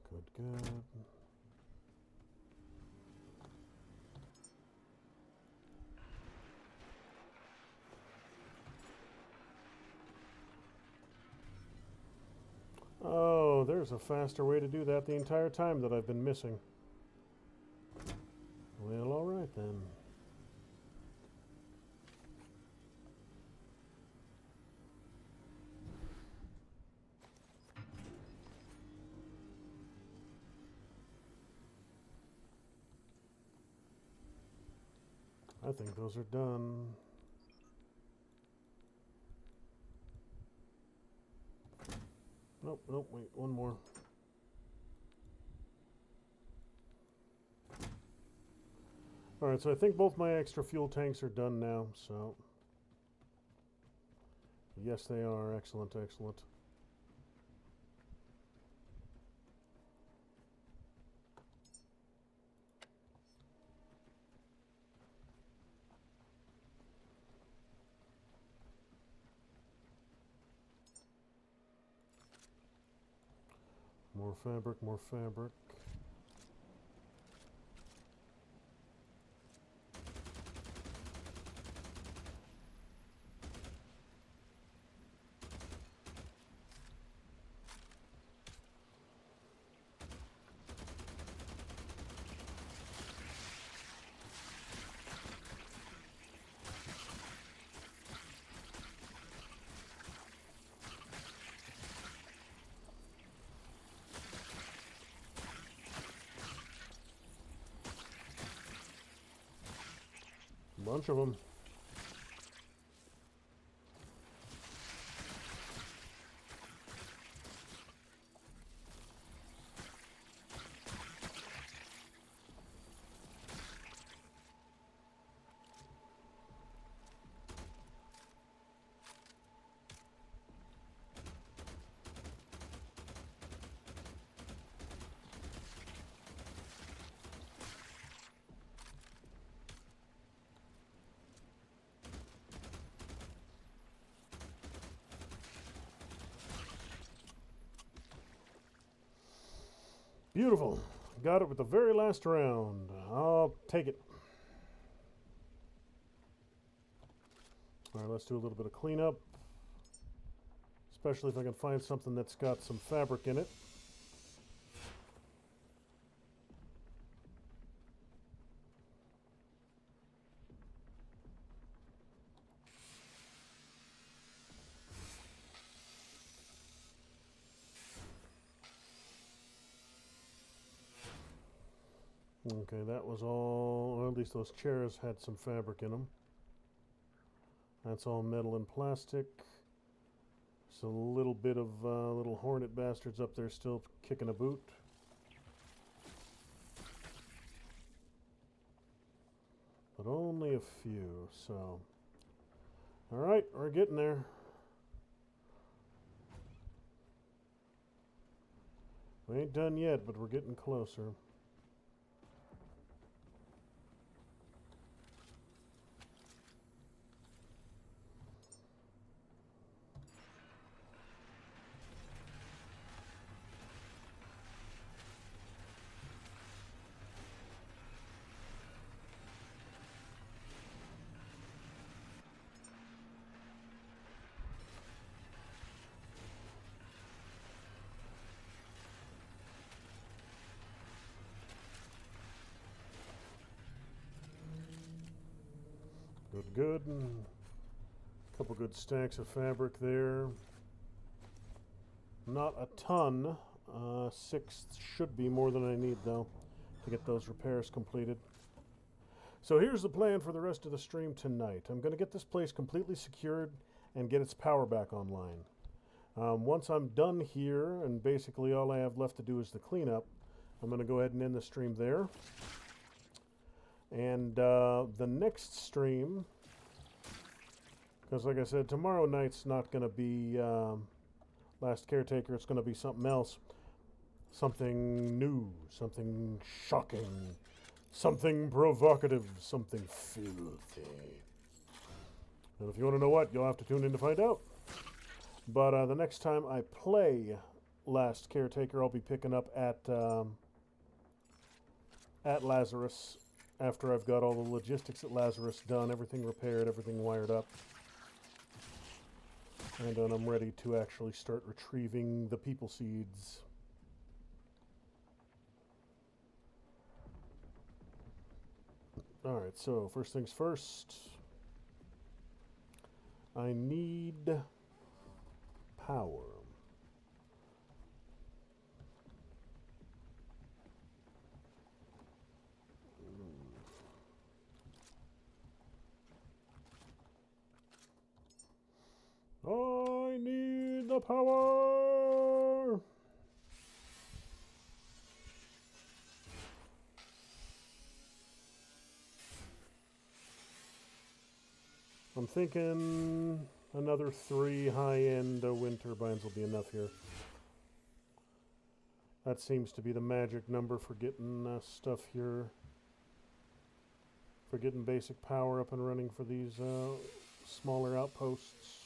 Good, good. Oh, there's a faster way to do that the entire time that I've been missing. Well, alright then. I think those are done. Nope, nope, wait, one more. Alright, so I think both my extra fuel tanks are done now, so... Yes, they are. Excellent, excellent. More fabric, more fabric. Bunch of them. Beautiful. Got it with the very last round. I'll take it. Alright, let's do a little bit of cleanup. Especially if I can find something that's got some fabric in it. Okay, that was all, or at least those chairs had some fabric in them. That's all metal and plastic. There's a little bit of little hornet bastards up there still kicking a boot. but only a few, so. Alright, we're getting there. We ain't done yet, but we're getting closer. Good. A couple good stacks of fabric there. Not a ton. 6 should be more than I need, though, to get those repairs completed. So here's the plan for the rest of the stream tonight. I'm going to get this place completely secured and get its power back online. Once I'm done here, and basically all I have left to do is the cleanup, I'm going to go ahead and end the stream there. And the next stream, because like I said, tomorrow night's not going to be Last Caretaker. It's going to be something else. Something new, something shocking, something provocative, something filthy. And if you want to know what, you'll have to tune in to find out. But the next time I play Last Caretaker, I'll be picking up at Lazarus. After I've got all the logistics at Lazarus done, everything repaired, everything wired up. And then I'm ready to actually start retrieving the people seeds. Alright, so first things first. I need power. I need the power! I'm thinking another 3 high-end wind turbines will be enough here. That seems to be the magic number for getting stuff here. For getting basic power up and running for these smaller outposts.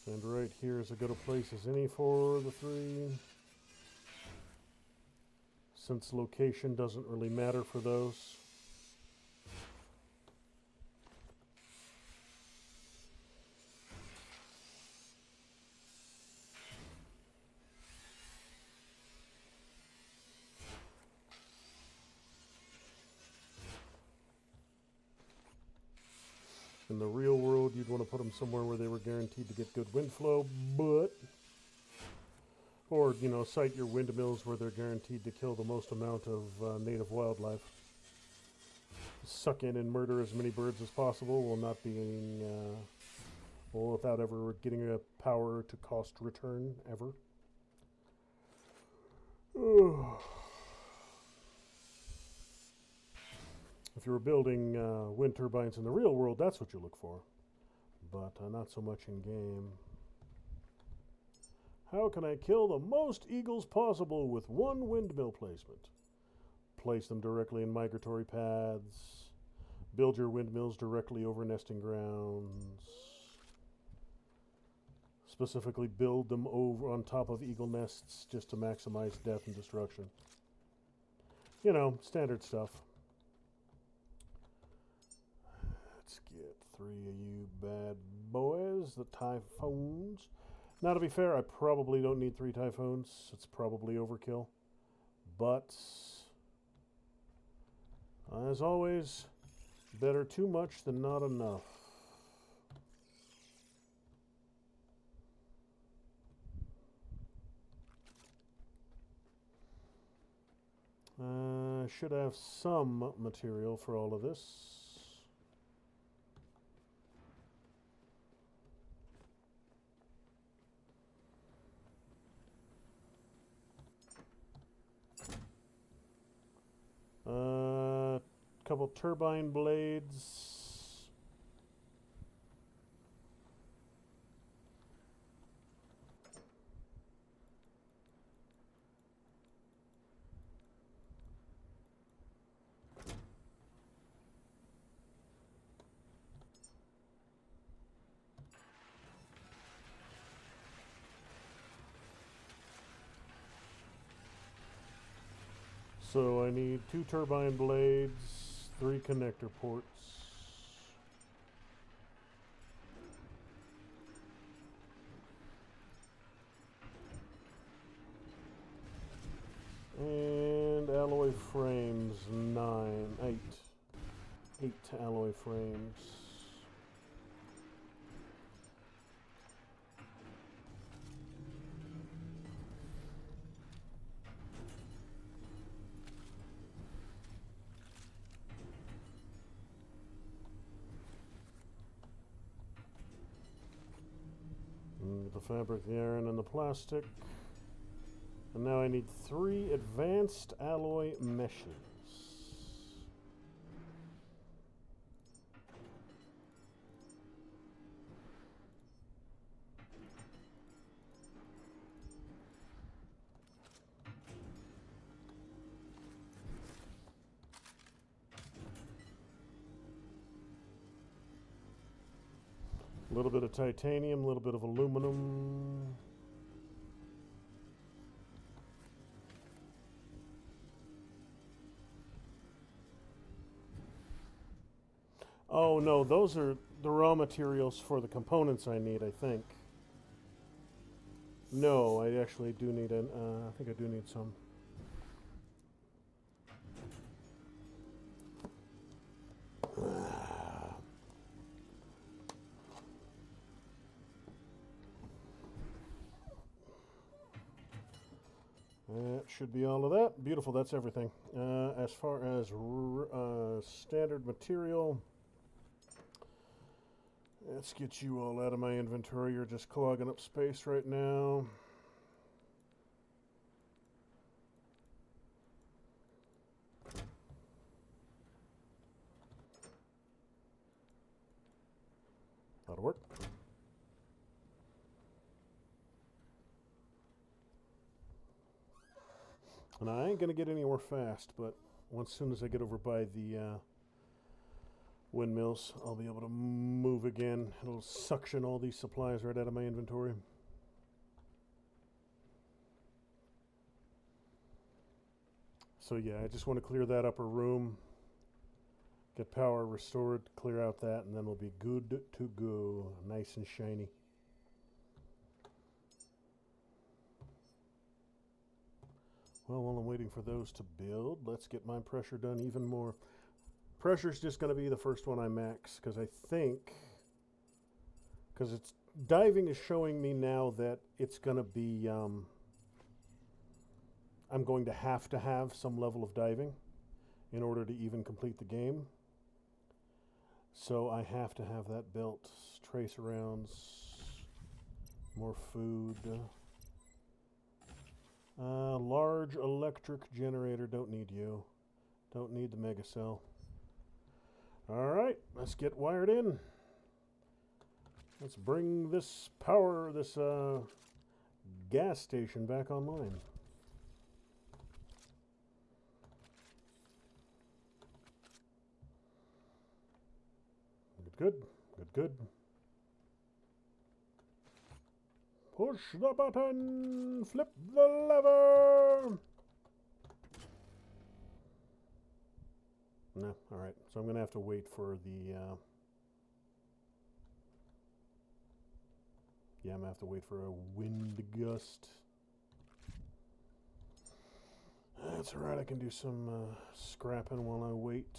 And right here is as good a place as any for the 3. Since location doesn't really matter for those. In the real world, you'd want to put them somewhere where they were guaranteed to get good wind flow, but... Or, you know, site your windmills where they're guaranteed to kill the most amount of native wildlife. Suck in and murder as many birds as possible while not being... well, without ever getting a power to cost return, ever. If you were building wind turbines in the real world, that's what you look for. But not so much in game. How can I kill the most eagles possible with one windmill placement? Place them directly in migratory paths. Build your windmills directly over nesting grounds. Specifically build them over on top of eagle nests just to maximize death and destruction. You know, standard stuff. Let's get 3 of you bad boys, the typhoons. Now, to be fair, I probably don't need 3 typhoons. It's probably overkill. But, as always, better too much than not enough. Should have some material for all of this. couple turbine blades. So I need 2 turbine blades, 3 connector ports. And alloy frames, 8 alloy frames. The fabric, the iron, and the plastic. And now I need 3 advanced alloy meshes. A little bit of titanium, a little bit of aluminum. Oh no, those are the raw materials for the components I need, I think. No, I actually do need an, I think I do need some. That should be all of that. Beautiful, that's everything. As far as standard material, let's get you all out of my inventory. You're just clogging up space right now. That'll work. And I ain't gonna get anywhere fast, but once soon as I get over by the windmills, I'll be able to move again. It'll suction all these supplies right out of my inventory. So yeah, I just want to clear that upper room, get power restored, clear out that, and then we'll be good to go. Nice and shiny. Well, while I'm waiting for those to build, let's get my pressure done even more. Pressure's just going to be the first one I max, because I think, because it's diving is showing me now that it's going to be, I'm going to have some level of diving in order to even complete the game. So I have to have that built. Tracer rounds, more food. Large electric generator, don't need you. Don't need the mega cell. Alright, let's get wired in. Let's bring this power, this gas station back online. Good, good, good. Push the button, flip the lever. No, all right. So I'm going to have to wait for the, yeah, I'm going to have to wait for a wind gust. That's all right. I can do some scrapping while I wait.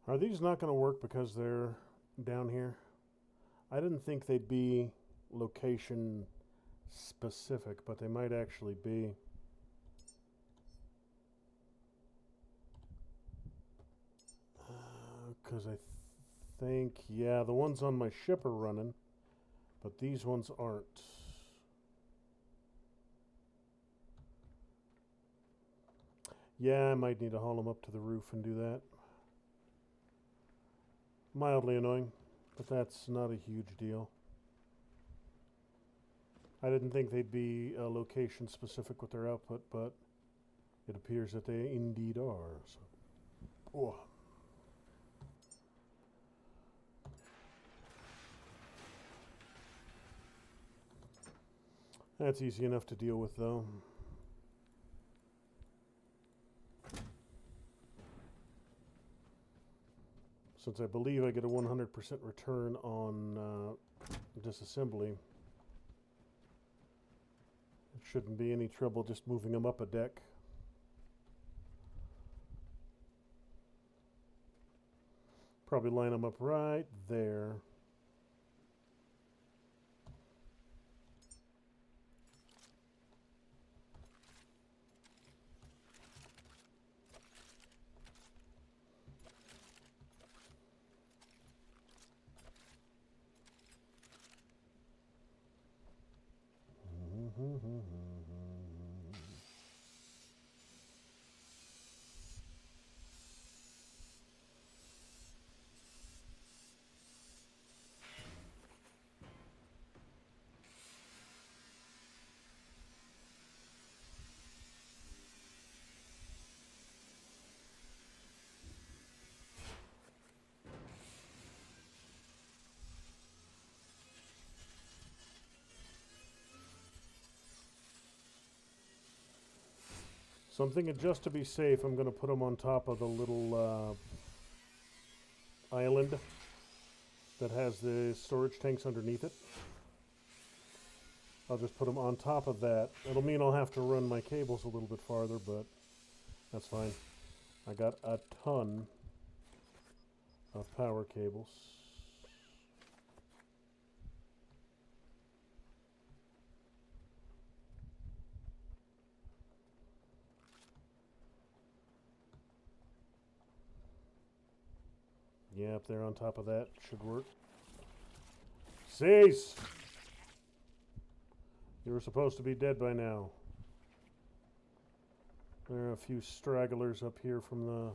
Are these not going to work because they're down here? I didn't think they'd be location specific, but they might actually be. Because I think, yeah, the ones on my ship are running, but these ones aren't. Yeah, I might need to haul them up to the roof and do that. Mildly annoying, but that's not a huge deal. I didn't think they'd be location specific with their output, but it appears that they indeed are. So. Oh. That's easy enough to deal with, though. Since I believe I get a 100% return on disassembly, it shouldn't be any trouble just moving them up a deck. Probably line them up right there. So I'm thinking, just to be safe, I'm going to put them on top of the little island that has the storage tanks underneath it. I'll just put them on top of that. It'll mean I'll have to run my cables a little bit farther, but that's fine. I got a ton of power cables. Yeah, up there on top of that should work. Cease! You were supposed to be dead by now. There are a few stragglers up here from the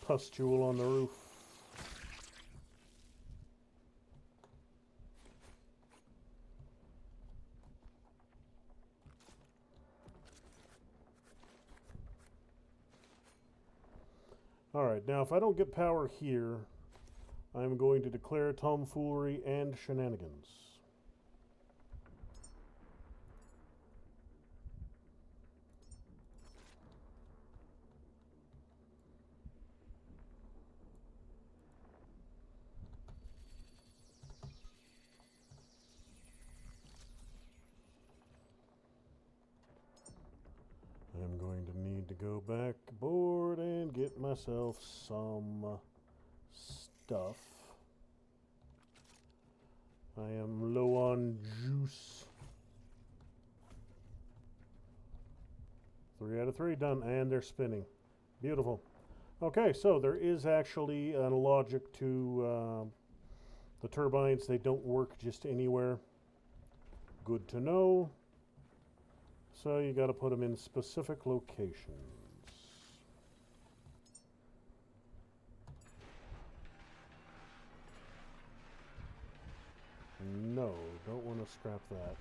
pustule on the roof. Alright, now if I don't get power here, I'm going to declare tomfoolery and shenanigans. I'm going to need to go back aboard and get myself some stuff. I am low on juice. 3 out of 3 done, and they're spinning. Beautiful. Okay, so there is actually a logic to the turbines. They don't work just anywhere. Good to know. So you got to put them in specific locations. No, don't want to scrap that.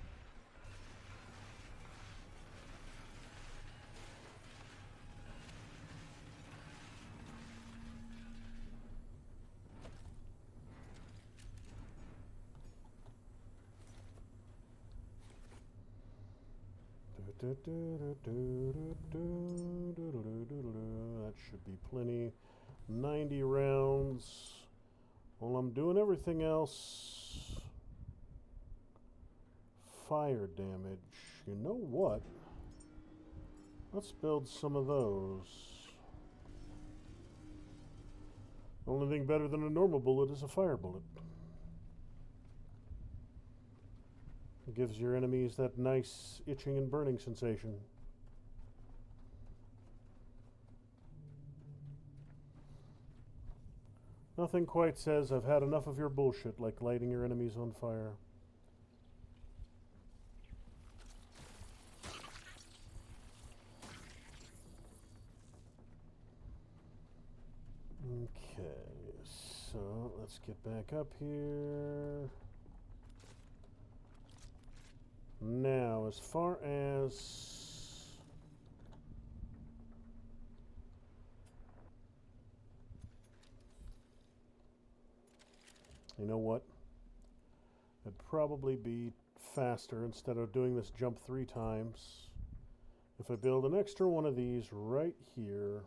That should be plenty. 90 rounds. While I'm doing everything else, fire damage. You know what? Let's build some of those. Only thing better than a normal bullet is a fire bullet. It gives your enemies that nice itching and burning sensation. Nothing quite says I've had enough of your bullshit like lighting your enemies on fire. Okay, so let's get back up here. Now, as far as... You know what? It'd probably be faster, instead of doing this jump 3 times, if I build an extra one of these right here.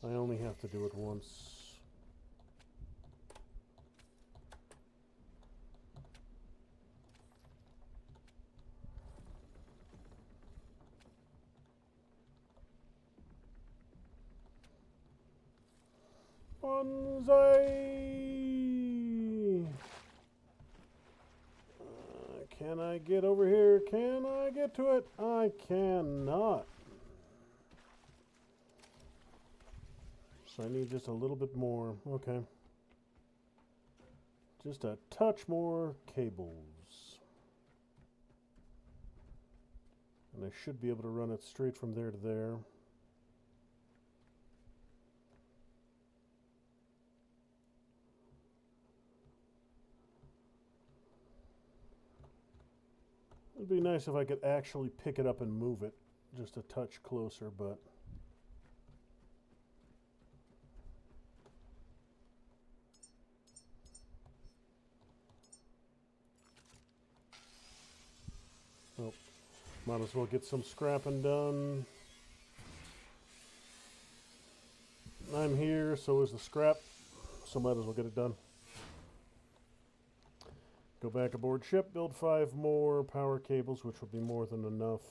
I only have to do it once. Bonsai! Can I get over here? Can I get to it? I cannot. So I need just a little bit more. Okay. Just a touch more cables. And I should be able to run it straight from there to there. It'd be nice if I could actually pick it up and move it just a touch closer, but... Oh, might as well get some scrapping done. I'm here, so is the scrap, so might as well get it done. Go back aboard ship, build 5 more power cables, which will be more than enough.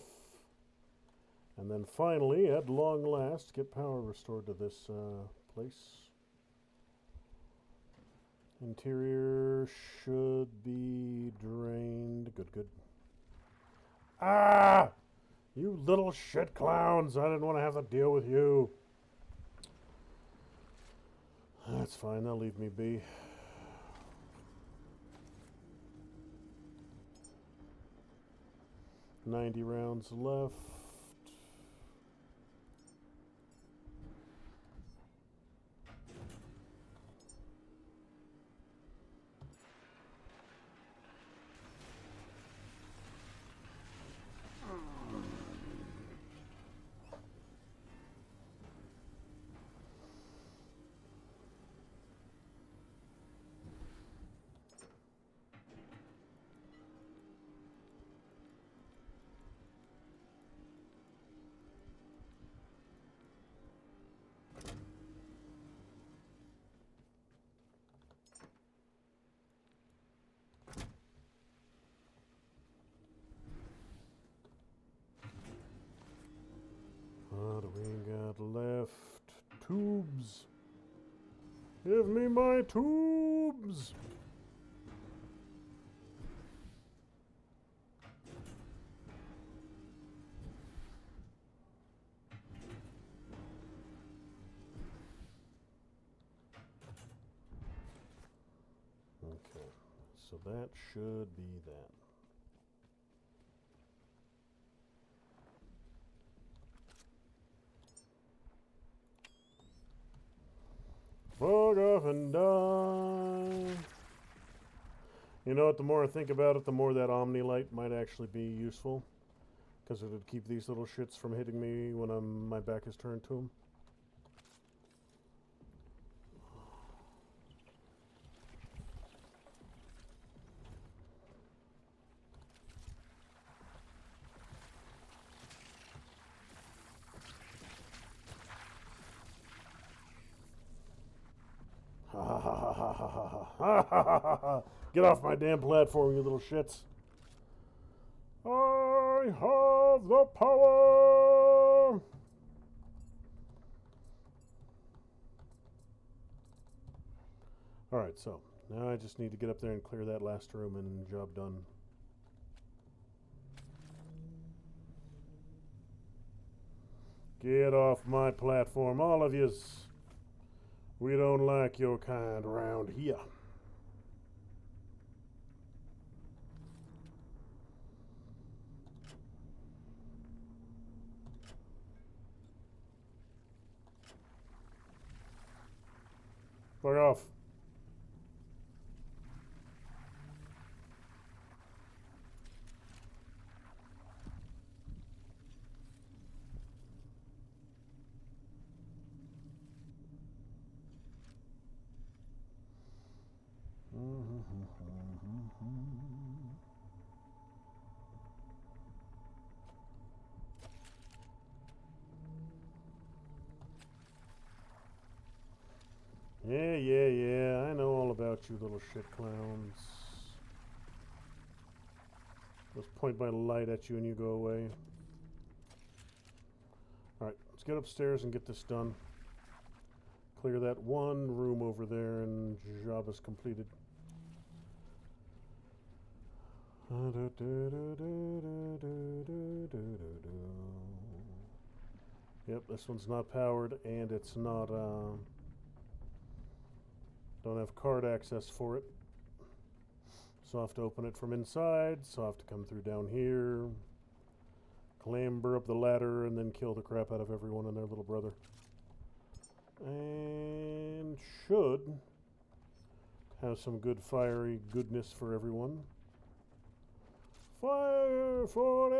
And then finally, at long last, get power restored to this place. Interior should be drained. Good, good. Ah! You little shit clowns! I didn't want to have to deal with you. That's fine, they'll leave me be. $90 rounds left. What do we got left? Tubes. Give me my tubes. Okay, so that should be that. Fuck off and die. You know what, the more I think about it, the more that Omni light might actually be useful. Because it would keep these little shits from hitting me when my back is turned to them. Get off my damn platform, you little shits. I have the power. Alright, so now I just need to get up there and clear that last room and job done. Get off my platform, all of yous. We don't like your kind around here. Fuck off. Yeah. I know all about you little shit clowns. Just point my light at you and you go away. Alright, let's get upstairs and get this done. Clear that one room over there and job is completed. Yep, this one's not powered and it's not, don't have card access for it. So I have to open it from inside, so I have to come through down here, clamber up the ladder, and then kill the crap out of everyone and their little brother. And should have some good fiery goodness for everyone. Fire for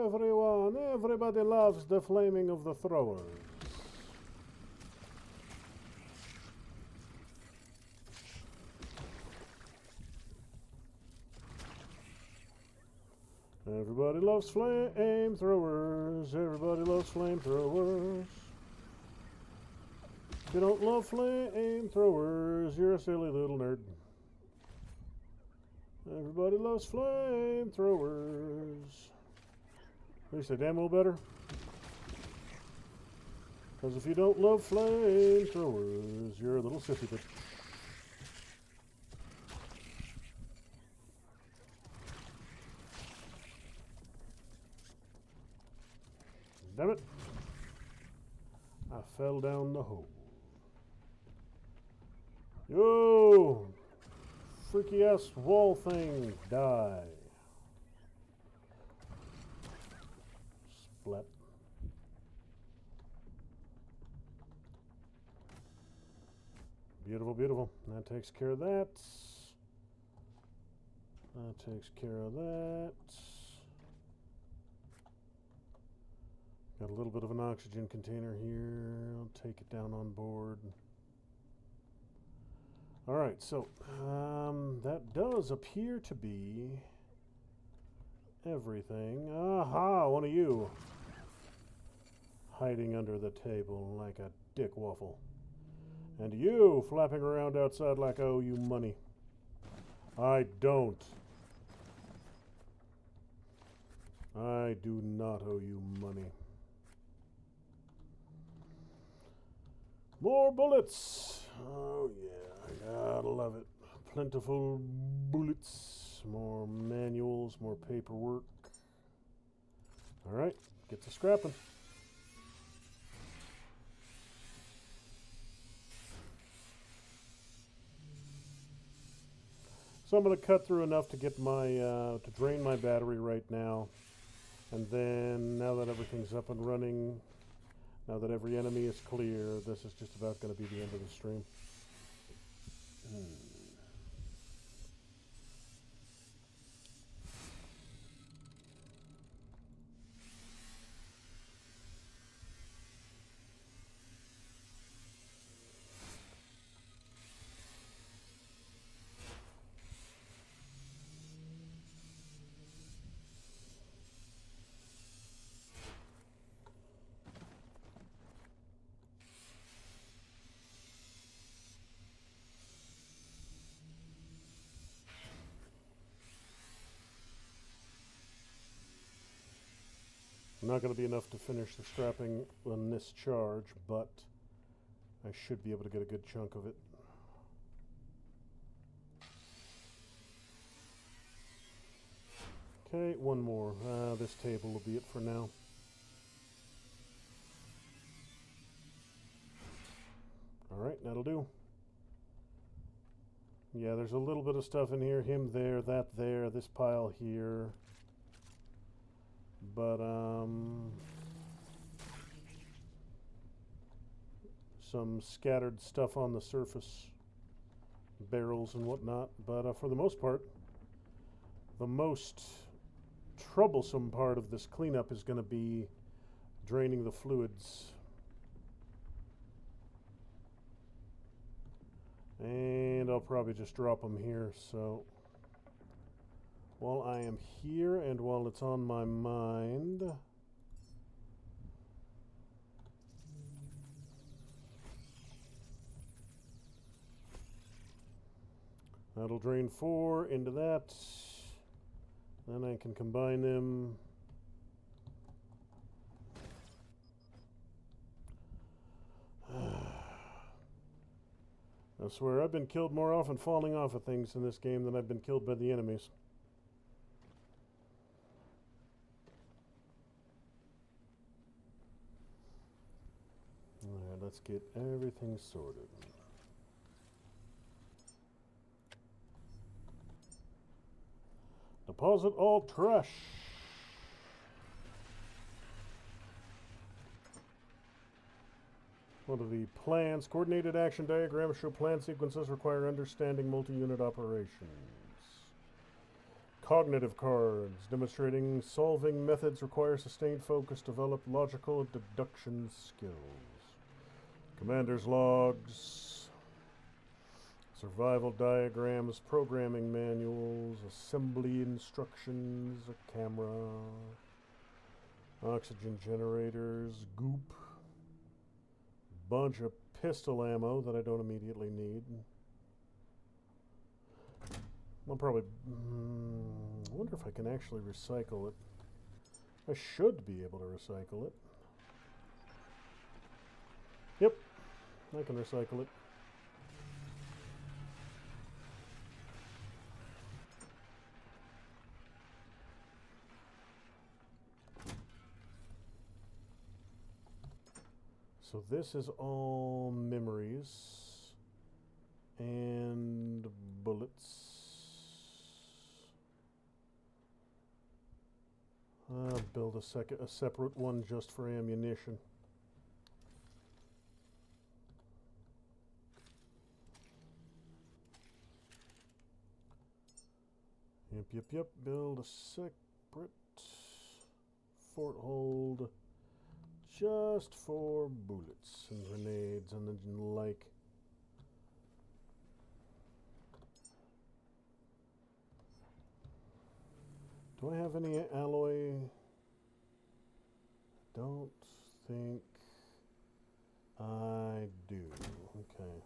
everyone. Everybody loves the flaming of the throwers. Everybody loves flamethrowers. Everybody loves flamethrowers. If you don't love flamethrowers, you're a silly little nerd. Everybody loves flamethrowers. At least they ammo better. Because if you don't love flamethrowers, you're a little sissy bitch. Damn it. I fell down the hole. Yo! Freaky ass wall thing. Die. Splat. Beautiful, beautiful. That takes care of that. That takes care of that. Got a little bit of an oxygen container here. I'll take it down on board. Alright, so that does appear to be everything. Aha, one of you. Hiding under the table like a dick waffle. And you flapping around outside like I owe you money. I don't. I do not owe you money. More bullets. Oh yeah, I gotta love it. Plentiful bullets. More manuals, more paperwork. Alright, get to scrapping. So I'm going to cut through enough to get my, to drain my battery right now. And then, now that everything's up and running, now that every enemy is clear, this is just about going to be the end of the stream. Not going to be enough to finish the strapping on this charge, but I should be able to get a good chunk of it. Okay, one more. This table will be it for now. Alright, that'll do. Yeah, there's a little bit of stuff in here. Him there, that there, this pile here. But, some scattered stuff on the surface. Barrels and whatnot. But for the most part, the most troublesome part of this cleanup is going to be draining the fluids. And I'll probably just drop them here. So while I am here and while it's on my mind, that'll drain 4 into that. Then I can combine them. I swear, I've been killed more often falling off of things in this game than I've been killed by the enemies. Alright, let's get everything sorted. Deposit all trash. What are the plans? Coordinated action diagrams show plan sequences require understanding multi-unit operations. Cognitive cards demonstrating solving methods require sustained focus, develop logical deduction skills. Commander's logs, survival diagrams, programming manuals, assembly instructions, a camera, oxygen generators, goop. Bunch of pistol ammo that I don't immediately need. I'll probably... I wonder if I can actually recycle it. I should be able to recycle it. Yep, I can recycle it. So this is all memories and bullets. I'll build a separate one just for ammunition. Yep. Build a separate fort hold. Just for bullets and grenades and the like. Do I have any alloy? Don't think I do. Okay.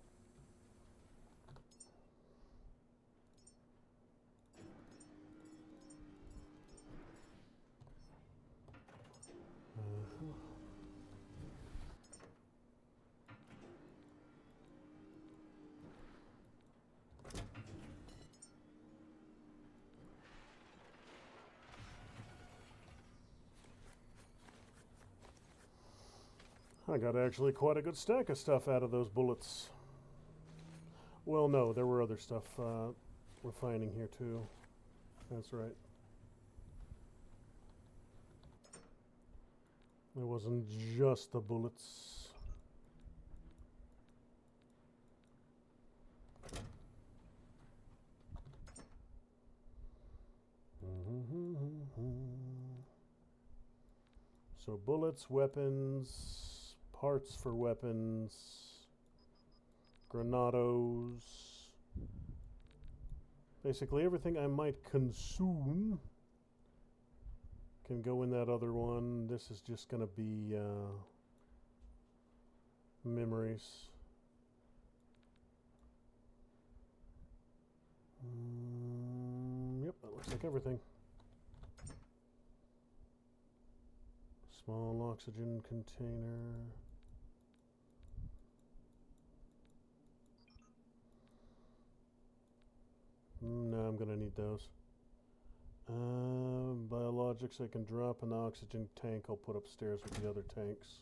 I got actually quite a good stack of stuff out of those bullets. Well, no, there were other stuff refining here too. That's right. It wasn't just the bullets. So bullets, weapons, parts for weapons, granados, basically everything I might consume can go in that other one. This is just going to be memories. Yep, that looks like everything. Small oxygen container. No, I'm going to need those. Biologics I can drop in the oxygen tank. I'll put upstairs with the other tanks.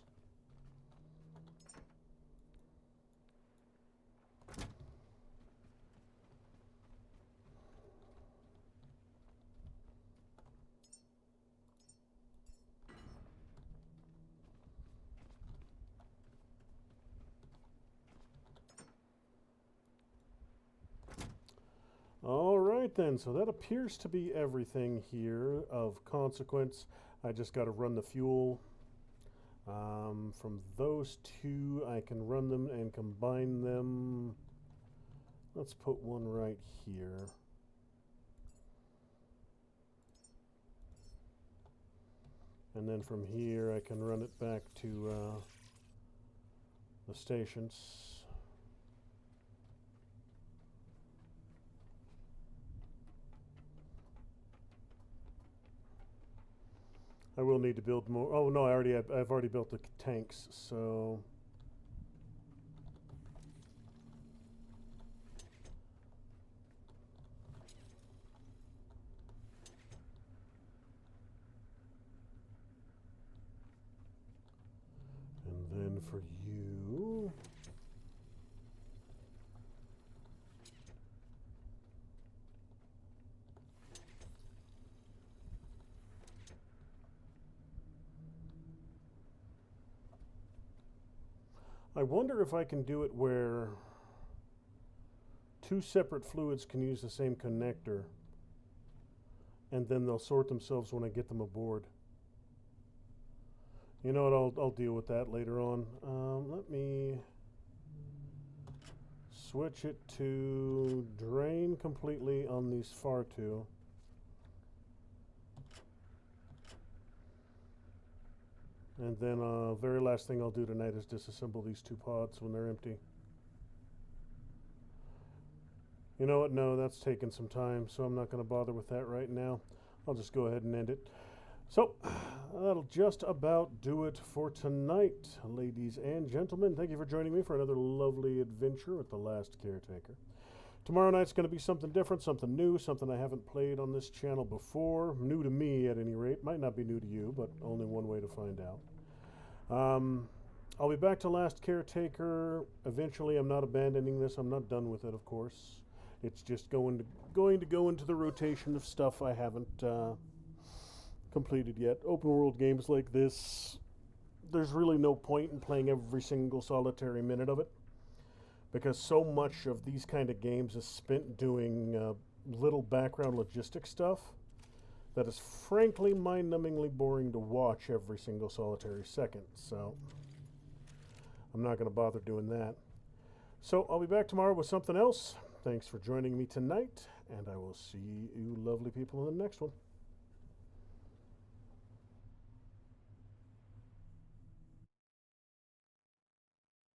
Alright then, so that appears to be everything here of consequence. I just got to run the fuel. From those two, I can run them and combine them. Let's put one right here. And then from here, I can run it back to the stations. I will need to build more. Oh no, I've already built the tanks, so and then for you, I wonder if I can do it where two separate fluids can use the same connector, and then they'll sort themselves when I get them aboard. You know what, I'll deal with that later on. Let me switch it to drain completely on these far two. And then very last thing I'll do tonight is disassemble these two pods when they're empty. You know what? No, that's taking some time, so I'm not going to bother with that right now. I'll just go ahead and end it. So, that'll just about do it for tonight, ladies and gentlemen. Thank you for joining me for another lovely adventure with The Last Caretaker. Tomorrow night's going to be something different, something new, something I haven't played on this channel before. New to me, at any rate. Might not be new to you, but only one way to find out. I'll be back to Last Caretaker. Eventually, I'm not abandoning this. I'm not done with it, of course. It's just going to go into the rotation of stuff I haven't completed yet. Open world games like this, there's really no point in playing every single solitary minute of it, because so much of these kind of games is spent doing little background logistic stuff that is frankly mind-numbingly boring to watch every single solitary second. So I'm not going to bother doing that. So I'll be back tomorrow with something else. Thanks for joining me tonight, and I will see you lovely people in the next one.